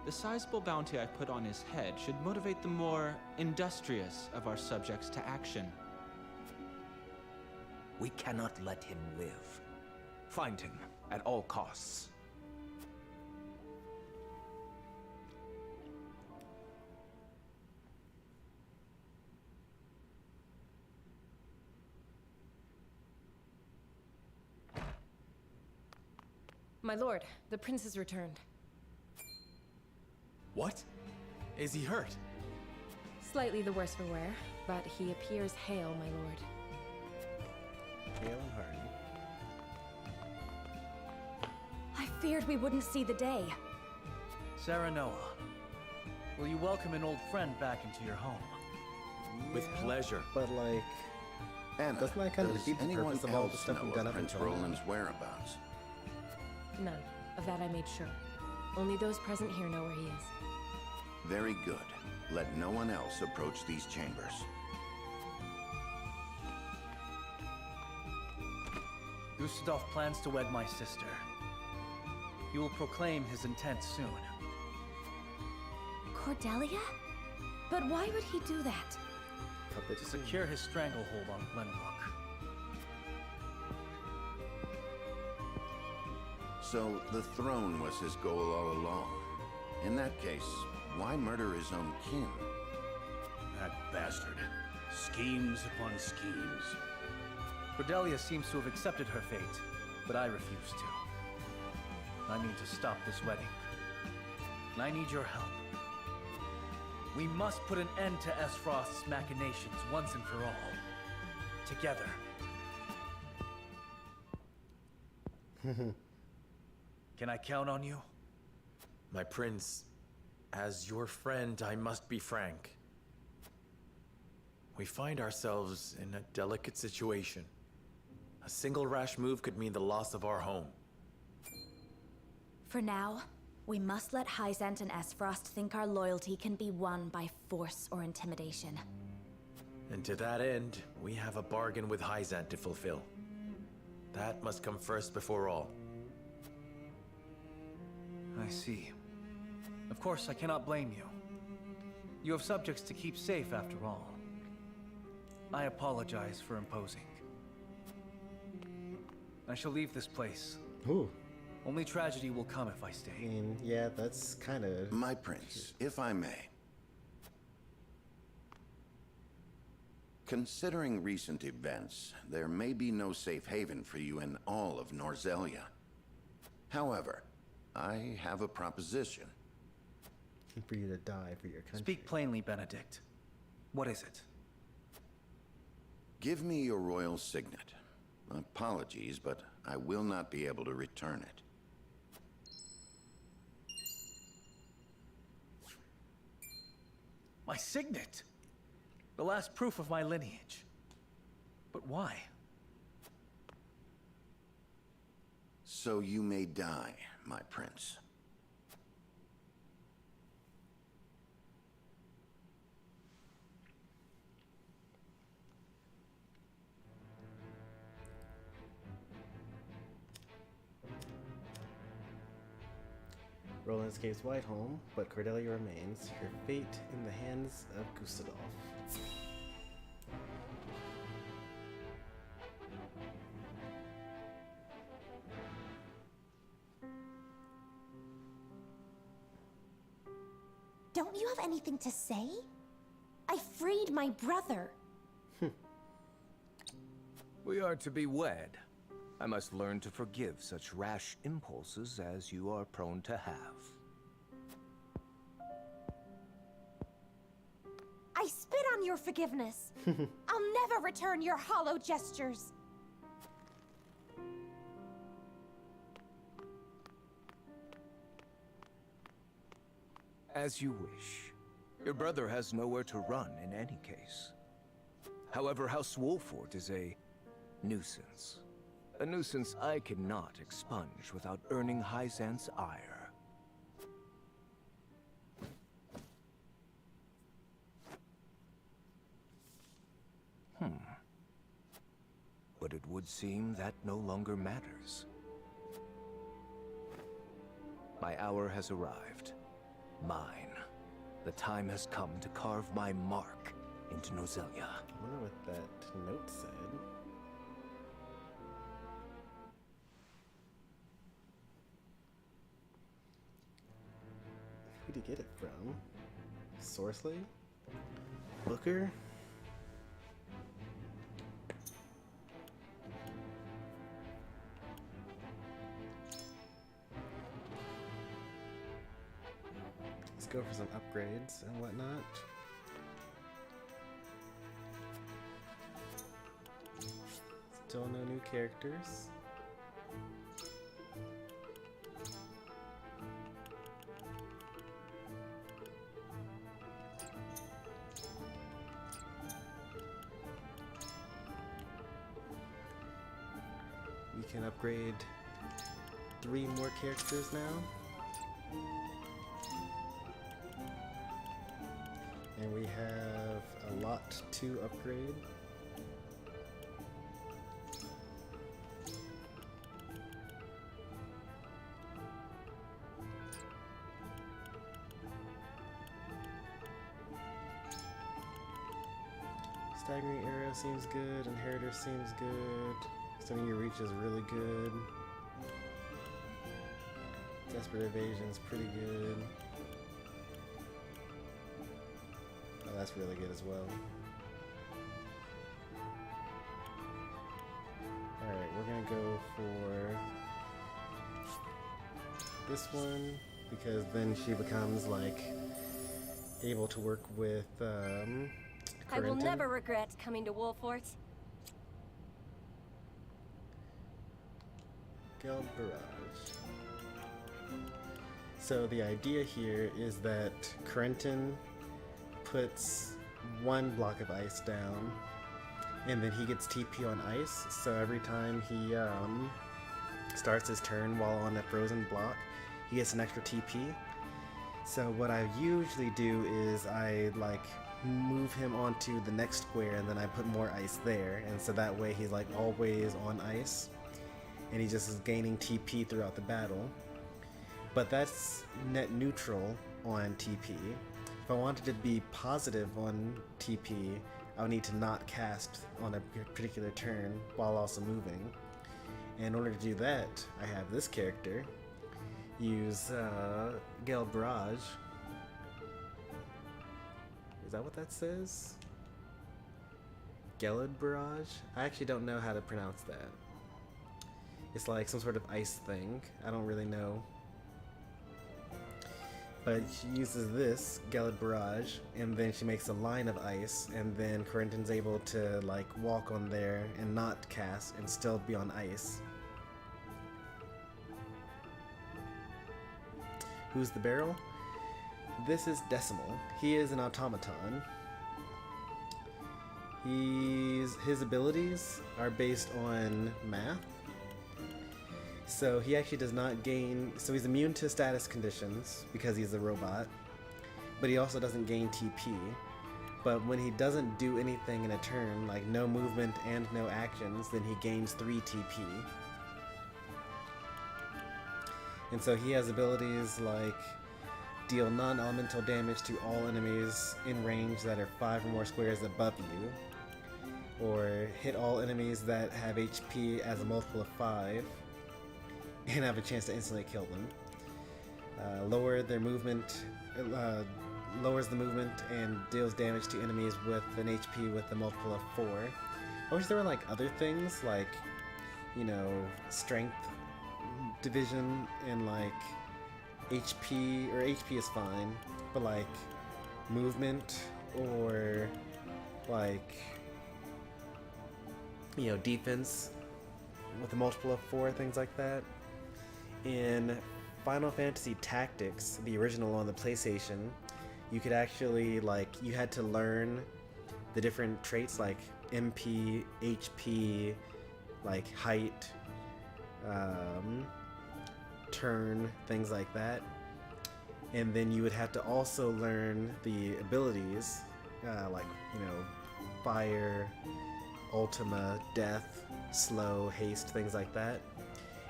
The sizable bounty I put on his head should motivate the more industrious of our subjects to action. We cannot let him live. Find him at all costs. My lord, the prince has returned. What? Is he hurt? Slightly the worse for wear, but he appears hale, my lord. Hale and hearty. I feared we wouldn't see the day. Serenoa, will you welcome an old friend back into your home? With pleasure. But like, Anna, doesn't that kind of does defeat the anyone purpose of all the else stuff know we've done of up Prince until now? Roland's whereabouts? None. Of that I made sure. Only those present here know where he is. Very good. Let no one else approach these chambers. Gustave plans to wed my sister. He will proclaim his intent soon. Cordelia? But why would he do that? To secure his stranglehold on Glenbrook. So the throne was his goal all along. In that case, why murder his own kin? That bastard. Schemes upon schemes. Cordelia seems to have accepted her fate, but I refuse to. I need to stop this wedding. And I need your help. We must put an end to Esfrost's machinations once and for all. Together. Can I count on you? My prince, as your friend, I must be frank. We find ourselves in a delicate situation. A single rash move could mean the loss of our home. For now, we must let Hyzant and Esfrost think our loyalty can be won by force or intimidation. And to that end, we have a bargain with Hyzant to fulfill. That must come first before all. I see. Of course, I cannot blame you. You have subjects to keep safe after all. I apologize for imposing. I shall leave this place. Ooh. Only tragedy will come if I stay. I mean, yeah, that's kind of... My prince, if I may. Considering recent events, there may be no safe haven for you in all of Norzelia. However, I have a proposition. For you to die for your country. Speak plainly, Benedict. What is it? Give me your royal signet. Apologies, but I will not be able to return it. My signet! The last proof of my lineage. But why? So you may die, my prince. Roland escapes Whiteholm, but Cordelia remains, her fate in the hands of Gustadolf. Don't you have anything to say? I freed my brother. We are to be wed. I must learn to forgive such rash impulses as you are prone to have. I spit on your forgiveness. I'll never return your hollow gestures. As you wish. Your brother has nowhere to run in any case. However, House Wolfort is a nuisance. A nuisance I cannot expunge without earning Hyzant's ire. But it would seem that no longer matters. My hour has arrived. Mine. The time has come to carve my mark into Norzelia. I wonder what that note said. Who'd he get it from? Sorsley? Booker? Let's go for some upgrades and whatnot. Still no new characters. We can upgrade 3 more characters now. And we have a lot to upgrade. Staggering Arrow seems good, Inheritor seems good. Extending your reach is really good. Desperate Evasion's pretty good. Oh, that's really good as well. Alright, we're gonna go for this one, because then she becomes, like, able to work with, I will Corentin. never regret coming to Wolfort. Geld Barrage. So the idea here is that Corentin puts one block of ice down, and then he gets TP on ice, so every time he starts his turn while on a frozen block, he gets an extra TP. So what I usually do is I like move him onto the next square, and then I put more ice there, and so that way he's like always on ice, and he just is gaining TP throughout the battle. But that's net neutral on TP. If I wanted to be positive on TP, I would need to not cast on a particular turn while also moving. And in order to do that, I have this character use Geld Barrage. Is that what that says? Gelid Barrage? I actually don't know how to pronounce that. It's like some sort of ice thing. I don't really know. But she uses this, Gelid Barrage, and then she makes a line of ice, and then Corentin's able to like walk on there and not cast and still be on ice. Who's the barrel? This is Decimal. He is an automaton. His abilities are based on math. So he actually does not gain, so he's immune to status conditions because he's a robot, but he also doesn't gain TP. But when he doesn't do anything in a turn, like no movement and no actions, then he gains 3 TP. And so he has abilities like deal non-elemental damage to all enemies in range that are 5 or more squares above you, or hit all enemies that have HP as a multiple of 5, and have a chance to instantly kill them. Lowers the movement and deals damage to enemies with an HP with a multiple of 4. I wish there were like other things like, you know, strength division and like HP, or HP is fine, but like movement or like, you know, defense with a multiple of 4, things like that. In Final Fantasy Tactics, the original on the PlayStation, you could actually, like, you had to learn the different traits like MP, HP, like height, turn, things like that. And then you would have to also learn the abilities, like, you know, fire, Ultima, death, slow, haste, things like that.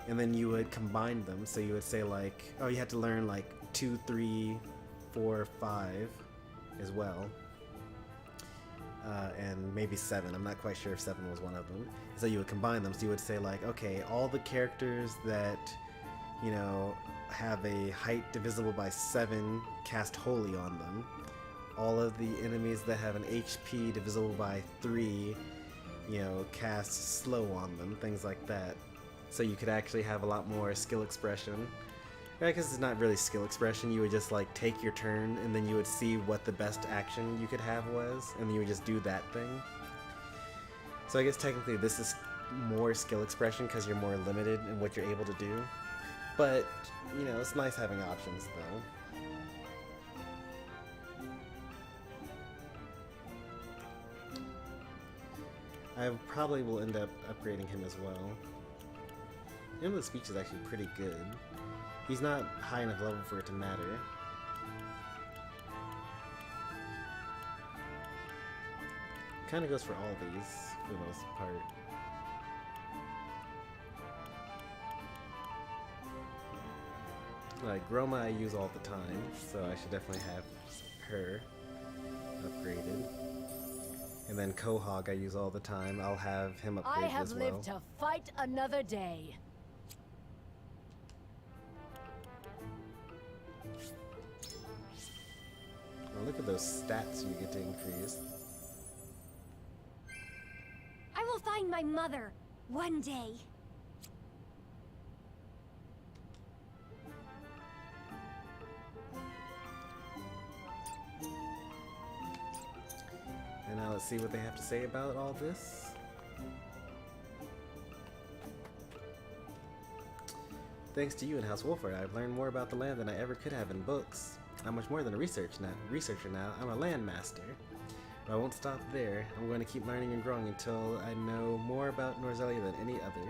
And then you would combine them, so you would say like, oh, you had to learn like 2, 3, 4, 5 as well. And maybe 7, I'm not quite sure if 7 was one of them. So you would combine them, so you would say like, okay, all the characters that, you know, have a height divisible by 7 cast Holy on them. All of the enemies that have an HP divisible by 3, you know, cast Slow on them, things like that. So you could actually have a lot more skill expression. I guess it's not really skill expression, you would just like take your turn and then you would see what the best action you could have was, and then you would just do that thing. So I guess technically this is more skill expression because you're more limited in what you're able to do. But, you know, it's nice having options though. I probably will end up upgrading him as well. Endless Speech is actually pretty good. He's not high enough level for it to matter. Kinda goes for all these, for the most part. Like, Groma I use all the time, so I should definitely have her upgraded. And then Quahog I use all the time, I'll have him upgraded as well. I have lived to fight another day. those stats you get to increase. I will find my mother one day. And now let's see what they have to say about all this. Thanks to you and House Wolford, I've learned more about the land than I ever could have in books. I'm much more than a researcher now. I'm a landmaster. But I won't stop there. I'm going to keep learning and growing until I know more about Norzelia than any other.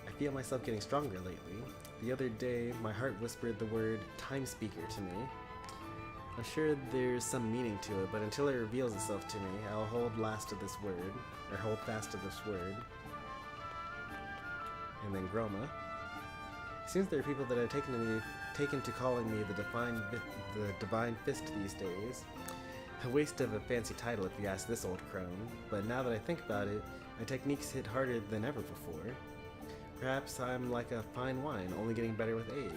I feel myself getting stronger lately. The other day, my heart whispered the word Time Speaker to me. I'm sure there's some meaning to it, but until it reveals itself to me, I'll hold fast to this word. And then Groma. It seems there are people that have taken to calling me the Divine Fist these days. A waste of a fancy title if you ask this old crone, but now that I think about it, my techniques hit harder than ever before. Perhaps I'm like a fine wine, only getting better with age.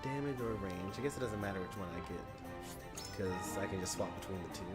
Damage or range. I guess it doesn't matter which one I get, because I can just swap between the two.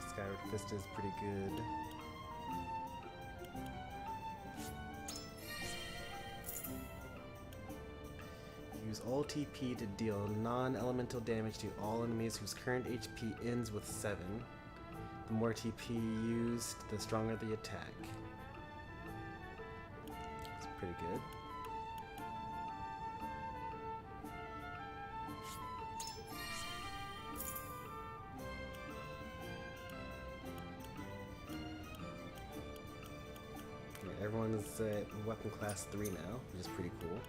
Skyward Fist is pretty good. Use all TP to deal non-elemental damage to all enemies whose current HP ends with 7. The more TP used, the stronger the attack. It's pretty good. Everyone's at weapon class 3 now, which is pretty cool.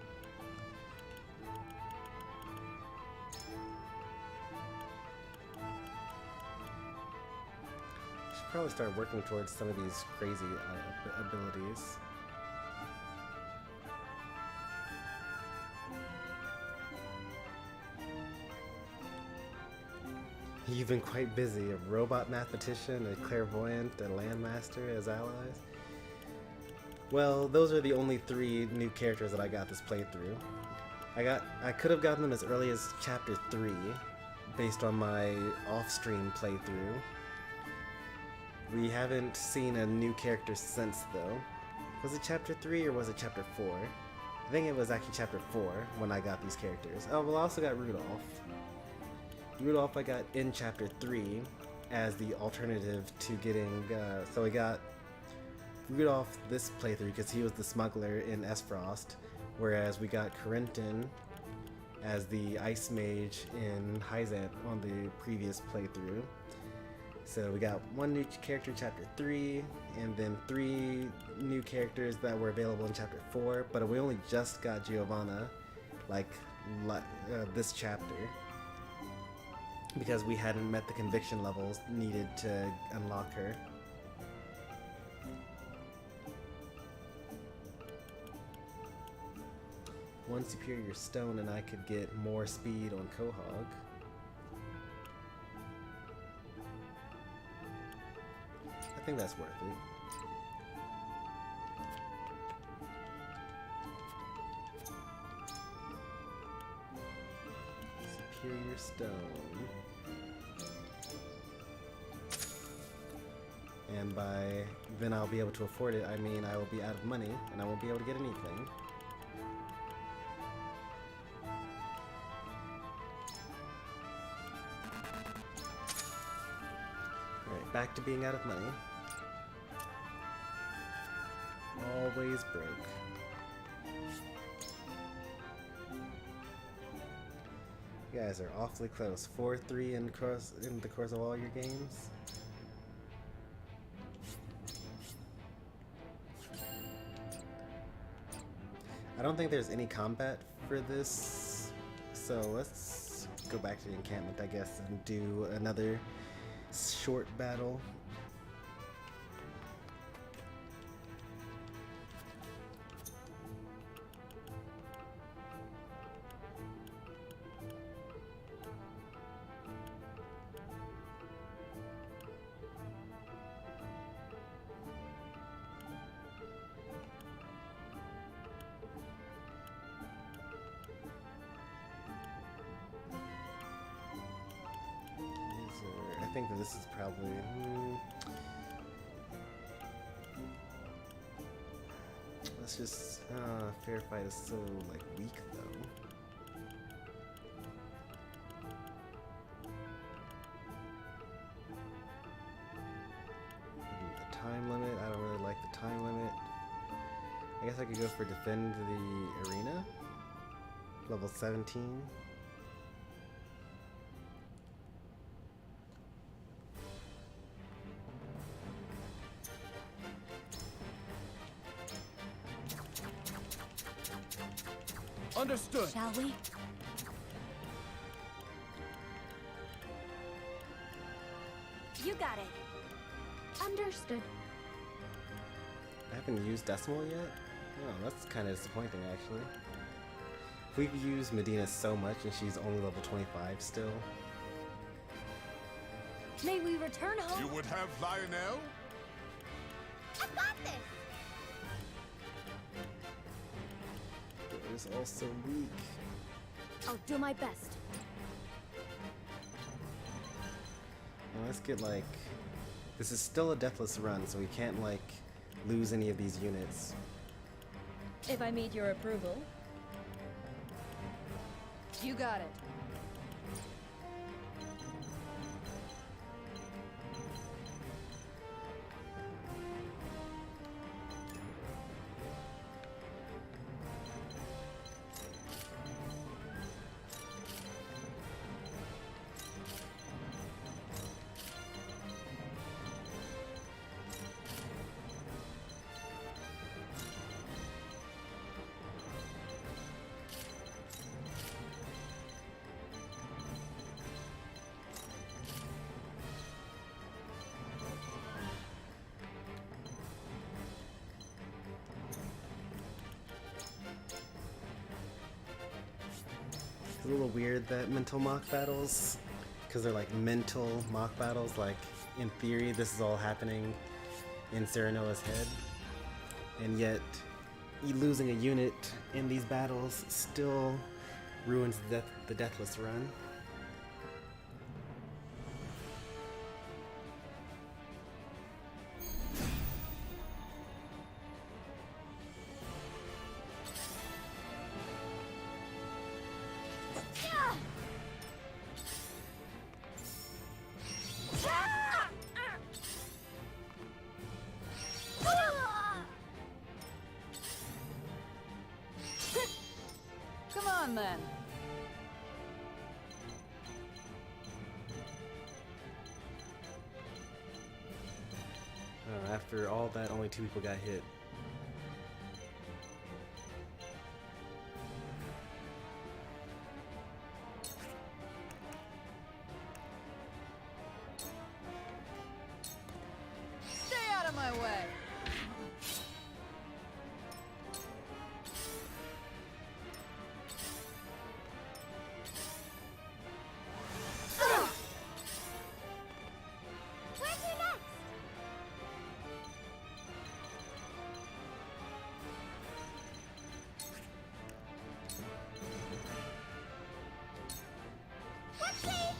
Should probably start working towards some of these crazy abilities. You've been quite busy. A robot mathematician, a clairvoyant, a landmaster as allies. Well, those are the only 3 new characters that I got this playthrough. I could have gotten them as early as chapter 3, based on my off-stream playthrough. We haven't seen a new character since, though. Was it chapter 3 or was it chapter 4? I think it was actually chapter 4 when I got these characters. Oh, well, I also got Rudolph. Rudolph I got in chapter 3 as the alternative to getting, so I got Rudolph this playthrough because he was the smuggler in Esfrost, whereas we got Corentin as the ice mage in Hyzant on the previous playthrough. So we got 1 new character in chapter 3, and then 3 new characters that were available in chapter 4, but we only just got Giovanna, this chapter, because we hadn't met the conviction levels needed to unlock her. One superior stone and I could get more speed on Quahog. I think that's worth it. Superior stone. And by then I'll be able to afford it, I mean I will be out of money and I won't be able to get anything. Back to being out of money. Always broke. You guys are awfully close. 4-3 in the course of all your games. I don't think there's any combat for this, so let's go back to the encampment, I guess, and do another short battle. I think that this is probably let's just fair fight is so like weak though. The time limit, I don't really like the time limit. I guess I could go for defend the arena, level 17. Understood. Shall we? You got it. Understood. I haven't used Decimal yet? Oh, that's kind of disappointing actually. We've used Medina so much and she's only level 25 still. May we return home? You would have Lionel? I've got this. It is also weak. I'll do my best. Now let's get like... This is still a deathless run, so we can't like lose any of these units. If I meet your approval. You got it. It's a little weird that mental mock battles, because they're like mental mock battles, like in theory this is all happening in Serenoa's head, and yet losing a unit in these battles still ruins the deathless run. Come on then. After all that, only 2 people got hit. Stay out of my way. Where's your next? Whoopsie!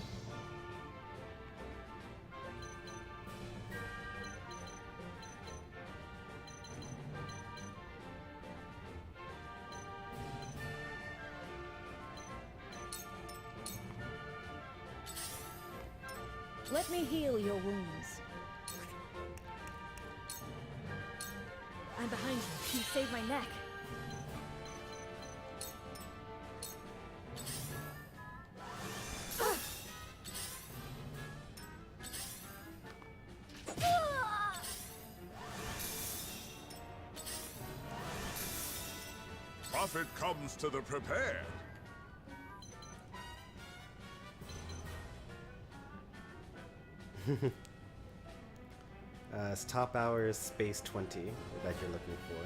Let me heal your wounds. I'm behind you. You saved my neck. Profit comes to the prepared. It's top hours space 20 that you're looking for.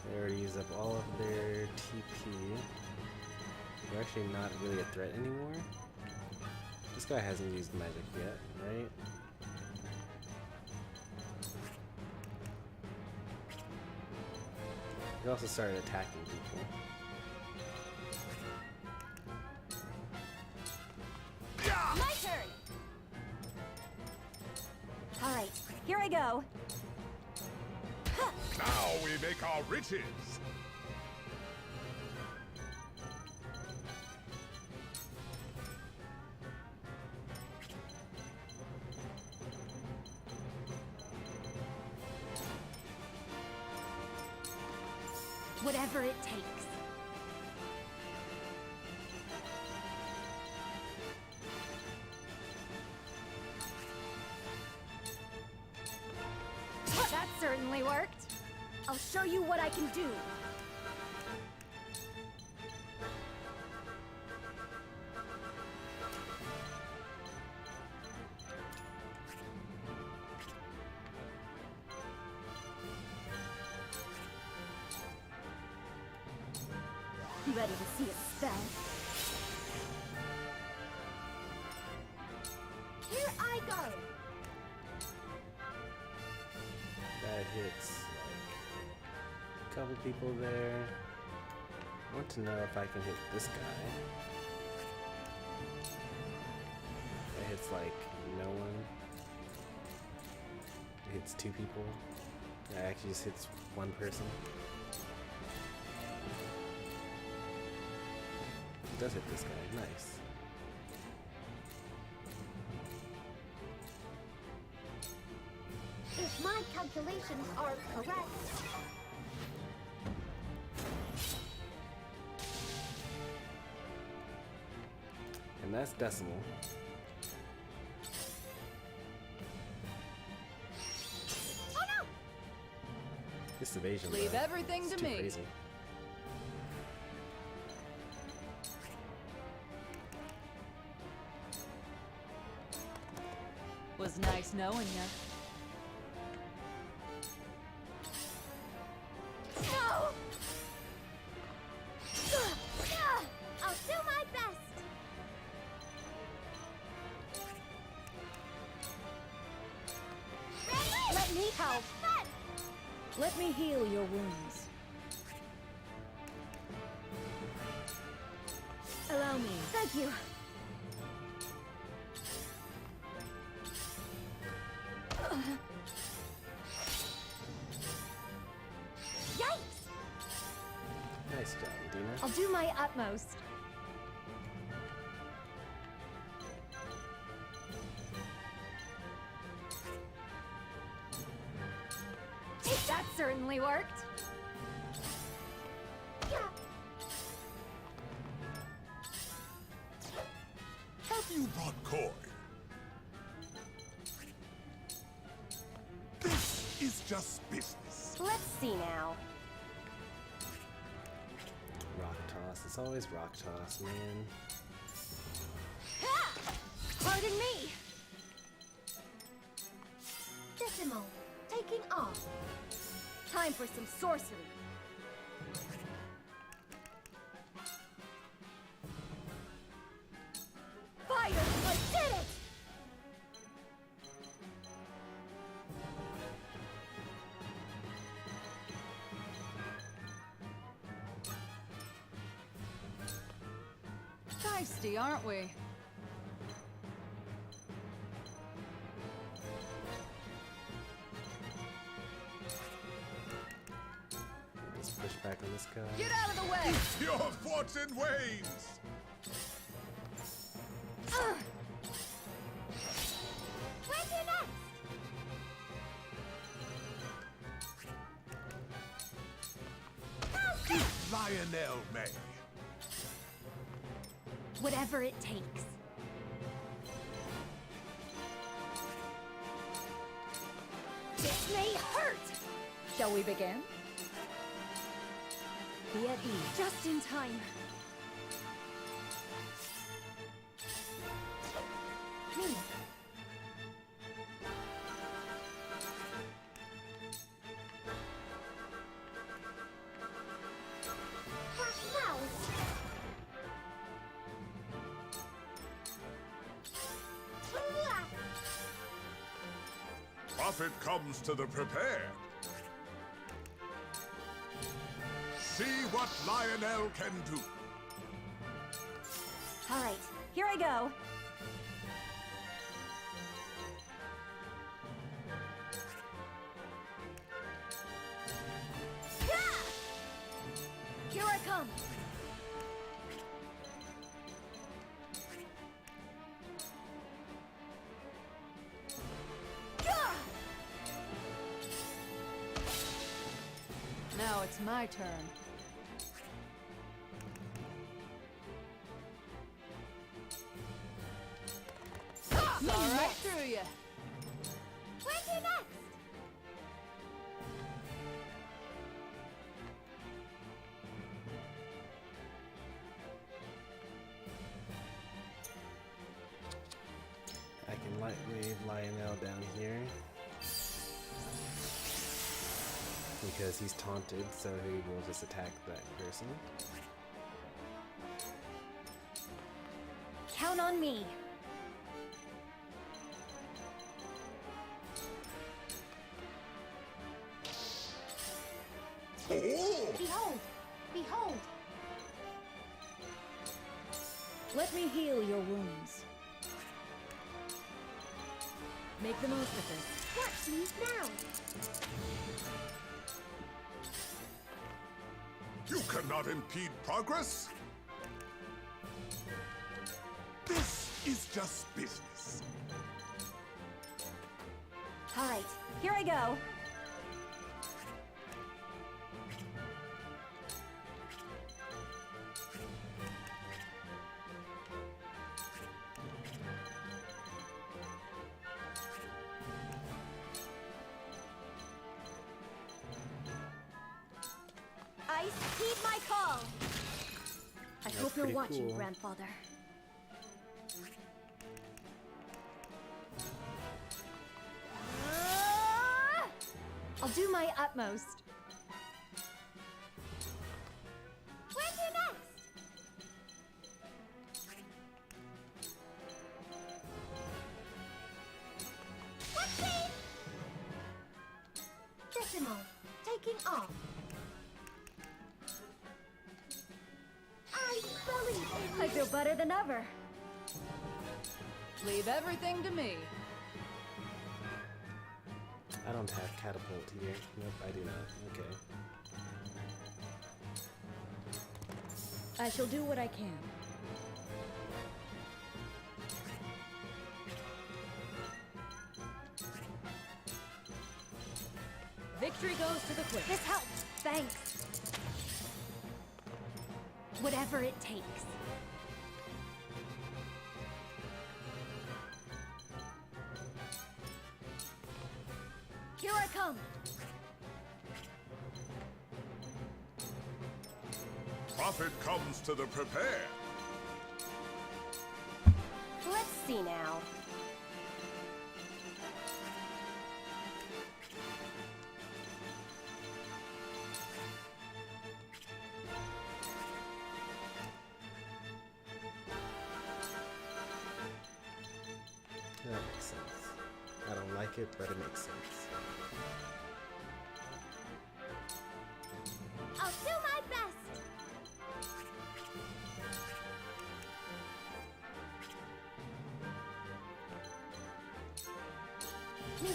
They already used up all of their TP. They're actually not really a threat anymore. This guy hasn't used magic yet, right? He also started attacking people. My turn! Alright, here I go. Now we make our riches. Whatever it takes. That certainly worked. I'll show you what I can do. Ready to see a spell? Here I go! That hits like a couple people there. I want to know if I can hit this guy. That hits like no one. It hits two people. That actually just hits one person. It does hit this guy. Nice. If my calculations are correct... And that's decimal. Oh no! This evasion. Leave everything to too me. Crazy. Was nice knowing ya. No! I'll do my best! Ready? Let me help. Fun! Let me heal your wounds. Allow me. Thank you. Yikes! Nice job, Dina. I'll do my utmost. That certainly worked. Have you brought coin? This is just business. Let's see now. Rock toss. It's always rock toss, man. Pardon me. Decimal, taking off. Time for some sorcery. Fire! I did it! Feisty, aren't we? Let's push back on this guy. Get out of the way! Your fortune wanes! Where's your next? Lionel May. Whatever it takes. This may hurt! Shall we begin? Be at ease. Just in time. Me. Profit comes to the prepared. See what Lionel can do. All right, here I go. Here I come. Now it's my turn. Me Right next. through you. Where's you next? I can light wave Lionel down here. Because he's taunted, so he will just attack that person. Count on me. Behold! Behold! Let me heal your wounds. Make the most of this. What news now? You cannot impede progress. This is just business. All right, here I go. Ice, heed my call. I That's hope you're pretty watching, cool. grandfather. I'll do my utmost. Where's you next? Whoopsie! Decimal, taking off. I believe in I you. feel better than ever. Leave everything to me. I don't have catapult here. Nope, I do not. Okay. I shall do what I can. Victory goes to the quick. This helps. Thanks. Whatever it takes. Here I come. Profit comes to the prepared. Let's see now. That makes sense. I don't like it, but it makes sense. I'll do my best. Me.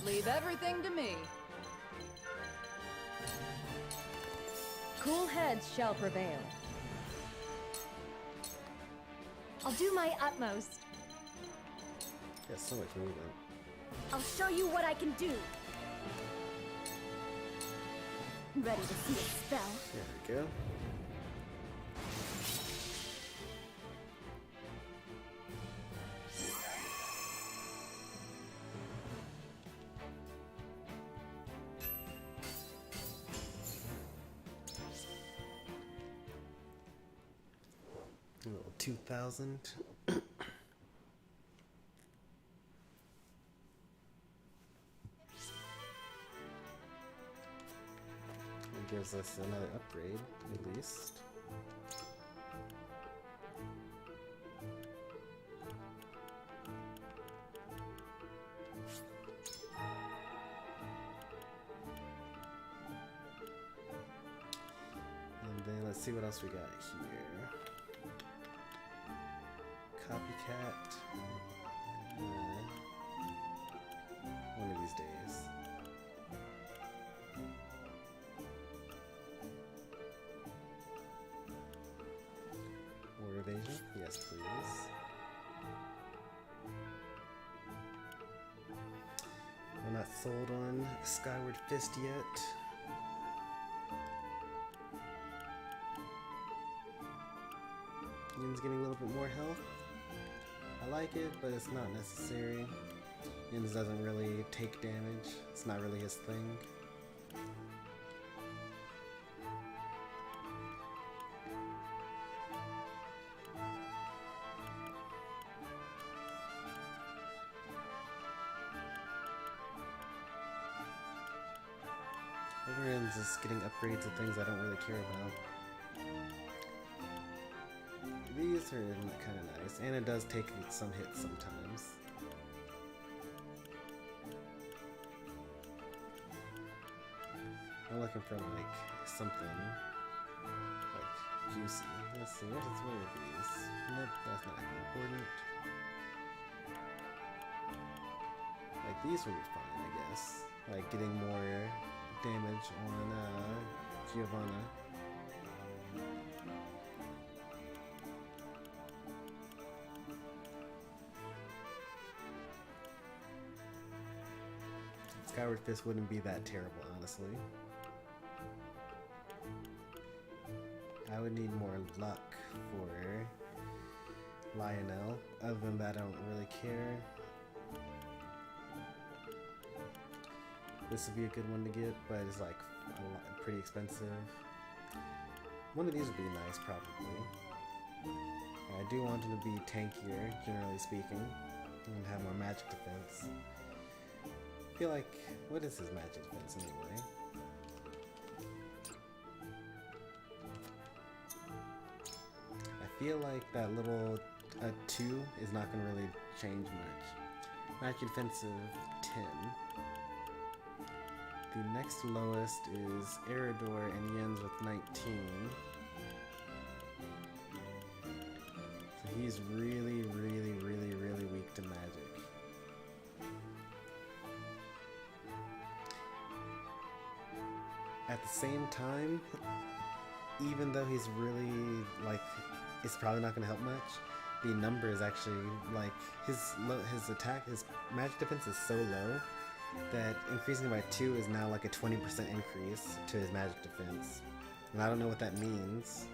Leave everything to me. Cool heads shall prevail. I'll do my utmost. Got so much movement. I'll show you what I can do. Ready to see a spell? There we go. A little 2000. Gives us another upgrade, at least. And then let's see what else we got here. Copycat. One of these days. Evasion? Yes, please. I'm not sold on Skyward Fist yet. Yin's getting a little bit more health. I like it, but it's not necessary. Yin's doesn't really take damage. It's not really his thing. Everyone's just getting upgrades of things I don't really care about. These are kind of nice, and it does take some hits sometimes. I'm looking for like something like juicy. Let's see, what are these? Nope, that's not important. Like these would be fine, I guess. Like getting more damage on Giovanna. Skyward Fist wouldn't be that terrible, honestly. I would need more luck for Lionel. Other than that, I don't really care. This would be a good one to get, but it's like pretty expensive. One of these would be nice, probably. I do want him to be tankier, generally speaking, and have more magic defense. I feel like, what is his magic defense anyway? I feel like that little 2 is not going to really change much. Magic defense of 10. The next lowest is Eridor and Yen's with 19. So he's really, really, really, really weak to magic. At the same time, even though he's really, like, it's probably not going to help much, the number is actually, like, his attack, his magic defense is so low that increasing by 2 is now like a 20% increase to his magic defense. And I don't know what that means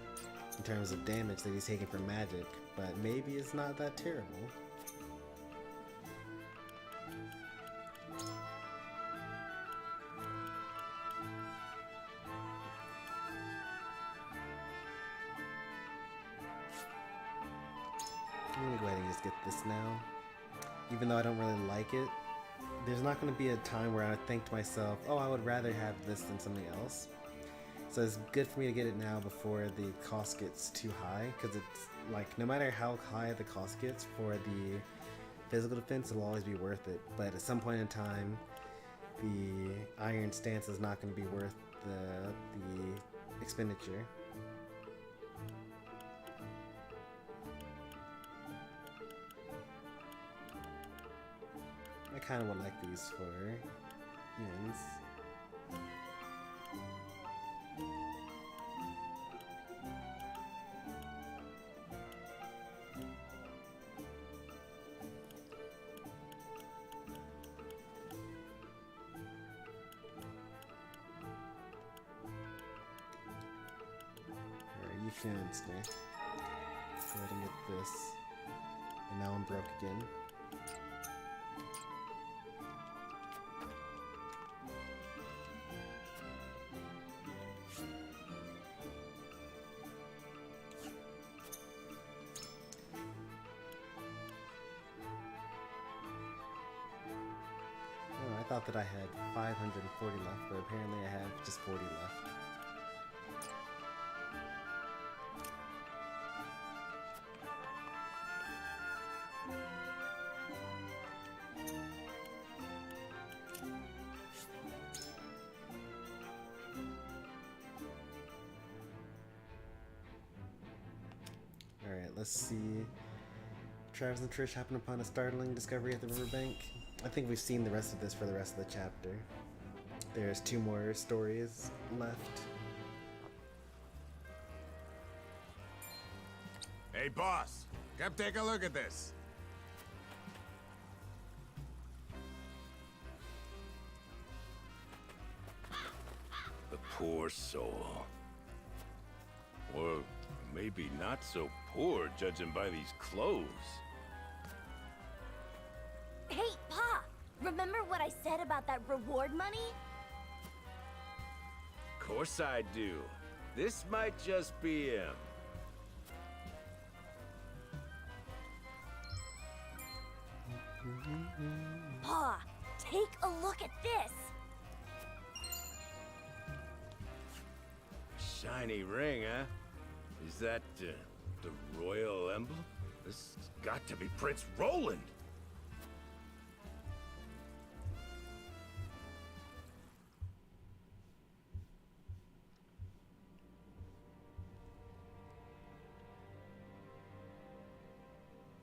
in terms of damage that he's taking from magic, but maybe it's not that terrible. I'm gonna go ahead and just get this now. Even though I don't really like it, there's not going to be a time where I think to myself, oh, I would rather have this than something else. So it's good for me to get it now before the cost gets too high, because it's like, no matter how high the cost gets for the physical defense, it'll always be worth it. But at some point in time, the iron stance is not going to be worth the expenditure. I kind of would like these for Yens. Fiance. Go ahead and get this. And now I'm broke again. Oh, I thought that I had 540 left, but apparently I have just 40 left. Alright, let's see. Travis and Trish happen upon a startling discovery at the riverbank. I think we've seen the rest of this for the rest of the chapter. There's 2 more stories left. Hey, boss. Come take a look at this. The poor soul. Or maybe not so poor, judging by these clothes. Hey, Pa! Remember what I said about that reward money? Of course I do. This might just be him. Pa, take a look at this! Shiny ring, huh? Is that the royal emblem? This has got to be Prince Roland.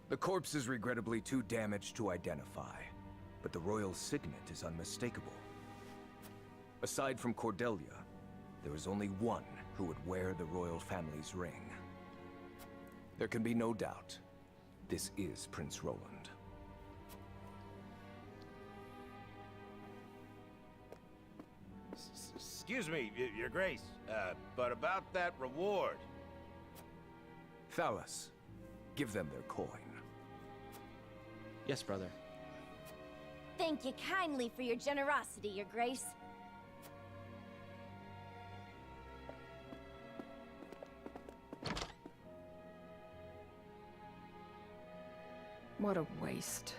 The corpse is regrettably too damaged to identify, but the royal signet is unmistakable. Aside from Cordelia, there is only one who would wear the royal family's ring. There can be no doubt, this is Prince Roland. Excuse me, Your Grace, but about that reward. Thalas, give them their coin. Yes, brother. Thank you kindly for your generosity, Your Grace. What a waste.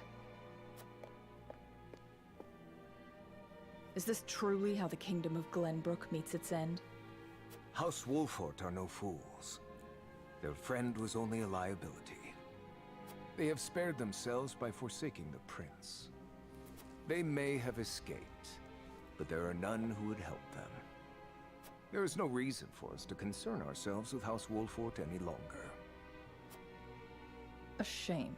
Is this truly how the kingdom of Glenbrook meets its end? House Wolfort are no fools. Their friend was only a liability. They have spared themselves by forsaking the prince. They may have escaped, but there are none who would help them. There is no reason for us to concern ourselves with House Wolfort any longer. A shame.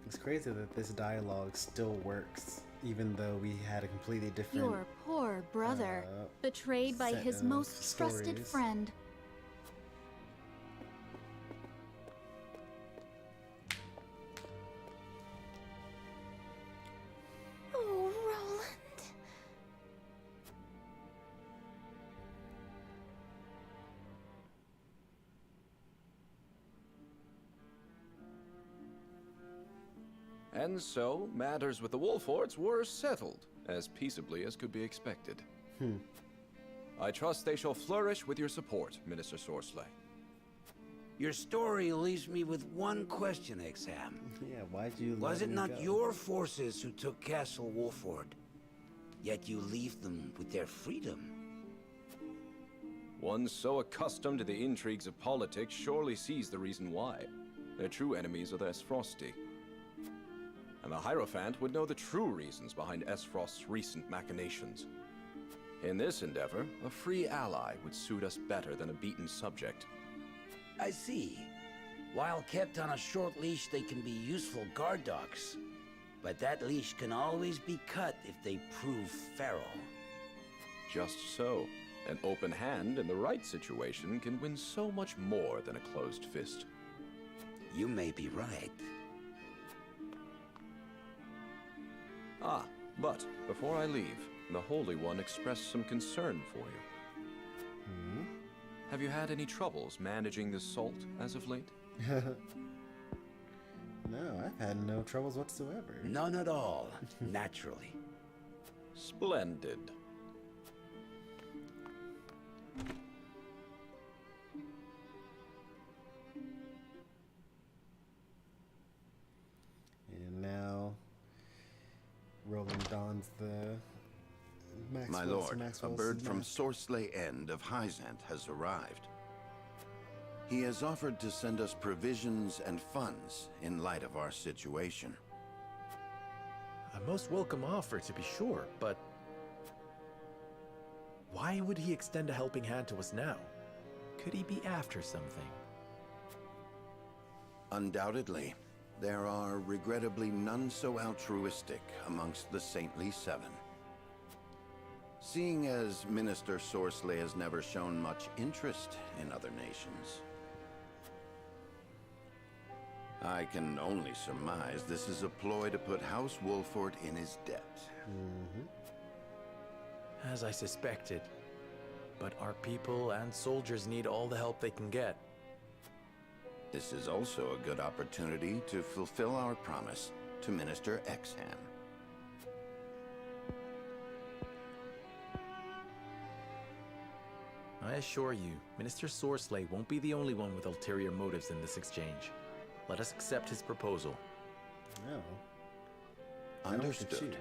It's crazy that this dialogue still works, even though we had a completely different... Your poor brother, betrayed by set his of most trusted stories. friend. Oh, Roland. And so, matters with the Wolforts were settled, as peaceably as could be expected. I trust they shall flourish with your support, Minister Sorsley. Your story leaves me with one question, Exam. Yeah, why'd you Was let it him not go? your forces who took Castle Wolford? Yet you leave them with their freedom. One so accustomed to the intrigues of politics surely sees the reason why. Their true enemies are the Esfrosti. And the Hierophant would know the true reasons behind Esfrost's recent machinations. In this endeavor, a free ally would suit us better than a beaten subject. I see. While kept on a short leash, they can be useful guard dogs. But that leash can always be cut if they prove feral. Just so. An open hand in the right situation can win so much more than a closed fist. You may be right. Ah, but before I leave, the Holy One expressed some concern for you. Have you had any troubles managing this salt as of late? No, I've had no troubles whatsoever. None at all, naturally. Splendid. And now, Roland dons the My lord, a bird from Sorsley End of Hyzant has arrived. He has offered to send us provisions and funds in light of our situation. A most welcome offer, to be sure, but why would he extend a helping hand to us now? Could he be after something? Undoubtedly, there are regrettably none so altruistic amongst the Saintly Seven. Seeing as Minister Sorsley has never shown much interest in other nations, I can only surmise this is a ploy to put House Wolford in his debt. As I suspected. But our people and soldiers need all the help they can get. This is also a good opportunity to fulfill our promise to Minister Exham. I assure you, Minister Sorsley won't be the only one with ulterior motives in this exchange. Let us accept his proposal. No. Understood.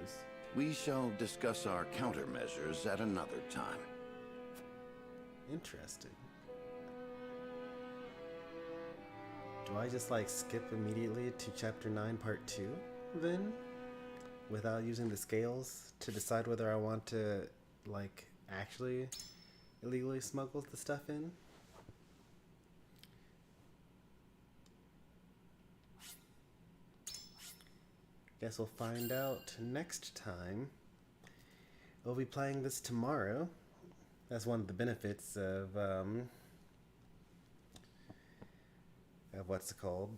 We shall discuss our countermeasures at another time. Interesting. Do I just like skip immediately to chapter 9 part 2 then? Without using the scales to decide whether I want to like actually illegally smuggle the stuff in? Guess we'll find out next time. We'll be playing this tomorrow. That's one of the benefits of what's it called?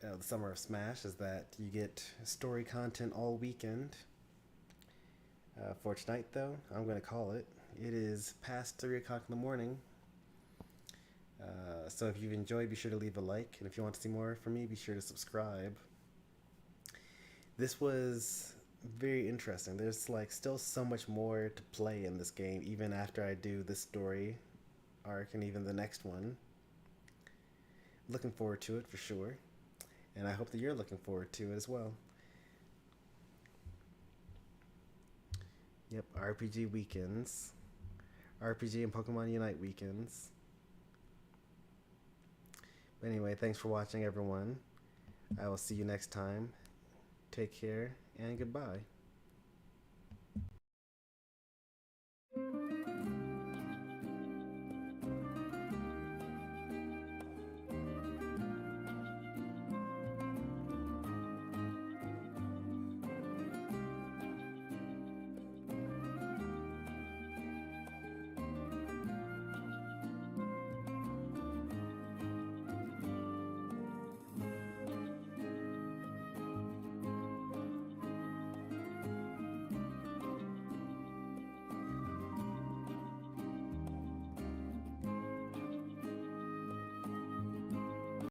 The Summer of Smash, is that you get story content all weekend. For tonight, though, I'm going to call it. It is past 3 o'clock in the morning. So if you've enjoyed, be sure to leave a like. And if you want to see more from me, be sure to subscribe. This was very interesting. There's like still so much more to play in this game, even after I do this story arc and even the next one. Looking forward to it for sure. And I hope that you're looking forward to it as well. Yep, RPG weekends. RPG and Pokemon Unite weekends. But anyway, thanks for watching, everyone. I will see you next time. Take care and goodbye.